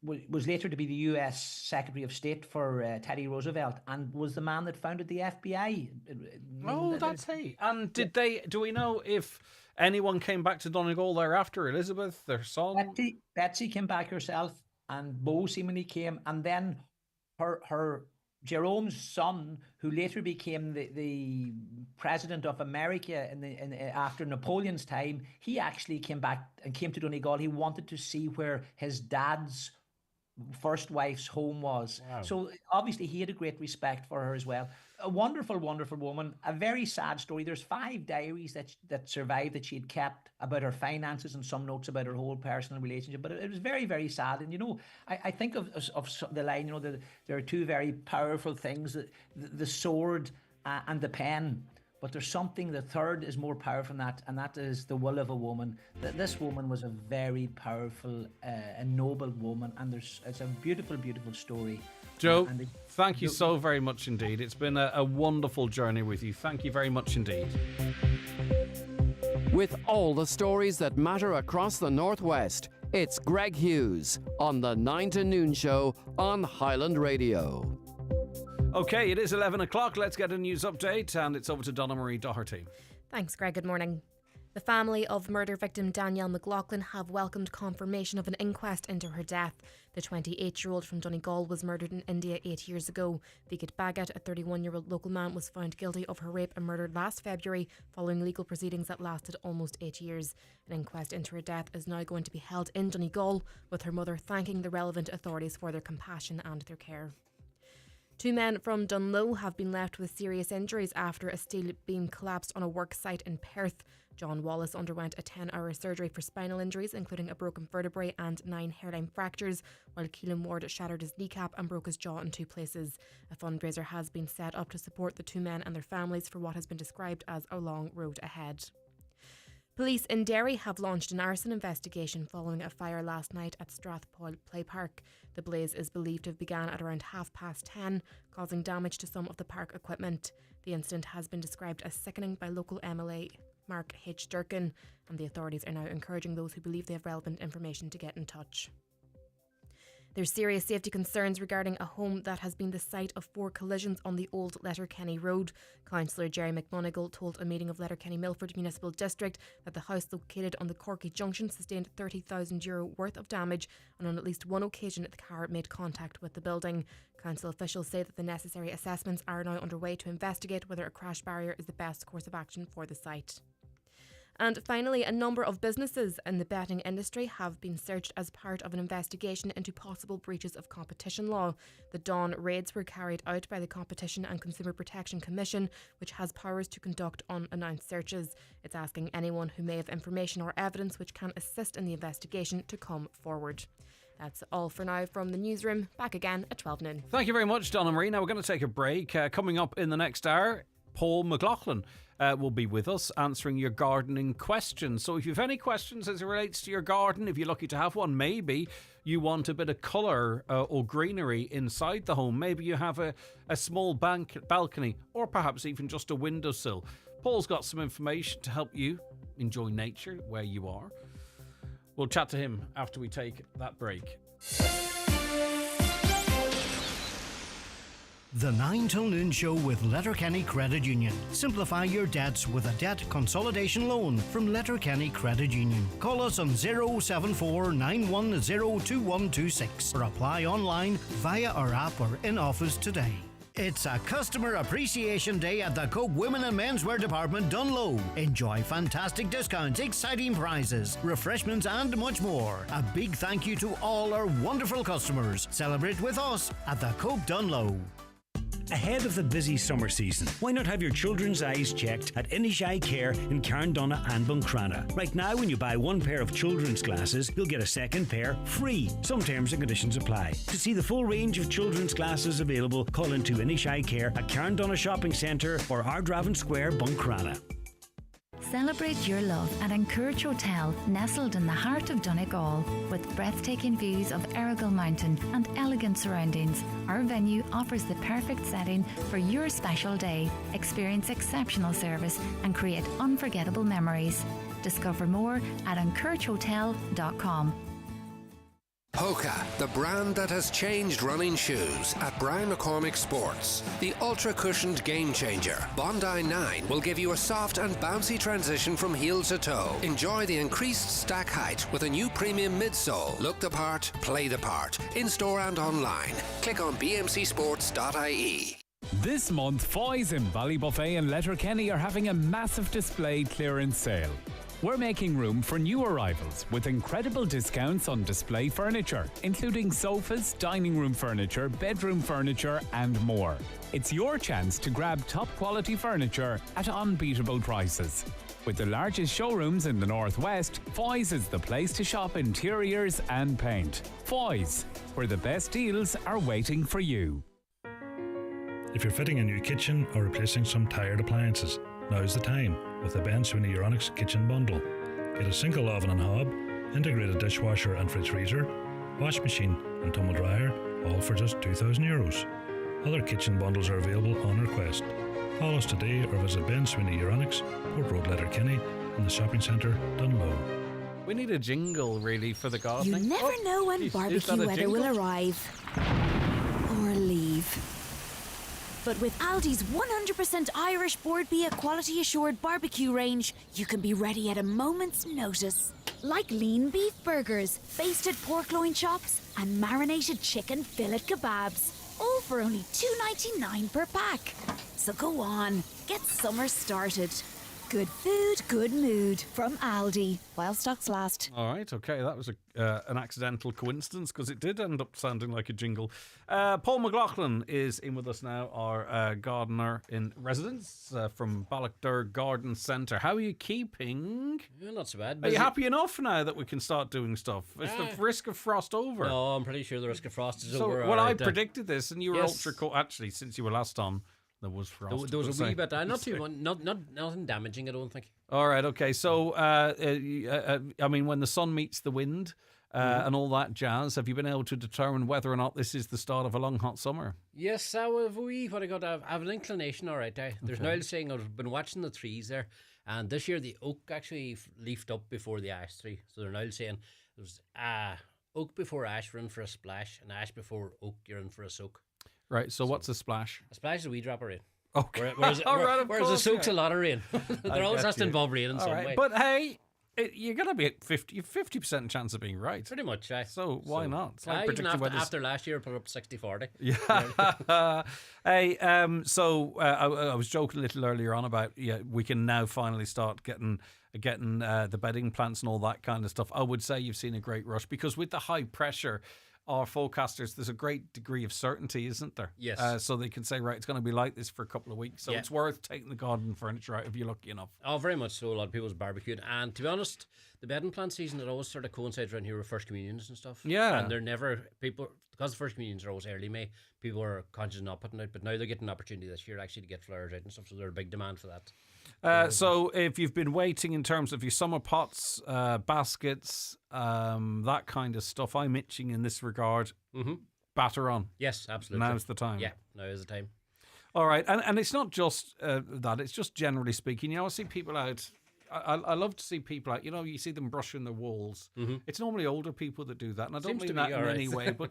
was later to be the U.S. Secretary of State for Teddy Roosevelt, and was the man that founded the FBI.
Oh, that's he. And do we know if anyone came back to Donegal thereafter? Elizabeth, their son?
Betsy came back herself, and Beau seemingly came, and then her Jerome's son, who later became the president of America after Napoleon's time, he actually came back and came to Donegal. He wanted to see where his dad's first wife's home was.
Wow.
So obviously he had a great respect for her as well. A wonderful, wonderful woman. A very sad story. There's 5 diaries that survived that she had kept about her finances, and some notes about her whole personal relationship. But it was very, very sad. And I think of the line. There are 2 very powerful things: the sword and the pen. But there's something, the third is more powerful than that, and that is the will of a woman. This woman was a very powerful, a noble woman, and it's a beautiful, beautiful story.
Joe, thank you so very much indeed. It's been a wonderful journey with you. Thank you very much indeed.
With all the stories that matter across the Northwest, it's Greg Hughes on the 9 to Noon Show on Highland Radio.
Okay, it is 11 o'clock. Let's get a news update, and it's over to Donna Marie Doherty.
Thanks, Greg. Good morning. The family of murder victim Danielle McLaughlin have welcomed confirmation of an inquest into her death. The 28-year-old from Donegal was murdered in India 8 years ago. Vigat Bhagat, a 31-year-old local man, was found guilty of her rape and murder last February following legal proceedings that lasted almost 8 years. An inquest into her death is now going to be held in Donegal, with her mother thanking the relevant authorities for their compassion and their care. 2 men from Dunloe have been left with serious injuries after a steel beam collapsed on a work site in Perth. John Wallace underwent a 10-hour surgery for spinal injuries, including a broken vertebrae and 9 hairline fractures, while Keelan Ward shattered his kneecap and broke his jaw in 2 places. A fundraiser has been set up to support the 2 men and their families for what has been described as a long road ahead. Police in Derry have launched an arson investigation following a fire last night at Strathpoyle Play Park. The blaze is believed to have begun at around 10:30, causing damage to some of the park equipment. The incident has been described as sickening by local MLA Mark H. Durkin, and the authorities are now encouraging those who believe they have relevant information to get in touch. There's serious safety concerns regarding a home that has been the site of 4 collisions on the old Letterkenny Road. Councillor Jerry McMonigal told a meeting of Letterkenny Milford Municipal District that the house located on the Corky Junction sustained €30,000 worth of damage, and on at least 1 occasion the car made contact with the building. Council officials say that the necessary assessments are now underway to investigate whether a crash barrier is the best course of action for the site. And finally, a number of businesses in the betting industry have been searched as part of an investigation into possible breaches of competition law. The dawn raids were carried out by the Competition and Consumer Protection Commission, which has powers to conduct unannounced searches. It's asking anyone who may have information or evidence which can assist in the investigation to come forward. That's all for now from the newsroom. Back again at 12 noon.
Thank you very much, Donna Marie. Now we're going to take a break. Coming up in the next hour, Paul McLaughlin will be with us answering your gardening questions. So if you have any questions as it relates to your garden, if you're lucky to have one, maybe you want a bit of colour or greenery inside the home. Maybe you have a small balcony or perhaps even just a windowsill. Paul's got some information to help you enjoy nature where you are. We'll chat to him after we take that break.
The 9 till noon show with Letterkenny Credit Union. Simplify your debts with a debt consolidation loan from Letterkenny Credit Union. Call us on 074 910 2126 or apply online via our app or in office today. It's a Customer Appreciation Day at the Coke Women and Menswear Department Dunlow. Enjoy fantastic discounts, exciting prizes, refreshments and much more. A big thank you to all our wonderful customers. Celebrate with us at the Coke Dunlow.
Ahead of the busy summer season, why not have your children's eyes checked at Inish Eye Care in Carndonna and Buncrana? Right now, when you buy one pair of children's glasses, you'll get a second pair free. Some terms and conditions apply. To see the full range of children's glasses available, call into Inish Eye Care at Carndonna Shopping Centre or Ardravin Square, Buncrana.
Celebrate your love at Encourage Hotel, nestled in the heart of Donegal. With breathtaking views of Errigal Mountain and elegant surroundings, our venue offers the perfect setting for your special day. Experience exceptional service and create unforgettable memories. Discover more at encouragehotel.com.
Hoka, the brand that has changed running shoes at Brian McCormick Sports. The ultra-cushioned game changer, Bondi 9, will give you a soft and bouncy transition from heel to toe. Enjoy the increased stack height with a new premium midsole. Look the part, play the part. In-store and online. Click on bmcsports.ie.
This month, Foy's in Ballybuffet and Letterkenny are having a massive display clearance sale. We're making room for new arrivals with incredible discounts on display furniture, including sofas, dining room furniture, bedroom furniture and more. It's your chance to grab top quality furniture at unbeatable prices. With the largest showrooms in the Northwest, Foy's is the place to shop interiors and paint. Foy's, where the best deals are waiting for you.
If you're fitting a new kitchen or replacing some tired appliances, now's the time with the Ben Sweeney Euronics Kitchen Bundle. Get a single oven and hob, integrated dishwasher and fridge freezer, wash machine and tumble dryer, all for just €2,000. Other kitchen bundles are available on request. Call us today or visit Ben Sweeney Euronics, Port Road, Letterkenny, in the shopping centre, Dunlow.
We need a jingle, really, for the gardening.
You never know when
geez,
barbecue weather will arrive. Or leave. But with Aldi's 100% Irish Board Bia quality assured barbecue range, you can be ready at a moment's notice. Like lean beef burgers, basted pork loin chops, and marinated chicken fillet kebabs. All for only $2.99 per pack. So go on, get summer started. Good food, good mood from Aldi, while stocks last.
All right, okay, that was an accidental coincidence because it did end up sounding like a jingle. Paul McLaughlin is in with us now, our gardener in residence from Ballochdur Garden Centre. How are you keeping?
Yeah, not so bad.
Are you happy enough now that we can start doing stuff? Is the risk of frost over?
No, I'm pretty sure the risk of frost is
so,
over.
Well, I predicted this, and you were
yes.
ultra cool. Actually, since you were last on, there was frost.
There was a wee bit. Nothing damaging, I don't think.
All right, okay. So, I mean, when the sun meets the wind and all that jazz, have you been able to determine whether or not this is the start of a long, hot summer?
Yes, I have an inclination, all right. There's no saying I've been watching the trees there, and this year the oak actually leafed up before the ash tree. So they're now saying there's oak before ash, you're in for a splash, and ash before oak, you're in for a soak.
Right, so what's a splash?
A splash is a wee drop of rain.
Okay.
Whereas a soak's a lot of rain. There always has to involve rain in some way.
But hey, you're going to be at 50% chance of being right.
Pretty much, aye.
So why not? It's like
even
predicting
after last year, put up 60-40.
Yeah. Hey, I was joking a little earlier on about we can now finally start getting the bedding plants and all that kind of stuff. I would say you've seen a great rush because with the high pressure, our forecasters, there's a great degree of certainty, isn't there?
Yes.
So they can say, right, it's going to be like this for a couple of weeks. So it's worth taking the garden furniture out if you're lucky enough.
Oh, very much so. A lot of people's barbecued. And to be honest, the bedding plant season, it always sort of coincides around here with First Communions and stuff.
Yeah.
And they're never, people, because the First Communions are always early May, people are conscious of not putting out. But now they're getting an opportunity this year actually to get flowers out and stuff. So there's a big demand for that.
So if you've been waiting in terms of your summer pots, baskets, that kind of stuff, I'm itching in this regard.
Mm-hmm.
Batter on.
Yes, absolutely.
Now's the time.
Yeah, now is the time.
All right. And it's not just that, it's just generally speaking. You know, I see people out. I love to see people out. You know, you see them brushing their walls.
Mm-hmm.
It's normally older people that do that. And I don't
Seems to
mean that
be,
in
all right.
any way, but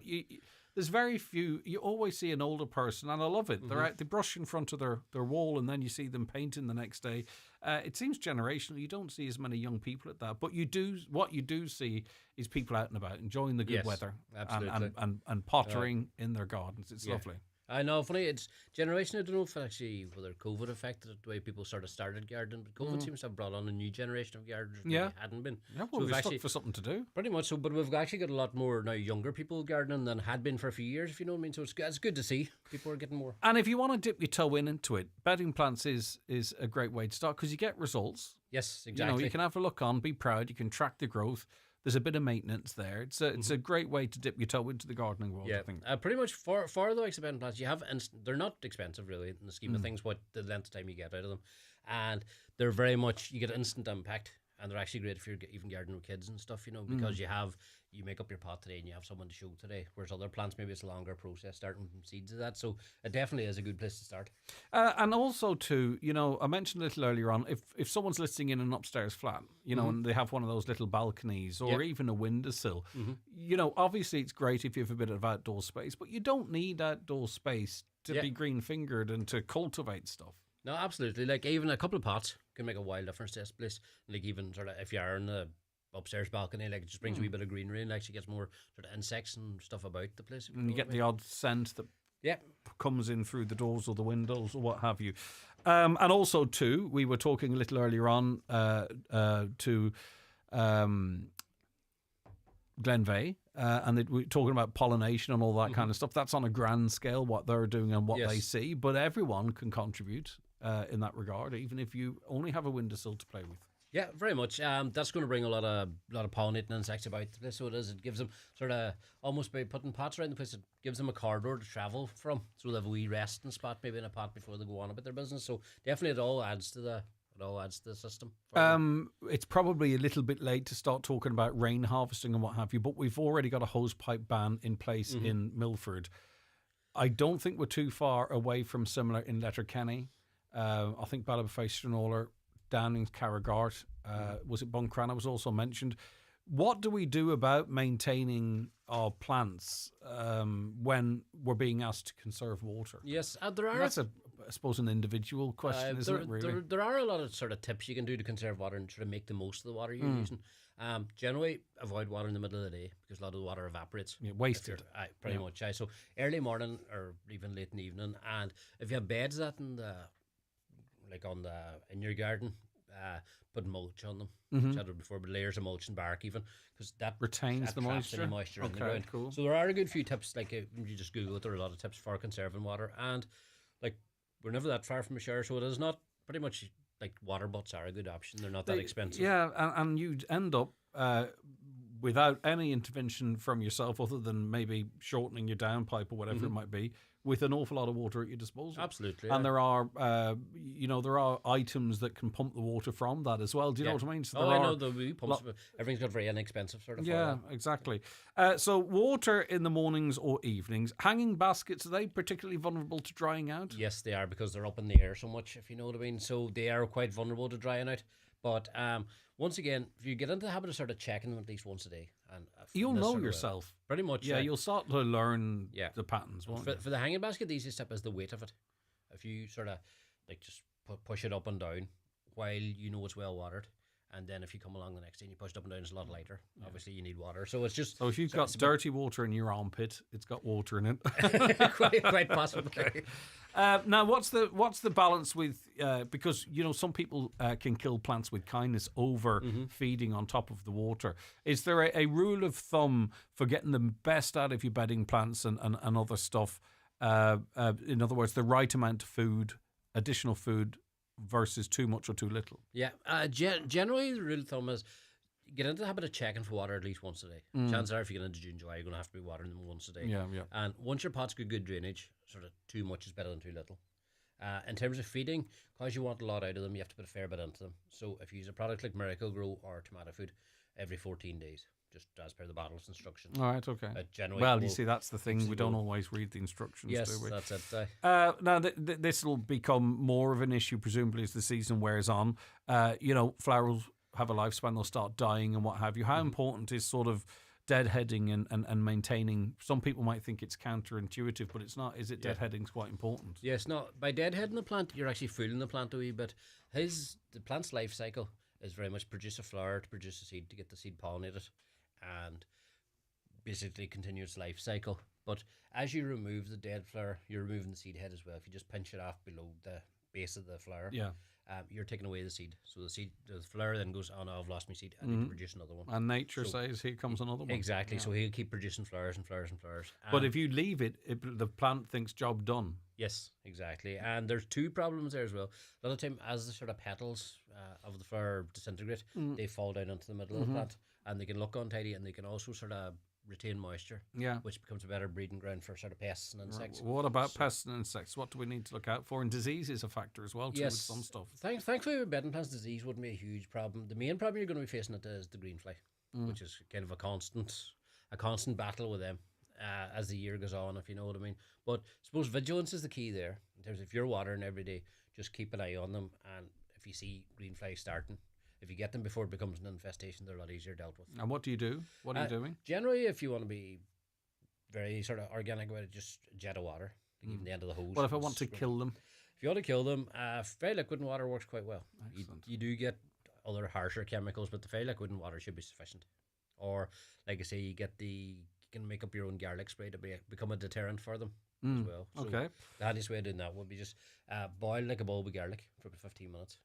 there's very few. You always see an older person, and I love it. They're out, they brush in front of their wall, and then you see them painting the next day. It seems generational. You don't see as many young people at that, but you do. What you do see is people out and about, enjoying the good weather,
absolutely.
and pottering in their gardens. It's lovely.
I know, funny, it's generation. I don't know if actually whether COVID affected it, the way people sort of started gardening, but COVID seems to have brought on a new generation of gardeners that hadn't been.
Yeah, well,
so
we're stuck for something to do.
Pretty much so, but we've actually got a lot more now younger people gardening than had been for a few years, if you know what I mean. So it's good to see people are getting more.
And if you want to dip your toe into it, bedding plants is a great way to start because you get results.
Yes, exactly.
You know, you can have a look on, be proud, you can track the growth. There's a bit of maintenance there. It's a great way to dip your toe into the gardening world, I think.
Pretty much for the bedding plants, you have, and they're not expensive really in the scheme of things, what the length of time you get out of them. And they're very much, you get instant impact. And they're actually great if you're even gardening with kids and stuff, you know, because you make up your pot today and you have someone to show today. Whereas other plants, maybe it's a longer process starting from seeds of that. So it definitely is a good place to start.
And also too, you know, I mentioned a little earlier on, if someone's listing in an upstairs flat, you know, and they have one of those little balconies or even a windowsill, you know, obviously it's great if you have a bit of outdoor space, but you don't need outdoor space to be green fingered and to cultivate stuff.
No, absolutely. Like even a couple of pots can make a wild difference to this place. Like even sort of if you are in the upstairs balcony, like it just brings a wee bit of greenery and actually gets more sort of insects and stuff about the place.
And you get the odd scent that comes in through the doors or the windows or what have you. And also too, we were talking a little earlier on to Glenveigh, and we're talking about pollination and all that kind of stuff. That's on a grand scale, what they're doing and what they see, but everyone can contribute in that regard, even if you only have a windowsill to play with.
Yeah, very much. That's going to bring a lot of pollinating insects about the place. So it is. It gives them sort of almost by putting pots around the place. It gives them a corridor to travel from, so they'll have a wee resting spot maybe in a pot before they go on about their business. So definitely, it all adds to the system.
It's probably a little bit late to start talking about rain harvesting and what have you, but we've already got a hosepipe ban in place in Milford. I don't think we're too far away from similar in Letterkenny. I think Ballybofey, Stranraer, Downings, Carragart, was it Buncrana was also mentioned. What do we do about maintaining our plants when we're being asked to conserve water?
Yes, there are.
That's I suppose an individual question, isn't it, really?
There are a lot of sort of tips you can do to conserve water and sort of make the most of the water you're using. Generally, avoid water in the middle of the day because a lot of the water evaporates.
Wasted.
Pretty much. So early morning or even late in the evening. And if you have beds that in your garden, put mulch on them. Chatted before, but layers of mulch and bark even, because that
retains the moisture.
Any moisture in the ground.
Cool.
So there are a good few tips. Like you just Google it, there are a lot of tips for conserving water, and like we're never that far from a shower, so it is not pretty much like water butts are a good option. They're not that expensive.
Yeah, and you'd end up without any intervention from yourself, other than maybe shortening your downpipe or whatever it might be, with an awful lot of water at your disposal.
Absolutely.
And there are, there are items that can pump the water from that as well. Do you know what I mean? So
I know the wee pumps. Everything's got very inexpensive sort of.
Yeah, exactly. So water in the mornings or evenings. Hanging baskets, are they particularly vulnerable to drying out?
Yes, they are, because they're up in the air so much, if you know what I mean. So they are quite vulnerable to drying out. But once again, if you get into the habit of sort of checking them at least once a day, and
you'll know yourself.
Pretty much.
Yeah, you'll start to learn the patterns. Won't you?
For the hanging basket, the easiest step is the weight of it. If you sort of like just push it up and down while you know it's well watered, And then if you come along the next day and you push it up and down, it's a lot lighter. Obviously, you need water. So it's just...
So if you've got dirty water in your armpit, it's got water in it.
quite possibly.
Okay. Now, what's the balance with... because, some people can kill plants with kindness over feeding on top of the water. Is there a rule of thumb for getting the best out of your bedding plants and other stuff? In other words, the right amount of food, additional food, versus too much or too little?
Yeah, generally the rule of thumb is get into the habit of checking for water at least once a day. Chances are if you get into June, July, you're going to have to be watering them once a day.
Yeah.
And once your pot's got good drainage, sort of too much is better than too little. In terms of feeding, because you want a lot out of them, you have to put a fair bit into them. So if you use a product like Miracle Grow or Tomato Food every 14 days, just as per the bottle's instructions.
All right, okay.
Generally,
you see, that's the thing. We don't always read the instructions,
yes,
do we?
That's it.
Now, this will become more of an issue, presumably, as the season wears on. Flowers have a lifespan. They'll start dying and what have you. How important is sort of deadheading and maintaining? Some people might think it's counterintuitive, but it's not. Is it? Deadheading's quite important.
Yes, no. By deadheading the plant, you're actually fooling the plant a wee bit. The plant's life cycle is very much produce a flower to produce a seed to get the seed pollinated, and basically continue its life cycle. But as you remove the dead flower, you're removing the seed head as well. If you just pinch it off below the base of the flower, you're taking away the seed. So the flower then goes, oh no, I've lost my seed. I need to produce another one.
And nature says, here comes another one.
Exactly. Yeah. So he'll keep producing flowers and flowers and flowers.
But if you leave it, the plant thinks job done.
Yes, exactly. And there's two problems there as well. A lot of the time, as the sort of petals of the flower disintegrate, they fall down into the middle of the plant, and they can look untidy, and they can also sort of retain moisture, which becomes a better breeding ground for sort of pests and insects.
Right. What about pests and insects? What do we need to look out for? And disease is a factor as well, too, with some stuff.
Thankfully, with bedding plants, disease wouldn't be a huge problem. The main problem you're going to be facing is the green fly, which is kind of a constant battle with them as the year goes on, if you know what I mean. But I suppose vigilance is the key there. In terms of if you're watering every day, just keep an eye on them, and if you see green flies starting, if you get them before it becomes an infestation, they're a lot easier dealt with.
And what do you do? What are you doing?
Generally, if you want to be very sort of organic about it, just jet of water, even the end of the hose.
Well, if I want to kill them?
If you want to kill them, very liquid and water works quite well. You do get other harsher chemicals, but the very liquid and water should be sufficient. Or, like I say, you can make up your own garlic spray to become a deterrent for them as well. So
okay.
The handiest way of doing that would be just boil like a bulb of garlic for about 15 minutes.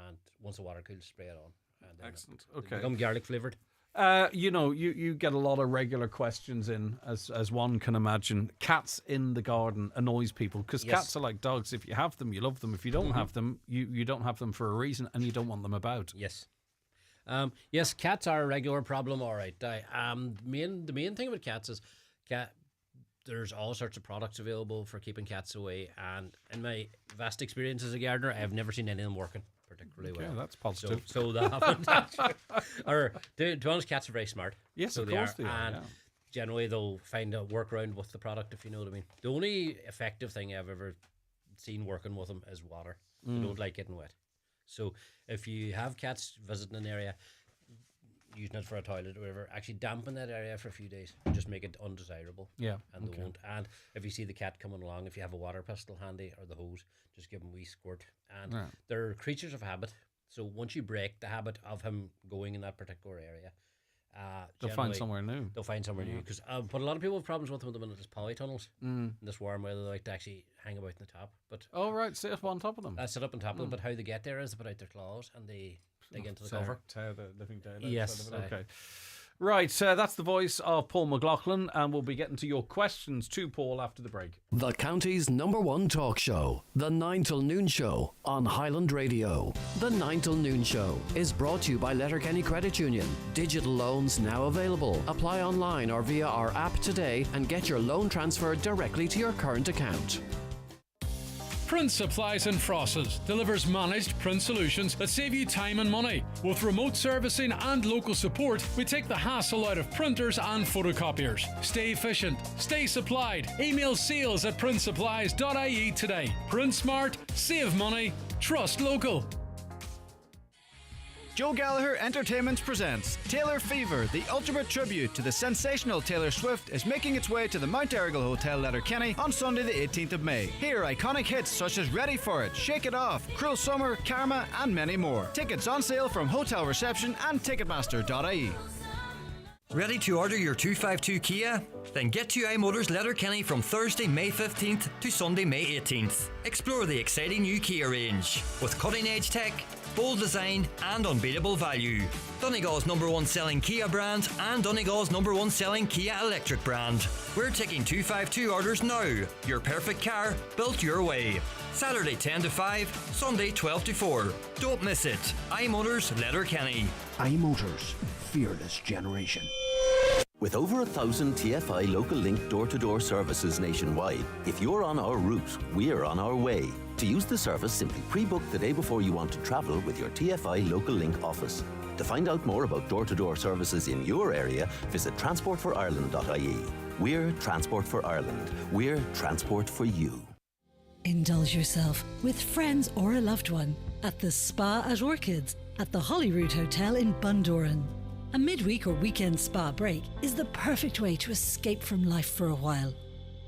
And once the water cools, spray it on. And
excellent. Okay.
Become garlic flavoured.
You get a lot of regular questions in, as one can imagine. Cats in the garden annoys people because cats are like dogs. If you have them, you love them. If you don't have them, you don't have them for a reason, and you don't want them about.
Yes. Yes, cats are a regular problem. All right. The main thing with cats is there's all sorts of products available for keeping cats away, and in my vast experience as a gardener, I have never seen any of them working particularly well.
Yeah, that's positive.
So they haven't. Or to be honest, cats are very smart.
Yes,
so
of course they are.
And generally, they'll find a workaround with the product, if you know what I mean. The only effective thing I've ever seen working with them is water. They don't like getting wet. So if you have cats visiting an area, using it for a toilet or whatever, actually dampen that area for a few days and just make it undesirable.
Yeah.
And they won't. And if you see the cat coming along, if you have a water pistol handy or the hose, just give him a wee squirt. And they're creatures of habit. So once you break the habit of him going in that particular area,
they'll find somewhere new.
They'll find somewhere new. Because but a lot of people have problems with them at the minute is polytunnels. In this warm weather, they like to actually hang about in the top. But
sit up on top of them.
Sit up on top of them. But how they get there is they put out their claws and they dig into the cover.
Tear the living daylights.
Yes.
Okay. Right, that's the voice of Paul McLaughlin, and we'll be getting to your questions to Paul after the break.
The county's #1 talk show, The 9 till Noon Show on Highland Radio. The 9 till Noon Show is brought to you by Letterkenny Credit Union. Digital loans now available. Apply online or via our app today and get your loan transferred directly to your current account.
Print Supplies and Frosses delivers managed print solutions that save you time and money. With remote servicing and local support, we take the hassle out of printers and photocopiers. Stay efficient, stay supplied. Email sales@printsupplies.ie today. Print smart, save money, trust local.
Joe Gallagher Entertainment presents Taylor Fever, the ultimate tribute to the sensational Taylor Swift, is making its way to the Mount Errigal Hotel, Letterkenny on Sunday the 18th of May. Hear iconic hits such as Ready For It, Shake It Off, Cruel Summer, Karma and many more. Tickets on sale from hotel reception and ticketmaster.ie.
Ready to order your 252 Kia? Then get to iMotors Letterkenny from Thursday, May 15th to Sunday, May 18th. Explore the exciting new Kia range with cutting-edge tech, bold design and unbeatable value. Donegal's #1 selling Kia brand and Donegal's #1 selling Kia electric brand. We're taking 252 orders now. Your perfect car, built your way. Saturday 10 to 5, Sunday 12 to 4. Don't miss it. iMotors Letterkenny.
iMotors, fearless generation.
With over 1,000 TFI local link door-to-door services nationwide, if you're on our route, we're on our way. To use the service, simply pre-book the day before you want to travel with your TFI local link office. To find out more about door-to-door services in your area, visit transportforireland.ie. We're Transport for Ireland. We're transport for you.
Indulge yourself with friends or a loved one at the Spa at Orchids at the Holyrood Hotel in Bundoran. A midweek or weekend spa break is the perfect way to escape from life for a while.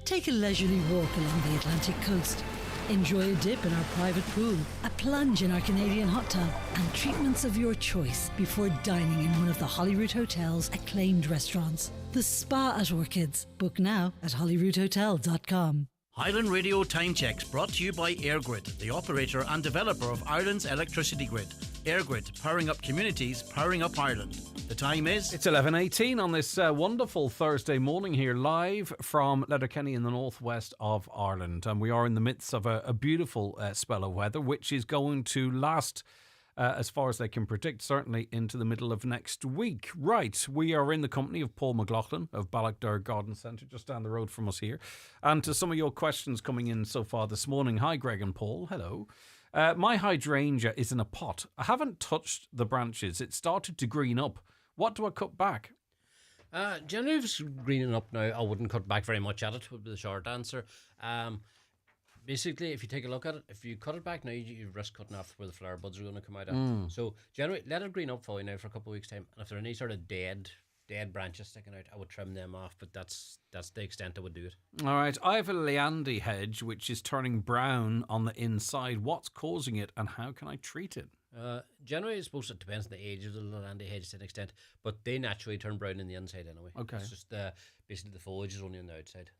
Take a leisurely walk along the Atlantic coast. Enjoy a dip in our private pool, a plunge in our Canadian hot tub, and treatments of your choice before dining in one of the Holyrood Hotel's acclaimed restaurants. The Spa at Orchids. Book now at holyroodhotel.com.
Highland Radio Time Checks brought to you by EirGrid, the operator and developer of Ireland's electricity grid. EirGrid, powering up communities, powering up Ireland. The time is...
It's 11:18 on this wonderful Thursday morning here, live from Letterkenny in the northwest of Ireland. And we are in the midst of a beautiful spell of weather, which is going to last, as far as they can predict, certainly into the middle of next week. Right, we are in the company of Paul McLaughlin of Ballochdur Garden Centre, just down the road from us here. And to some of your questions coming in so far this morning. Hi, Greg and Paul. Hello. My hydrangea is in a pot. I haven't touched the branches. It started to green up. What do I cut back?
Generally, if it's greening up now, I wouldn't cut back very much at it, would be the short answer. Basically, if you take a look at it, if you cut it back now, you risk cutting off where the flower buds are going to come out at. So, generally, let it green up for you now for a couple of weeks' time. And if there are any sort of dead branches sticking out, I would trim them off, but that's the extent I would do it.
All right, I have a Leandy hedge which is turning brown on the inside. What's causing it and how can I treat it?
Generally, I suppose it depends on the age of the Leandy hedge to an extent, but they naturally turn brown on the inside anyway.
Okay.
It's just basically the foliage is only on the outside.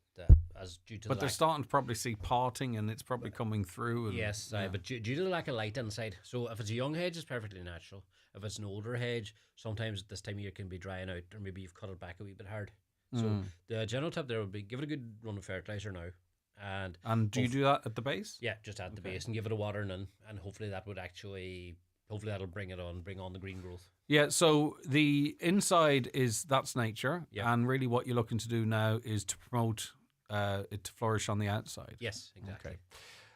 But they're starting to probably see parting and it's probably coming through. And,
yes, but due to the lack of light inside. So if it's a young hedge, it's perfectly natural. If it's an older hedge, sometimes at this time of year can be drying out, or maybe you've cut it back a wee bit hard. So the general tip there would be give it a good run of fertiliser now.
And do you do that at the base?
Yeah, just at the base and give it a watering in, and hopefully that would hopefully that'll bring on the green growth.
Yeah, so the inside that's nature, and really what you're looking to do now is to promote it to flourish on the outside.
Yes, exactly.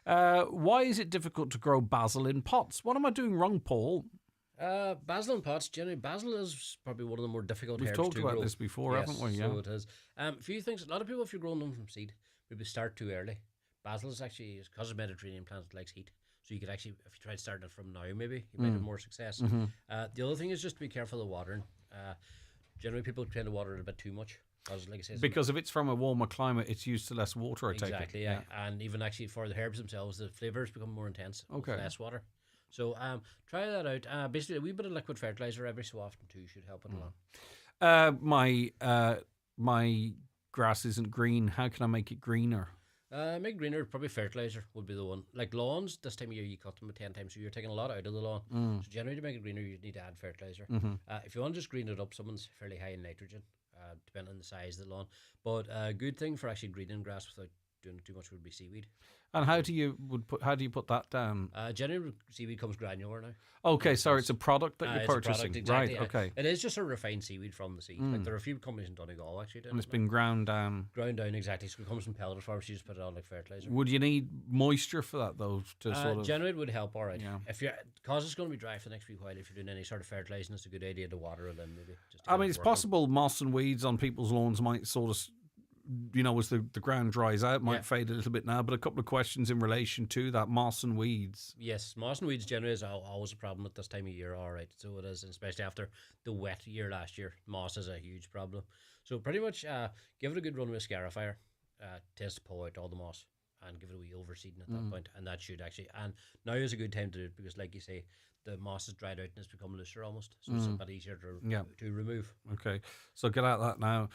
Okay. Why is it difficult to grow basil in pots? What am I doing wrong, Paul?
Basil in pots, generally, basil is probably one of the more difficult herbs to grow.
We've talked about this before, haven't we? Yeah.
So it is. A few things. A lot of people, if you're growing them from seed, maybe start too early. Basil is actually, because of Mediterranean plant, it likes heat. So you could actually, if you tried starting it from now, maybe you might have more success.
Mm-hmm.
The other thing is just to be careful of watering. Generally, people tend to water it a bit too much. Like I say,
because if it's from a warmer climate, it's used to less water.
Exactly, yeah. And even actually for the herbs themselves, the flavours become more intense with less water. So try that out. Basically, a wee bit of liquid fertiliser every so often too should help it along.
My grass isn't green. How can I make it greener?
Make greener, probably fertiliser would be the one. Like lawns, this time of year you cut them 10 times, so you're taking a lot out of the lawn. So generally to make it greener, you need to add fertiliser. If you want to just green it up, someone's fairly high in nitrogen, depending on the size of the lawn. But a good thing for actually greening grass without doing too much would be seaweed.
And how do you put that down?
Generally, seaweed comes granular now.
Okay, so it's a product that you're purchasing,
product, exactly,
right? Okay,
it is just a refined seaweed from the seed. Like there are a few companies in Donegal actually doing
and it's been ground down.
Ground down, exactly. So it comes in pellet form. So you just put it on like fertilizer.
Would you need moisture for that though? To sort of
generally, it would help. All right.
Yeah.
If you're because it's going to be dry for the next wee while. If you're doing any sort of fertilizing, it's a good idea to water it in maybe.
I mean, it's possible moss and weeds on people's lawns might sort of as the ground dries out, might fade a little bit now. But a couple of questions in relation to that moss and weeds.
Yes, moss and weeds generally is always a problem at this time of year. All right, so it is, especially after the wet year last year. Moss is a huge problem. So pretty much, give it a good run with a scarifier. Test to pull out all the moss and give it a wee overseeding at that point, and that should actually. And now is a good time to do it because, like you say, the moss has dried out and it's become looser almost, so it's a bit easier to remove.
Okay, so get out that now.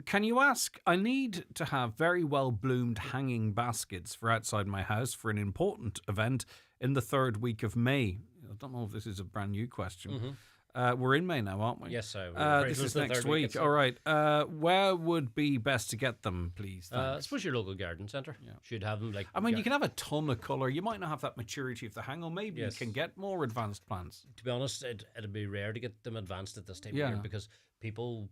Can you ask? I need to have very well bloomed hanging baskets for outside my house for an important event in the 3rd week of May. I don't know if this is a brand new question. We're in May now, aren't we?
Yes,
this is next week. All right. Where would be best to get them, please?
I suppose your local garden centre should have them.
You can have a ton of colour. You might not have that maturity of the hang on. Maybe you can get more advanced plants.
To be honest, it'd be rare to get them advanced at this time of year because people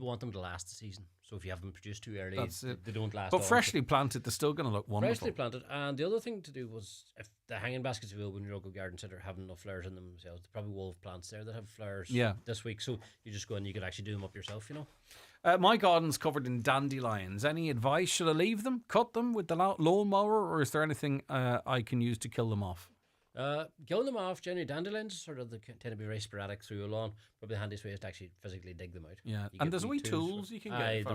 want them to last the season. So if you have them produced too early, they don't last.
But freshly planted, they're still going to look wonderful.
Freshly planted. And the other thing to do was, if the hanging baskets available in your local garden centre have enough flowers in them themselves, there's probably wolf plants there that have flowers this week. So you just go and you could actually do them up yourself,
My garden's covered in dandelions. Any advice? Should I leave them, cut them with the lawnmower, or is there anything I can use to kill them off?
Killing them off, generally dandelions they tend to be very sporadic through a lawn. Probably the handiest way is to actually physically dig them out.
Yeah, and there's wee tools you can get.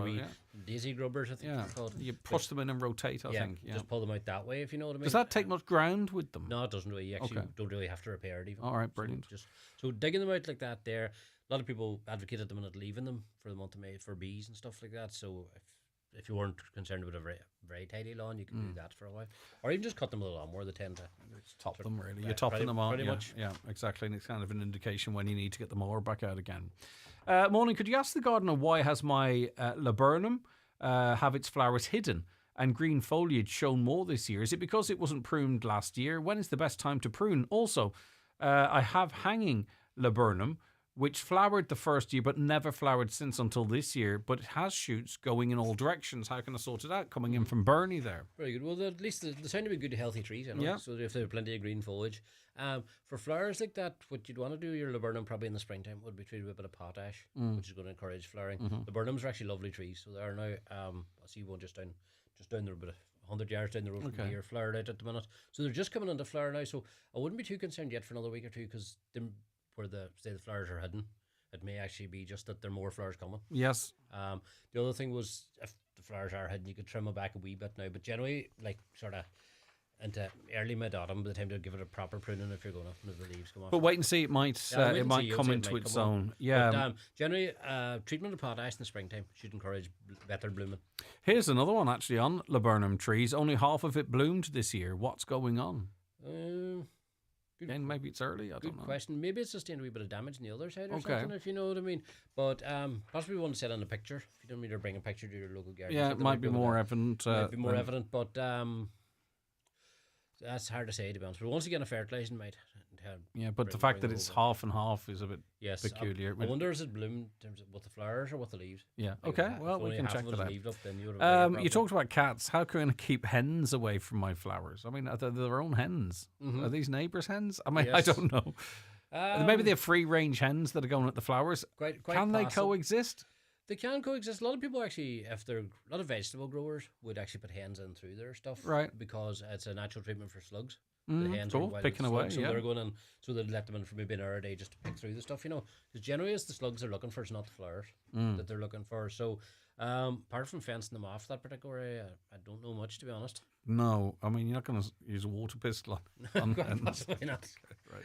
Daisy grubbers, I think they're called.
You push them in and rotate, I think. Yeah,
just pull them out that way, if you know what I mean.
Does that take much ground with them?
No, it doesn't really. You actually don't really have to repair it even.
All right, brilliant.
So digging them out like that there, a lot of people advocated them and leaving them for the month of May for bees and stuff like that. So if you weren't concerned about a very, very tidy lawn, you can do that for a while. Or even just cut them with a lawnmower. They tend to
top them, really. You're topping them on. Yeah, exactly. And it's kind of an indication when you need to get the mower back out again. Morning, could you ask the gardener why has my laburnum have its flowers hidden and green foliage shown more this year? Is it because it wasn't pruned last year? When is the best time to prune? Also, I have hanging laburnum, which flowered the first year but never flowered since until this year, but it has shoots going in all directions. How can I sort it out? Coming in from Bernie there.
Very good. Well, at least they sound to be good, healthy trees, so if they have plenty of green foliage. For flowers like that, what you'd want to do, your laburnum probably in the springtime would be treated with a bit of potash, which is going to encourage flowering. Laburnums are actually lovely trees, so they are now, I see one just down the road, about 100 yards down the road from here, flowered out at the minute. So they're just coming into flower now, so I wouldn't be too concerned yet for another week or two, because where the flowers are hidden, it may actually be just that there are more flowers coming.
Yes.
The other thing was, if the flowers are hidden, you could trim them back a wee bit now, but generally, sort of into early mid-autumn, by the time to give it a proper pruning if you're going to move the leaves come off.
But wait and see, it might come into its own. Yeah.
But, generally, treatment of potash in the springtime should encourage better blooming.
Here's another one actually on laburnum trees. Only half of it bloomed this year. What's going on? Again, maybe it's early. I don't know.
Good question. Maybe it's sustained a wee bit of damage on the other side or something, if you know what I mean. But possibly want to set on a picture. If you don't need to bring a picture to your local garden.
Yeah, it might be more evident.
Might be more evident, but that's hard to say, to be honest. But once again, a fertilising might.
But the fact that it's half and half is a bit peculiar.
I wonder, is it bloom in terms of with the flowers or with the leaves?
Yeah. Okay. Well, we can check that out. You talked about cats. How can I keep hens away from my flowers? I mean, are they their own hens? Are these neighbours' hens? I mean, I don't know. Maybe they have free-range hens that are going at the flowers. Can they coexist?
They can coexist. A lot of people actually, a lot of vegetable growers would actually put hens in through their stuff,
right?
Because it's a natural treatment for slugs.
The hens are picking away,
so they're going in, so they let them in for maybe an hour a day just to pick through the stuff, because generally it's the slugs they're looking for, it's not the flowers that they're looking for. So, apart from fencing them off that particular area, I don't know much, to be honest.
No, I mean, you're not going to use a water pistol on hens.
Possibly not.
Right.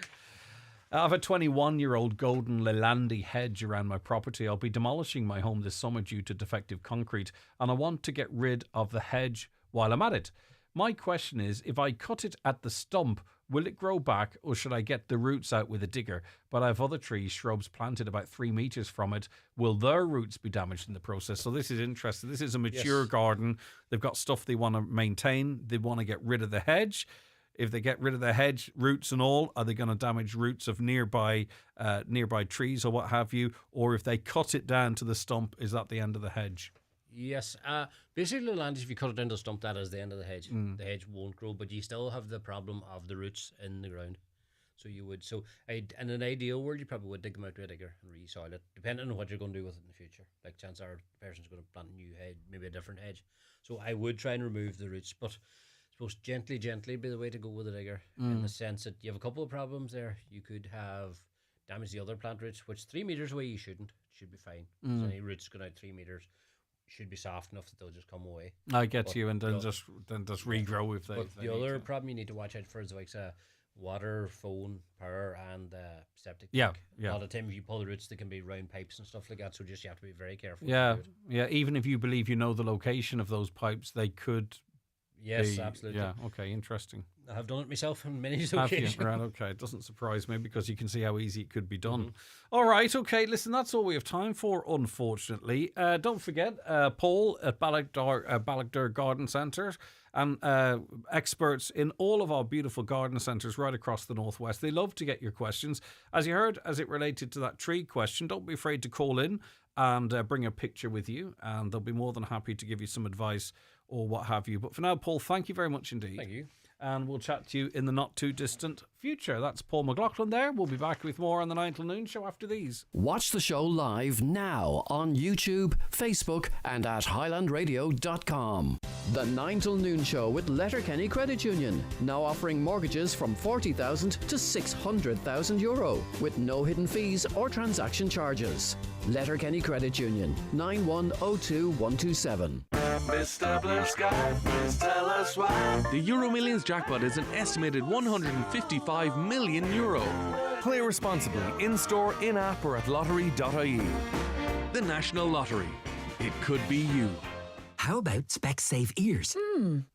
I have a 21-year-old golden lilandi hedge around my property. I'll be demolishing my home this summer due to defective concrete, and I want to get rid of the hedge while I'm at it. My question is, if I cut it at the stump, will it grow back, or should I get the roots out with a digger? But I have other trees, shrubs planted about 3 meters from it. Will their roots be damaged in the process? So this is interesting. This is a mature garden. They've got stuff they want to maintain. They want to get rid of the hedge. If they get rid of the hedge, roots and all, are they going to damage roots of nearby trees or what have you? Or if they cut it down to the stump, is that the end of the hedge?
Yes. Basically, the land, if you cut it down to the stump, that is the end of the hedge. The hedge won't grow, but you still have the problem of the roots in the ground. So you would. So in an ideal world, you probably would dig them out with a digger and re-soil it, depending on what you're going to do with it in the future. Like chances are the person's going to plant a new hedge, maybe a different hedge. So I would try and remove the roots, but I suppose gently be the way to go with a digger, in the sense that you have a couple of problems there. You could have damage the other plant roots, which 3 meters away you shouldn't. It should be fine. So any roots going out 3 meters should be soft enough that they'll just come away.
I get you, and then just regrow if they.
But
if they
the
need
other
to.
problem you need to watch out for is like water, phone, power, and septic.
Yeah,
tank.
yeah.
A lot of time if you pull the roots, there can be round pipes and stuff like that. So just you have to be very careful.
Yeah, yeah. Even if you believe you know the location of those pipes, they could.
Yes,
be,
absolutely.
Yeah. Okay. Interesting.
I have done it myself on many
Have
occasions.
you? Right, okay. It doesn't surprise me because you can see how easy it could be done. All right, okay. Listen, that's all we have time for, unfortunately. Don't forget, Paul at Ballochdur Garden Centre and experts in all of our beautiful garden centres right across the northwest. They love to get your questions. As you heard, as it related to that tree question, don't be afraid to call in and bring a picture with you, and they'll be more than happy to give you some advice or what have you. But for now, Paul, thank you very much indeed.
Thank you.
And we'll chat to you in the not too distant future. That's Paul McLaughlin there. We'll be back with more on the 9 till noon show after these.
Watch the show live now on YouTube, Facebook, and at highlandradio.com. The 9 till noon show with Letterkenny Credit Union, now offering mortgages from €40,000 to €600,000 with no hidden fees or transaction charges. Letterkenny Credit Union, 9102127.
Mr. Blue Sky, please tell us why. The Euro Millions jackpot is an estimated €155 million. Play responsibly in-store, in-app or at lottery.ie. The National Lottery. It could be you.
How about Specsave ears?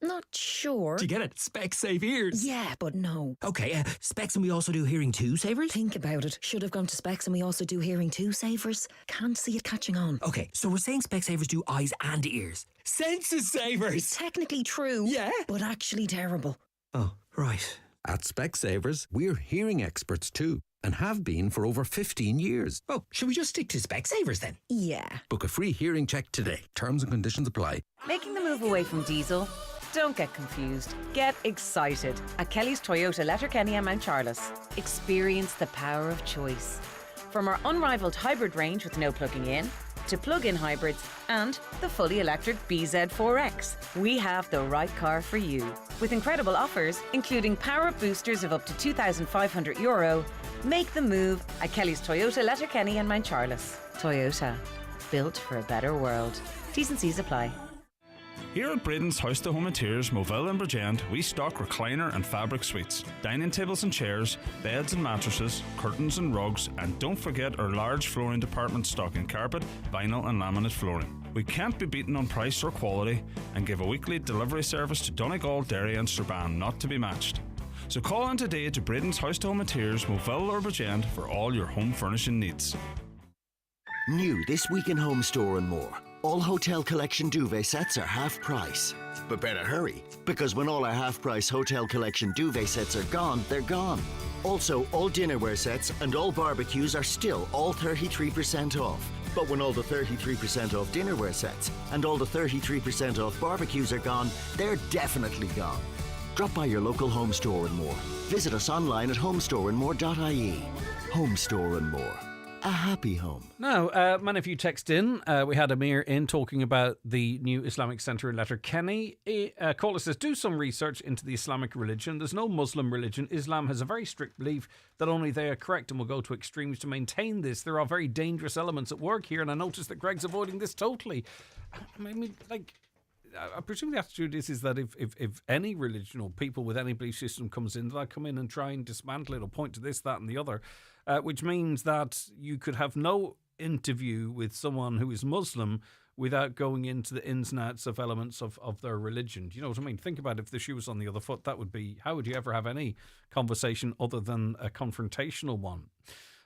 Not sure.
Do you get it? Specsave ears.
Yeah, but no.
Okay, Specs and we also do hearing 2 savers?
Think about it. Should have gone to Specs and we also do hearing 2 savers. Can't see it catching on.
Okay, so we're saying Specsavers do eyes and ears. Senses savers!
Technically true.
Yeah.
But actually terrible.
Oh, right.
At Specsavers, we're hearing experts too, and have been for over 15 years.
Oh, should we just stick to Specsavers then?
Yeah.
Book a free hearing check today. Terms and conditions apply.
Making the move away from diesel? Don't get confused. Get excited at Kelly's Toyota Letterkenny and Mount Charles. Experience the power of choice. From our unrivaled hybrid range with no plugging in, to plug-in hybrids and the fully electric BZ4X, we have the right car for you. With incredible offers, including power-up boosters of up to €2,500, make the move at Kelly's Toyota Letterkenny and Mount Charles. Toyota, built for a better world. T's and C's apply.
Here at Braden's House to Home Interiors, Moville and Bridgend, we stock recliner and fabric suites, dining tables and chairs, beds and mattresses, curtains and rugs, and don't forget our large flooring department stocking carpet, vinyl and laminate flooring. We can't be beaten on price or quality and give a weekly delivery service to Donegal, Derry and Strabane, not to be matched. So call in today to Braden's House to Home Interiors, Moville or Bridgend for all your home furnishing needs.
New this week in Home Store and More. All Hotel Collection duvet sets are half price. But better hurry, because when all our half price Hotel Collection duvet sets are gone, they're gone. Also, all dinnerware sets and all barbecues are still all 33% off. But when all the 33% off dinnerware sets and all the 33% off barbecues are gone, they're definitely gone. Drop by your local Home Store and More. Visit us online at homestoreandmore.ie. Home Store and More. A happy home.
Now, many of you text in. We had Amir in talking about the new Islamic Centre in Letterkenny. Caller says, do some research into the Islamic religion. There's no Muslim religion. Islam has a very strict belief that only they are correct and will go to extremes to maintain this. There are very dangerous elements at work here, and I noticed that Greg's avoiding this totally. I mean, like, I presume the attitude is that if any religion or people with any belief system comes in, they'll come in and try and dismantle it or point to this, that and the other, which means that you could have no interview with someone who is Muslim without going into the ins and outs of elements of their religion. Do you know what I mean? Think about if the shoe was on the other foot, that would be, how would you ever have any conversation other than a confrontational one?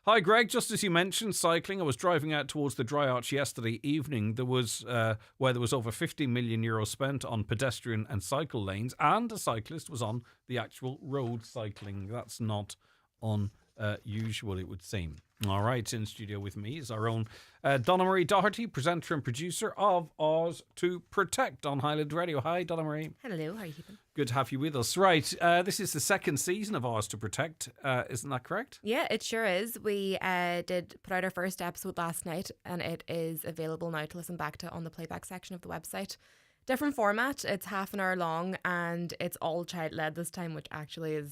Hi, Greg. Just as you mentioned cycling, I was driving out towards the Dry Arch yesterday evening. There was where there was over €50 million spent on pedestrian and cycle lanes, and a cyclist was on the actual road cycling. That's not unusual, it would seem. All right, in studio with me is our own Donna Marie Doherty, presenter and producer of Oz to Protect on Highland Radio. Hi, Donna Marie.
Hello, how are you keeping?
Good to have you with us. Right, this is the second season of Oz to Protect, isn't that correct?
Yeah, it sure is. We did put out our first episode last night, and it is available now to listen back to on the playback section of the website. Different format, it's half an hour long, and it's all child-led this time, which actually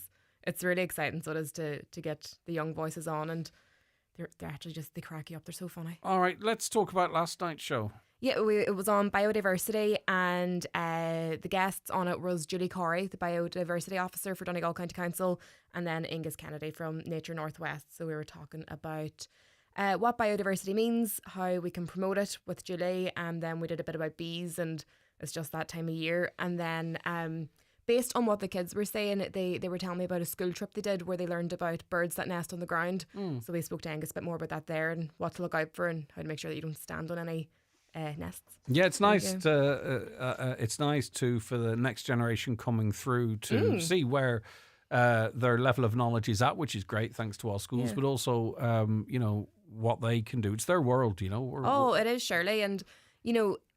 it's really exciting. So it is to get the young voices on, and they're actually just, they crack you up. They're so funny.
All right, let's talk about last night's show.
Yeah, it was on biodiversity, and the guests on it was Julie Corey, the biodiversity officer for Donegal County Council, and then Angus Kennedy from Nature Northwest. So we were talking about what biodiversity means, how we can promote it with Julie, and then we did a bit about bees, and it's just that time of year. And then based on what the kids were saying, they were telling me about a school trip they did where they learned about birds that nest on the ground. So we spoke to Angus a bit more about that there, and what to look out for, and how to make sure that you don't stand on any nests.
Yeah, it's nice. It's nice to for the next generation coming through to see where their level of knowledge is at, which is great, thanks to our schools, but also what they can do. It's their world,
It is, Shirley, and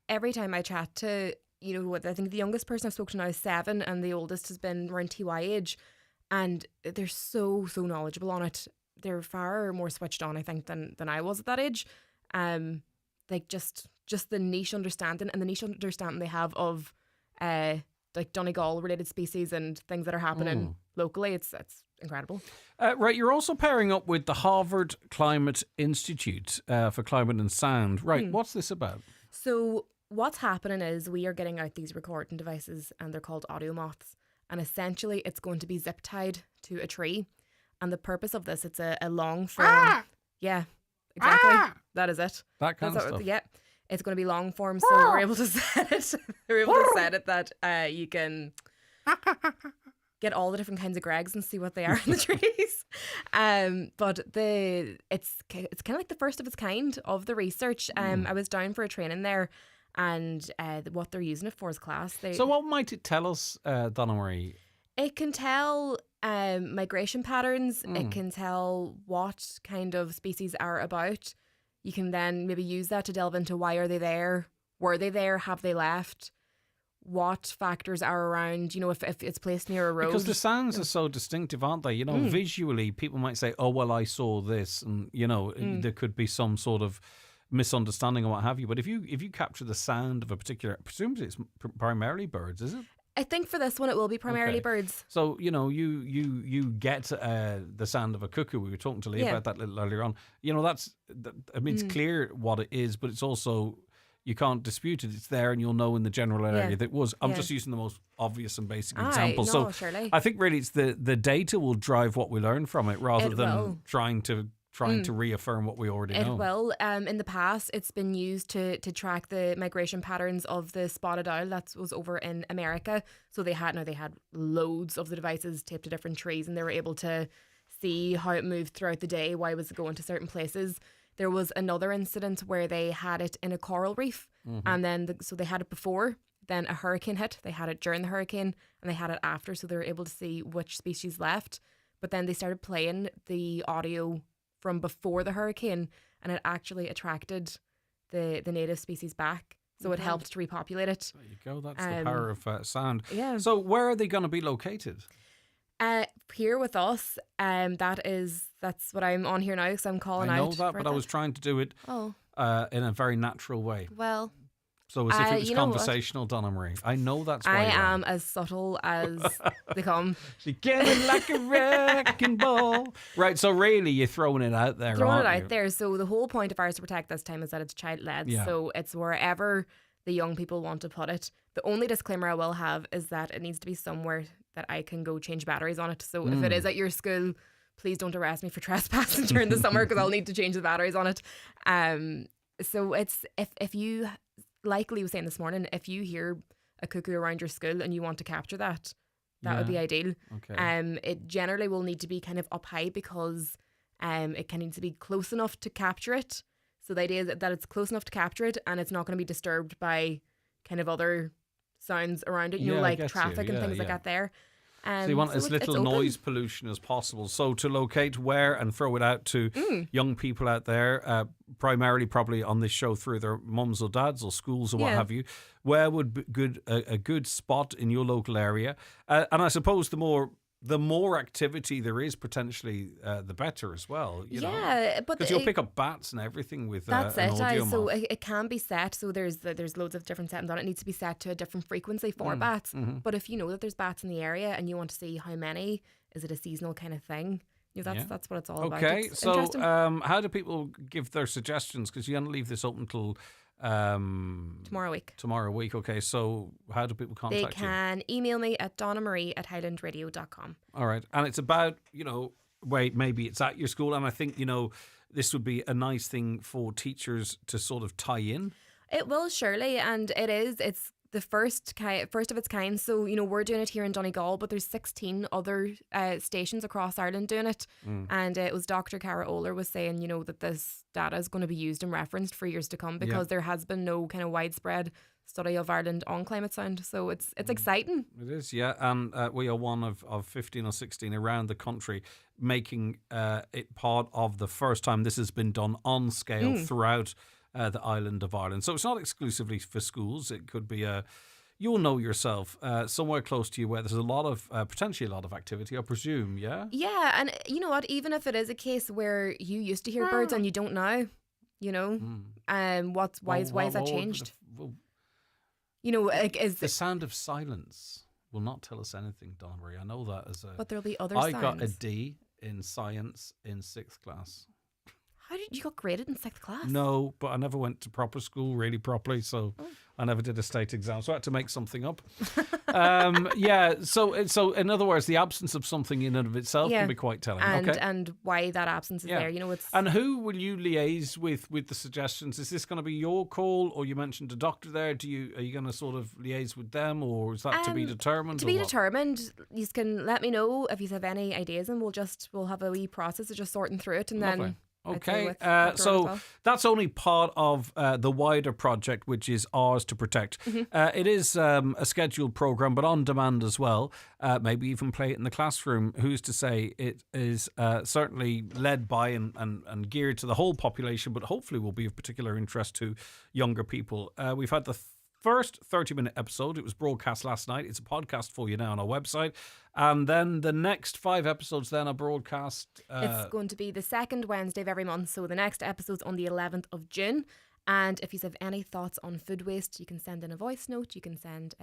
every time I chat to I think the youngest person I've spoken to now is 7, and the oldest has been around TY age, and they're so knowledgeable on it. They're far more switched on, I think, than I was at that age. Like just the niche understanding, and the niche understanding they have of like Donegal related species and things that are happening locally. It's incredible.
Right, you're also pairing up with the Harvard Climate Institute for Climate and Sound. Right, what's this about?
So what's happening is we are getting out these recording devices, and they're called audio moths, and essentially it's going to be zip tied to a tree. And the purpose of this, it's a long form. Yeah, exactly. That is it.
That kind of stuff.
Yeah. It's going to be long form, so we're able to set it. We're able to set it that you can get all the different kinds of Gregs and see what they are in the trees. But it's kind of like the first of its kind of the research. I was down for a training there, and what they're using it for is class.
So what might it tell us, Donna Marie?
It can tell migration patterns. It can tell what kind of species are about. You can then maybe use that to delve into why are they there? Were they there? Have they left? What factors are around, if it's placed near a road?
Because the sounds are so distinctive, aren't they? Visually, people might say, oh, well, I saw this. And, there could be some sort of misunderstanding or what have you. But if you capture the sound of a particular, presumably it's primarily birds, is it?
I think for this one it will be primarily birds.
So, you get the sound of a cuckoo. We were talking to Lee about that a little earlier on. It's clear what it is, but it's also, you can't dispute it. It's there, and you'll know in the general area that it was. I'm just using the most obvious and basic example. So
surely.
I think really it's the data will drive what we learn from it rather than trying to reaffirm what we already know.
It will. In the past, it's been used to track the migration patterns of the spotted owl that was over in America. So they had loads of the devices taped to different trees, and they were able to see how it moved throughout the day. Why was it going to certain places? There was another incident where they had it in a coral reef, and then so they had it before. Then a hurricane hit. They had it during the hurricane, and they had it after. So they were able to see which species left. But then they started playing the audio from before the hurricane, and it actually attracted the native species back. So it helped to repopulate it.
There you go. That's the power of sound.
Yeah.
So where are they going to be located?
Here with us. That's what I'm on here now, because I'm calling out.
I know that, but I was trying to do it in a very natural way.
Well,
so as if it was conversational, Donna Marie. I know that's why
I am as subtle as they come.
She getting like a wrecking ball. Right, so really you're throwing it out there,
there. So the whole point of Ours to Protect this time is that it's child-led. Yeah. So it's wherever the young people want to put it. The only disclaimer I will have is that it needs to be somewhere that I can go change batteries on it. So if it is at your school, please don't arrest me for trespassing during the summer, because I'll need to change the batteries on it. So it's if you, like Lee was saying this morning, if you hear a cuckoo around your school and you want to capture that would be ideal.
Okay.
It generally will need to be kind of up high, because it can need to be close enough to capture it. So the idea is that it's close enough to capture it, and it's not going to be disturbed by kind of other sounds around it, like traffic and things like that there.
So you want as little noise pollution as possible. So to locate where and throw it out to young people out there, primarily probably on this show through their mums or dads or schools or what have you, where would be a good spot in your local area? And I suppose the more activity there is, potentially, the better as well. You know?
But
because you'll pick up bats and everything with
that's
an audio
So
mod.
it can be set. So there's loads of different settings on it. It needs to be set to a different frequency for bats. But if you know that there's bats in the area and you want to see how many, is it a seasonal kind of thing? You know, that's what it's all about.
Okay,
It's
so
interesting.
how do people give their suggestions? Because you're going to leave this open till
tomorrow week.
Tomorrow week. Okay, so how do people contact you?
They can email me at donnamarie@highlandradio.com.
All right, and it's about, maybe it's at your school, and I think, this would be a nice thing for teachers to sort of tie in.
It will surely, and it's the first of its kind. So, we're doing it here in Donegal, but there's 16 other stations across Ireland doing it. And it was Dr. Cara Oler was saying, that this data is going to be used and referenced for years to come because there has been no kind of widespread study of Ireland on climate sound. So it's exciting.
It is, yeah. And we are one of 15 or 16 around the country making it part of the first time this has been done on scale throughout the island of Ireland. So it's not exclusively for schools. It could be you'll know yourself, somewhere close to you where there's potentially a lot of activity, I presume, yeah?
Yeah, and you know what, even if it is a case where you used to hear birds and you don't now, why is that changed?
The sound of silence will not tell us anything, Donna Marie. I know that
But there'll be other
I
signs.
got a D in science in 6th class.
How did you got graded in 6th class?
No, but I never went to proper school really properly, so I never did a state exam, so I had to make something up. So in other words, the absence of something in and of itself can be quite telling.
And why that absence is there, it's...
And who will you liaise with the suggestions? Is this going to be your call, or you mentioned a doctor there? Are you going to sort of liaise with them, or is that to be determined?
To be determined. You can let me know if you have any ideas, and we'll have a wee process of just sorting through it, and
Lovely.
then...
Okay, so that's only part of the wider project, which is Ours to Protect. It is a scheduled programme, but on demand as well. Maybe even play it in the classroom. Who's to say? It is certainly led by and geared to the whole population, but hopefully will be of particular interest to younger people. We've had the first 30-minute episode. It was broadcast last night. It's a podcast for you now on our website. And then the next 5 episodes then are broadcast...
it's going to be the second Wednesday of every month. So the next episode's on the 11th of June. And if you have any thoughts on food waste, you can send in a voice note. You can send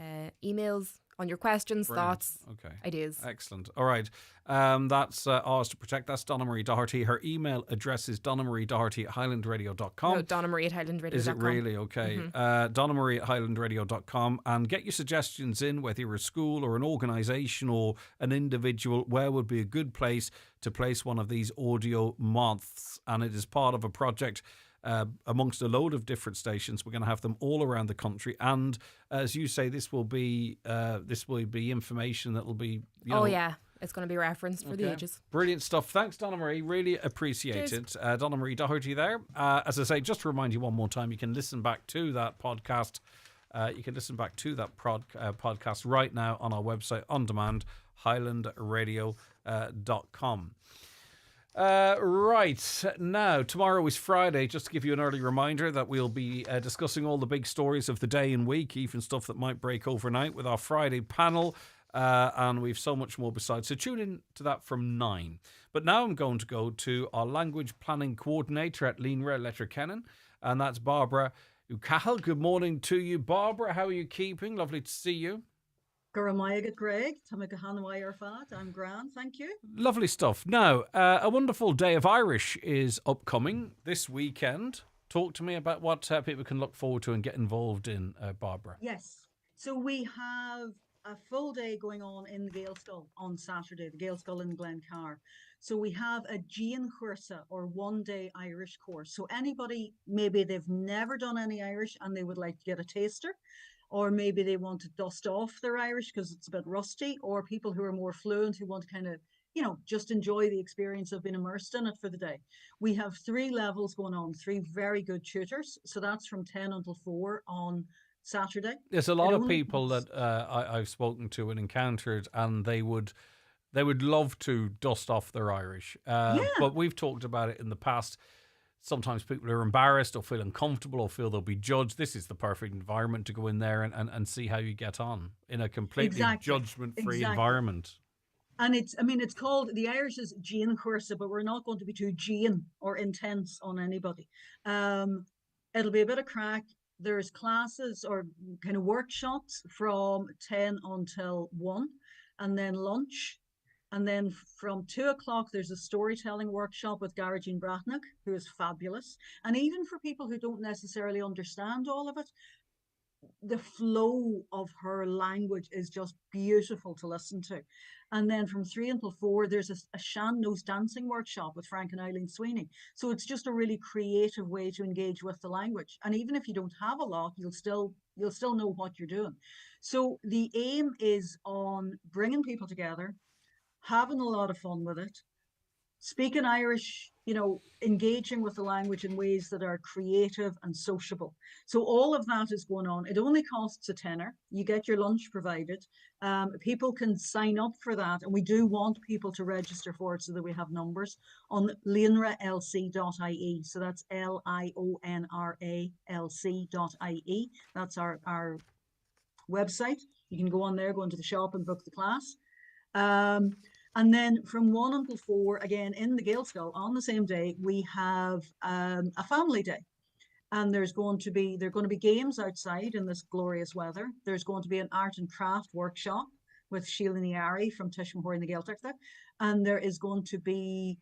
emails on your questions, thoughts, ideas.
Excellent. All right. That's Ours to Protect. That's Donna Marie Doherty. Her email address is donnamariedoherty@highlandradio.com.
No, DonnaMarie@highlandradio.com.
Is it really? Okay. DonnaMarie@highlandradio.com. And get your suggestions in, whether you're a school or an organisation or an individual, where would be a good place to place one of these audio moths. And it is part of a project amongst a load of different stations. We're going to have them all around the country, and as you say, this will be information that will be.
It's going to be referenced for the ages.
Brilliant stuff. Thanks, Donna Marie. Really appreciate it. Donna Marie Doherty there. As I say, just to remind you one more time, you can listen back to that podcast. Podcast right now on our website on demand, highlandradio.com. Right, now, tomorrow is Friday. Just to give you an early reminder that we'll be discussing all the big stories of the day and week, even stuff that might break overnight with our Friday panel, and we've so much more besides. So tune in to that from 9. But now I'm going to go to our language planning coordinator at Línra Letterkenny, and that's Barbara Ucahal. Good morning to you, Barbara. How are you keeping? Lovely to see you.
Greg, I'm grand, thank you.
Lovely stuff. Now, a wonderful day of Irish is upcoming this weekend. Talk to me about what people can look forward to and get involved in, Barbara.
Yes. So we have a full day going on in the Gaelscoil on Saturday, the Gaelscoil in Glencar. So we have a Gian Cursa, or 1-day Irish course. So anybody, maybe they've never done any Irish and they would like to get a taster, or maybe they want to dust off their Irish because it's a bit rusty, or people who are more fluent who want to kind of, just enjoy the experience of being immersed in it for the day. We have 3 levels going on, 3 very good tutors. So that's from 10 until 4 on Saturday.
There's a lot
It
of
only
people
costs-
that I've spoken to and encountered, and they would love to dust off their Irish. But we've talked about it in the past. Sometimes people are embarrassed or feel uncomfortable or feel they'll be judged. This is the perfect environment to go in there and see how you get on in a completely judgment-free environment.
And it's called, the Irish is Gian Cursa, but we're not going to be too Gian or intense on anybody. It'll be a bit of crack. There's classes or kind of workshops from 10 until 1, and then lunch. And then from 2 o'clock, there's a storytelling workshop with Garagine Bratnick, who is fabulous. And even for people who don't necessarily understand all of it, the flow of her language is just beautiful to listen to. And then from 3 until 4, there's a Shan Nose dancing workshop with Frank and Eileen Sweeney. So it's just a really creative way to engage with the language. And even if you don't have a lot, you'll still know what you're doing. So the aim is on bringing people together, having a lot of fun with it, speaking Irish, engaging with the language in ways that are creative and sociable. So all of that is going on. It only costs a tenner. You get your lunch provided. People can sign up for that. And we do want people to register for it so that we have numbers on lionralc.ie. So that's LIONRALC.ie. That's our website. You can go on there, go into the shop and book the class. And then from 1 until 4, again, in the Gaelscoil, on the same day, we have a family day. And there are going to be games outside in this glorious weather. There's going to be an art and craft workshop with Sheila Niari from Tishmahore in the Gaeltachta. And there is going to be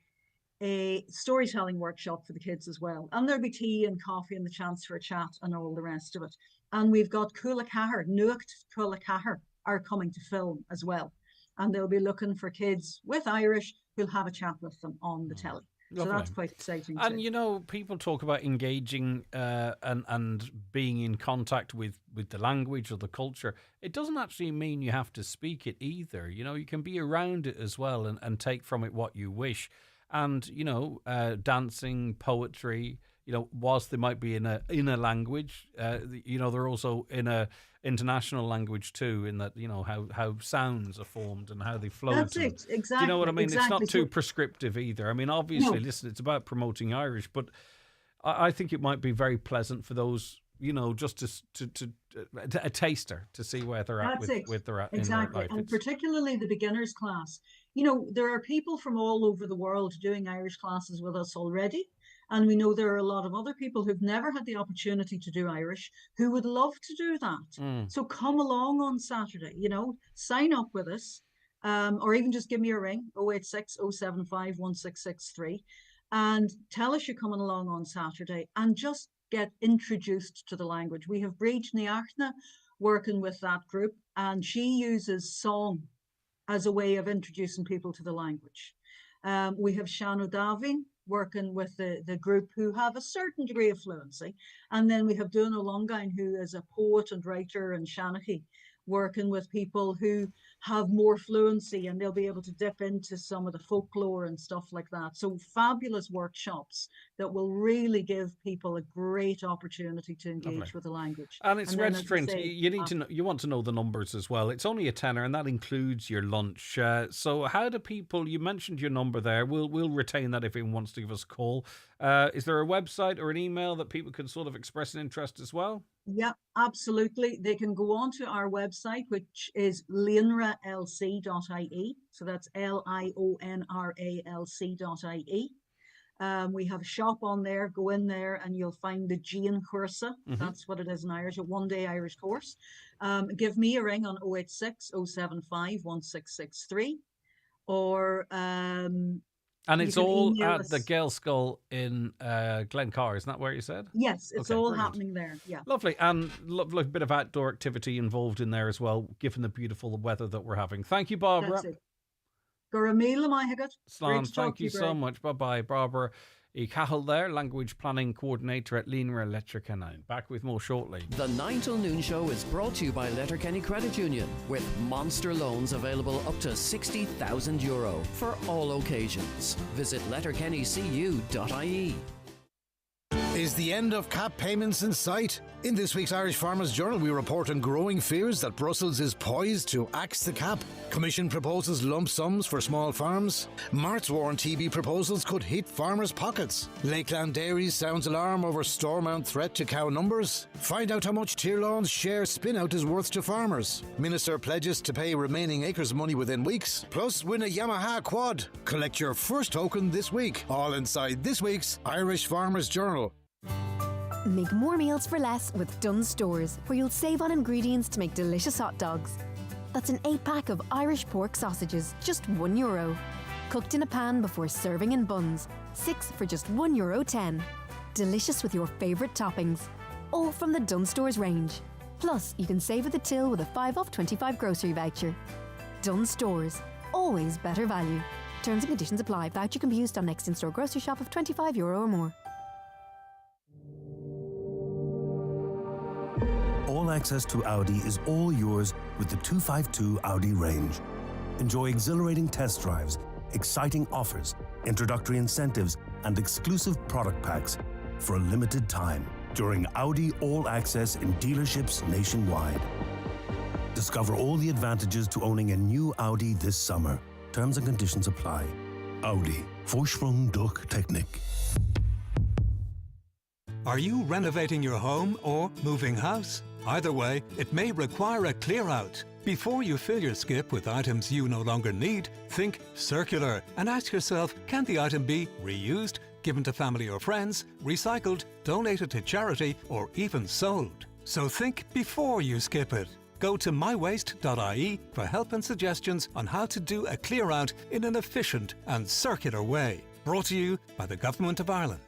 a storytelling workshop for the kids as well. And there'll be tea and coffee and the chance for a chat and all the rest of it. And we've got Cúla Cahar, Nuacht Cúla Cahar are coming to film as well. And they'll be looking for kids with Irish who'll have a chat with them on the telly.
Lovely.
So that's quite exciting
And
too.
people talk about engaging and being in contact with the language or the culture. It doesn't actually mean you have to speak it either. You can be around it as well and take from it what you wish. And dancing, poetry. Whilst they might be in a language, they're also in a international language too. In that how sounds are formed and how they flow.
That's it, exactly.
Do you know what I mean?
Exactly.
It's not too prescriptive either. I mean, obviously,
No.
listen, it's about promoting Irish, but I think it might be very pleasant for those, just to a taster to see where they're at with their
exactly.
in their life.
And particularly the beginners class. There are people from all over the world doing Irish classes with us already. And we know there are a lot of other people who've never had the opportunity to do Irish who would love to do that. So come along on Saturday, sign up with us, or even just give me a ring, 086 075 1663, and tell us you're coming along on Saturday and just get introduced to the language. We have Bríd Niachna working with that group, and she uses song as a way of introducing people to the language. We have Shano Davin working with the group who have a certain degree of fluency. And then we have Duna Longain, who is a poet and writer and Shanachie, working with people who have more fluency, and they'll be able to dip into some of the folklore and stuff like that. So fabulous workshops that will really give people a great opportunity to engage
Lovely.
with the language.
And it's
then, as I
registering.
say,
You need to know, you want to know the numbers as well. It's only a tenner, and that includes your lunch. So how do people? You mentioned your number there. We'll retain that if anyone wants to give us a call. Is there a website or an email that people can sort of express an interest as well?
Yeah, absolutely. They can go on to our website, which is lionralc.ie. So that's LIONRALC.ie. We have a shop on there. Go in there and you'll find the Gian Cursa. That's what it is in Irish, a one-day Irish course. Give me a ring on 086 075 1663. Or
and it's all at
us.
the Gaelscoil in Glencar, isn't that where you said?
Yes, it's
Okay,
all
brilliant.
happening there. Yeah.
Lovely, and lovely bit of outdoor activity involved in there as well, given the beautiful weather that we're having. Thank you, Barbara.
That's it. Goramila Maihagat.
Slán, thank you so much. Bye-bye, Barbara. Cahal there, language planning coordinator at Líonra Letterkenny. Back with more shortly.
The 9 till noon show is brought to you by Letterkenny Credit Union, with monster loans available up to €60,000 for all occasions. Visit letterkennycu.ie.
Is the end of cap payments in sight? In this week's Irish Farmers Journal, we report on growing fears that Brussels is poised to axe the cap. Commission proposes lump sums for small farms. Mart's war on TB proposals could hit farmers' pockets. Lakeland Dairies sounds alarm over stormount threat to cow numbers. Find out how much Tirlawn's share spin-out is worth to farmers. Minister pledges to pay remaining acres money within weeks. Plus, win a Yamaha quad. Collect your first token this week. All inside this week's Irish Farmers Journal.
Make more meals for less with Dunnes Stores, where you'll save on ingredients to make delicious hot dogs. That's an 8-pack of Irish pork sausages, just €1. Cooked in a pan before serving in buns, 6 for just €1.10. Delicious with your favourite toppings. All from the Dunnes Stores range. Plus, you can save at the till with a 5 off 25 grocery voucher. Dunnes Stores. Always better value. Terms and conditions apply. Voucher can be used on next in-store grocery shop of €25 or more.
All access to Audi is all yours with the 252 Audi range. Enjoy exhilarating test drives, exciting offers, introductory incentives, and exclusive product packs for a limited time during Audi All Access in dealerships nationwide. Discover all the advantages to owning a new Audi this summer. Terms and conditions apply. Audi. Vorsprung durch Technik.
Are you renovating your home or moving house? Either way, it may require a clear out. Before you fill your skip with items you no longer need, think circular and ask yourself, can the item be reused, given to family or friends, recycled, donated to charity, or even sold? So think before you skip it. Go to mywaste.ie for help and suggestions on how to do a clear out in an efficient and circular way. Brought to you by the Government of Ireland.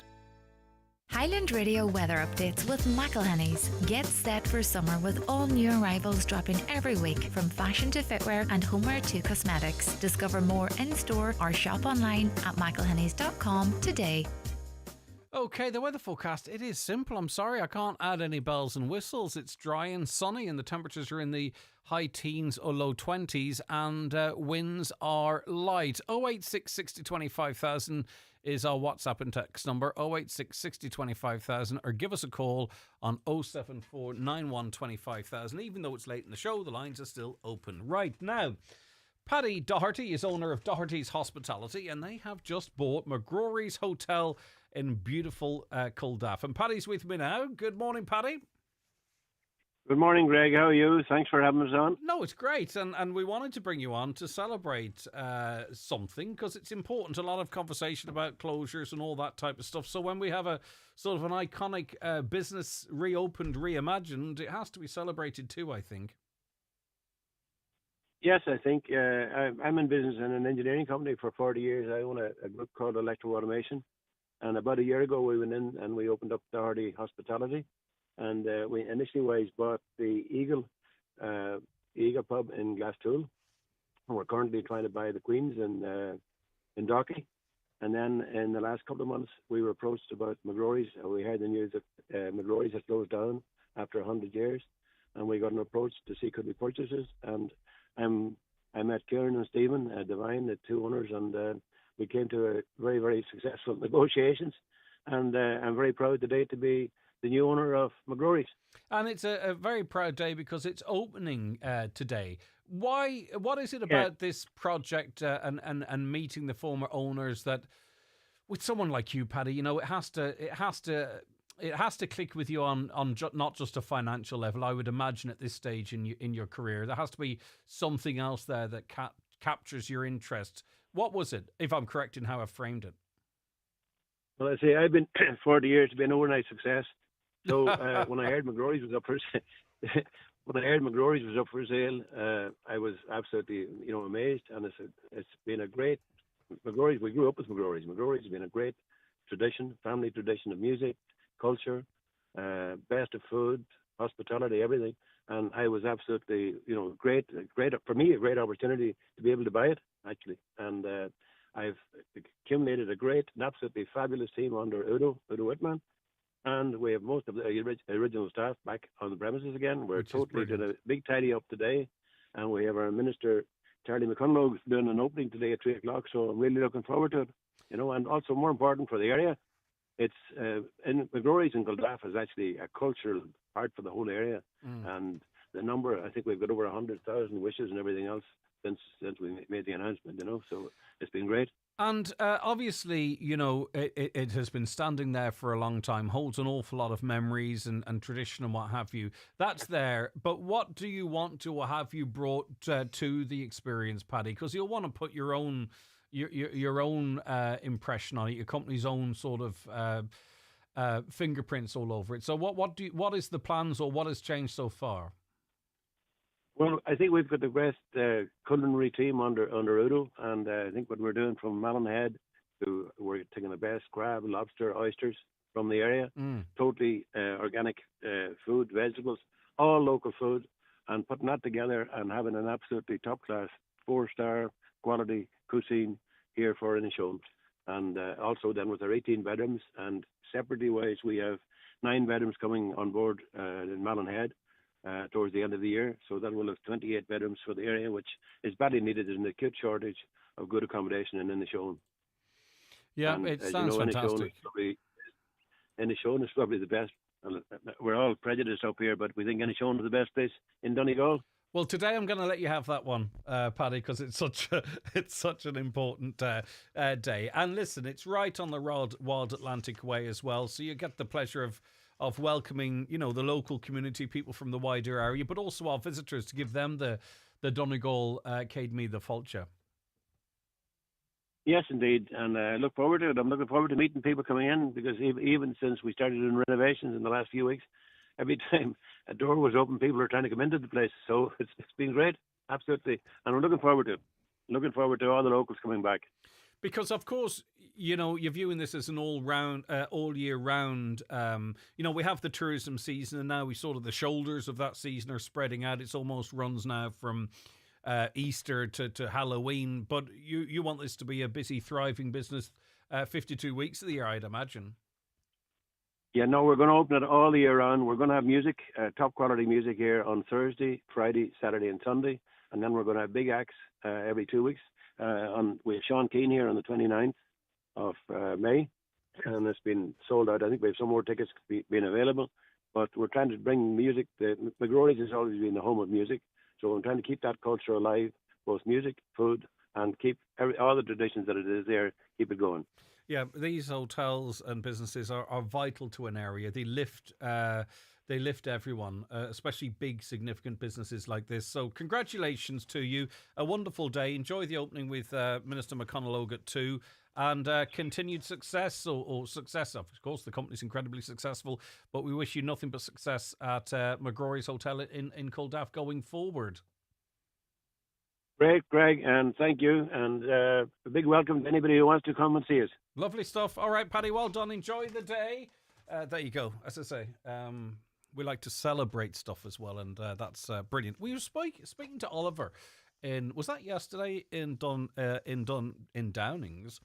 Highland Radio weather updates with McElhenny's. Get set for summer with all new arrivals dropping every week, from fashion to footwear and homeware to cosmetics. Discover more in-store or shop online at mcilhennys.com today.
Okay, the weather forecast, it is simple. I'm sorry, I can't add any bells and whistles. It's dry and sunny and the temperatures are in the high teens or low 20s and winds are light. 086 60 25,000 is our WhatsApp and text number, 086 60 25,000, or give us a call on 074 91 25,000. Even though it's late in the show, the lines are still open. Right now, Paddy Doherty is owner of Doherty's Hospitality, and they have just bought McGrory's Hotel in beautiful Culdaff. And Paddy's with me now. Good morning, Paddy.
Good morning, Greg. How are you? Thanks for having us on.
No, it's great. And we wanted to bring you on to celebrate something, because it's important. A lot of conversation about closures and all that type of stuff. So when we have a sort of an iconic business reopened, reimagined, it has to be celebrated too, I think.
Yes, I think I'm in business in an engineering company for 40 years. I own a group called Electro Automation. And about a year ago, we went in and we opened up Doherty Hospitality. And we initially bought the Eagle pub in Glastool. And we're currently trying to buy the Queen's in Dalkey. And then in the last couple of months, we were approached about McGrory's. We heard the news that McGrory's had closed down after 100 years. And we got an approach to see could we purchase it. And I met Kieran and Stephen Devine, the two owners, and we came to a very, very successful negotiations. And I'm very proud today to be the new owner of McGrory's.
And it's a very proud day because it's opening today. Why? What is it about this project and meeting the former owners that, with someone like you, Paddy, you know, it has to click with you on not just a financial level. I would imagine at this stage in your career, there has to be something else there that captures your interest. What was it, if I'm correct in how I framed it?
Well, I say I've been 40 years to be an overnight success. So when I heard McGrory's was up for sale, I was absolutely amazed, and it's been a great McGrory's. We grew up with McGrory's. McGrory's has been a great tradition, family tradition of music, culture, best of food, hospitality, everything. And I was absolutely great for me, a great opportunity to be able to buy it actually. And I've accumulated an absolutely fabulous team under Udo Whitman. And we have most of the original staff back on the premises again. We're totally doing a big tidy up today. And we have our minister, Charlie McConlogue, doing an opening today at 3 o'clock. So I'm really looking forward to it. And also more important for the area, it's in McGrory's and Guelph is actually a cultural part for the whole area, and the number, I think we've got over 100,000 wishes and everything else since we made the announcement. So it's been great.
And obviously, it has been standing there for a long time, holds an awful lot of memories and tradition and what have you. That's there. But what do you want to have you brought to the experience, Paddy? Because you'll want to put your own impression on it, your company's own sort of fingerprints all over it. So what is the plans, or what has changed so far?
Well, I think we've got the best culinary team under Udo, and I think what we're doing from Malin Head to, we're taking the best crab, lobster, oysters from the area, totally organic food, vegetables, all local food, and putting that together and having an absolutely top-class 4-star quality cuisine here for Inishowen. And also then with our 18 bedrooms, and separately wise, we have 9 bedrooms coming on board in Malin Head. Towards the end of the year, so that will have 28 bedrooms for the area, which is badly needed in the acute shortage of good accommodation in Inishowen.
Yeah, it sounds fantastic.
Inishowen is probably the best. We're all prejudiced up here, but we think Inishowen is the best place in Donegal.
Well, today I'm going to let you have that one, Paddy, because it's such an important day. And listen, it's right on the Wild Atlantic Way as well, so you get the pleasure of welcoming, the local community, people from the wider area, but also our visitors, to give them the Donegal Céad Míle de Fáilte.
Yes, indeed, and I look forward to it. I'm looking forward to meeting people coming in, because even since we started doing renovations in the last few weeks, every time a door was open, people are trying to come into the place. So it's been great, absolutely, and we're looking forward to it. Looking forward to all the locals coming back.
Because, of course, you're viewing this as an all year round. We have the tourism season, and now the shoulders of that season are spreading out. It's almost runs now from Easter to Halloween. But you want this to be a busy, thriving business 52 weeks of the year, I'd imagine.
Yeah, no, we're going to open it all the year round. We're going to have music, top quality music here on Thursday, Friday, Saturday and Sunday. And then we're going to have big acts every 2 weeks. We have Sean Keane here on the 29th of May, and it's been sold out. I think we have some more tickets being available, but we're trying to bring music. McGrory's has always been the home of music, so we're trying to keep that culture alive, both music, food, and keep all the traditions that it is there, keep it going.
Yeah, these hotels and businesses are vital to an area. They lift everyone, especially big, significant businesses like this. So congratulations to you. A wonderful day. Enjoy the opening with Minister McConnell at 2, and continued success or success. Of course, the company's incredibly successful, but we wish you nothing but success at McGrory's Hotel in Guelph going forward.
Great, Greg, and thank you, and a big welcome to anybody who wants to come and see us.
Lovely stuff. All right, Paddy, well done. Enjoy the day. There you go. As I say, we like to celebrate stuff as well, and that's brilliant. We were speaking to Oliver was that yesterday in Downings,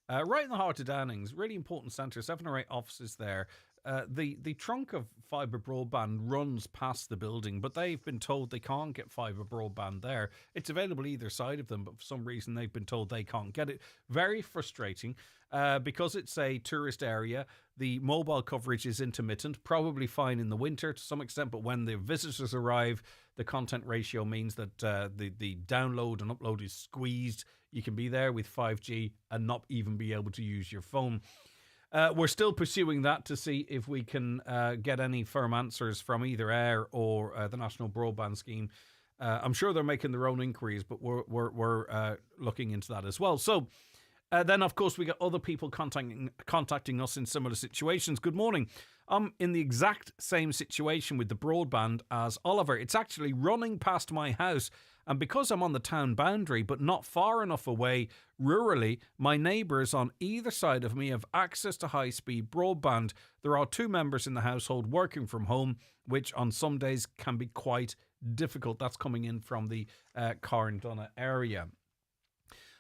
right in the heart of Downings, really important centre, 7 or 8 offices there. The trunk of fibre broadband runs past the building, but they've been told they can't get fibre broadband there. It's available either side of them, but for some reason they've been told they can't get it. Very frustrating, because it's a tourist area. The mobile coverage is intermittent, probably fine in the winter to some extent, but when the visitors arrive, the content ratio means that the download and upload is squeezed. You can be there with 5G and not even be able to use your phone. We're still pursuing that to see if we can get any firm answers from either AIR or the National Broadband Scheme. I'm sure they're making their own inquiries, but we're looking into that as well. So then, of course, we get other people contacting us in similar situations. Good morning. I'm in the exact same situation with the broadband as Oliver. It's actually running past my house, and because I'm on the town boundary but not far enough away rurally, my neighbours on either side of me have access to high-speed broadband. There are 2 members in the household working from home, which on some days can be quite difficult. That's coming in from the Carndonagh area.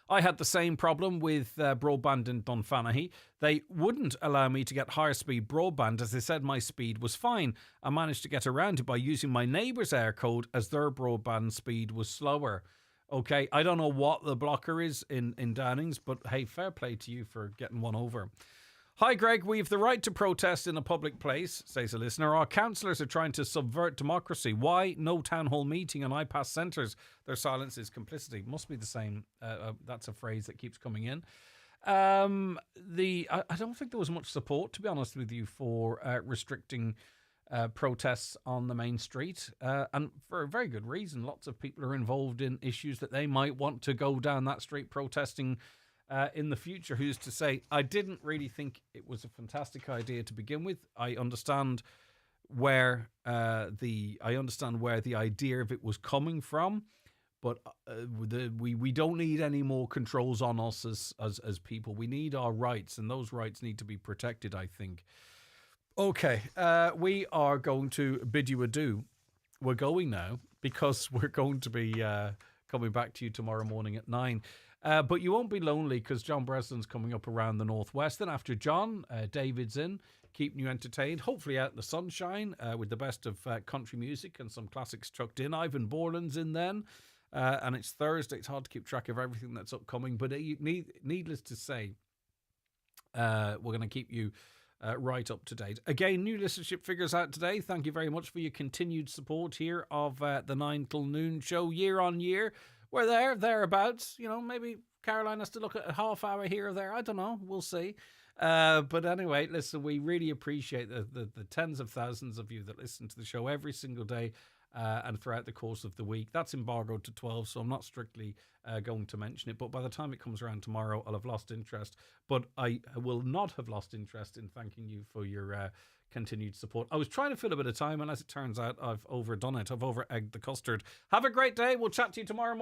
I had the same problem with broadband in Dunfanaghy. They wouldn't allow me to get higher speed broadband, as they said my speed was fine. I managed to get around it by using my neighbour's air code, as their broadband speed was slower. Okay, I don't know what the blocker is in Downings, but hey, fair play to you for getting one over. Hi, Greg. We have the right to protest in a public place, says a listener. Our councillors are trying to subvert democracy. Why no town hall meeting and iPass centres? Their silence is complicity. Must be the same. That's a phrase that keeps coming in. I don't think there was much support, to be honest with you, for restricting protests on the main street, and for a very good reason. Lots of people are involved in issues that they might want to go down that street protesting in the future. Who's to say? I didn't really think it was a fantastic idea to begin with. I understand where the idea of it was coming from, but we don't need any more controls on us as people. We need our rights, and those rights need to be protected, I think. Okay, we are going to bid you adieu. We're going now because we're going to be coming back to you tomorrow morning at 9. But you won't be lonely because John Breslin's coming up around the northwest. Then after John, David's in, keeping you entertained, hopefully out in the sunshine with the best of country music and some classics chucked in. Ivan Borland's in then. And it's Thursday. It's hard to keep track of everything that's upcoming. But needless to say, we're going to keep you right up to date. Again, new listenership figures out today. Thank you very much for your continued support here of the 9 till noon show year on year. We're thereabouts. You know, maybe Caroline has to look at a half hour here or there. I don't know. We'll see. But anyway, listen, we really appreciate the tens of thousands of you that listen to the show every single day and throughout the course of the week. That's embargoed to 12, so I'm not strictly going to mention it. But by the time it comes around tomorrow, I'll have lost interest. But I will not have lost interest in thanking you for your continued support. I was trying to fill a bit of time, and as it turns out, I've overdone it. I've over-egged the custard. Have a great day. We'll chat to you tomorrow morning.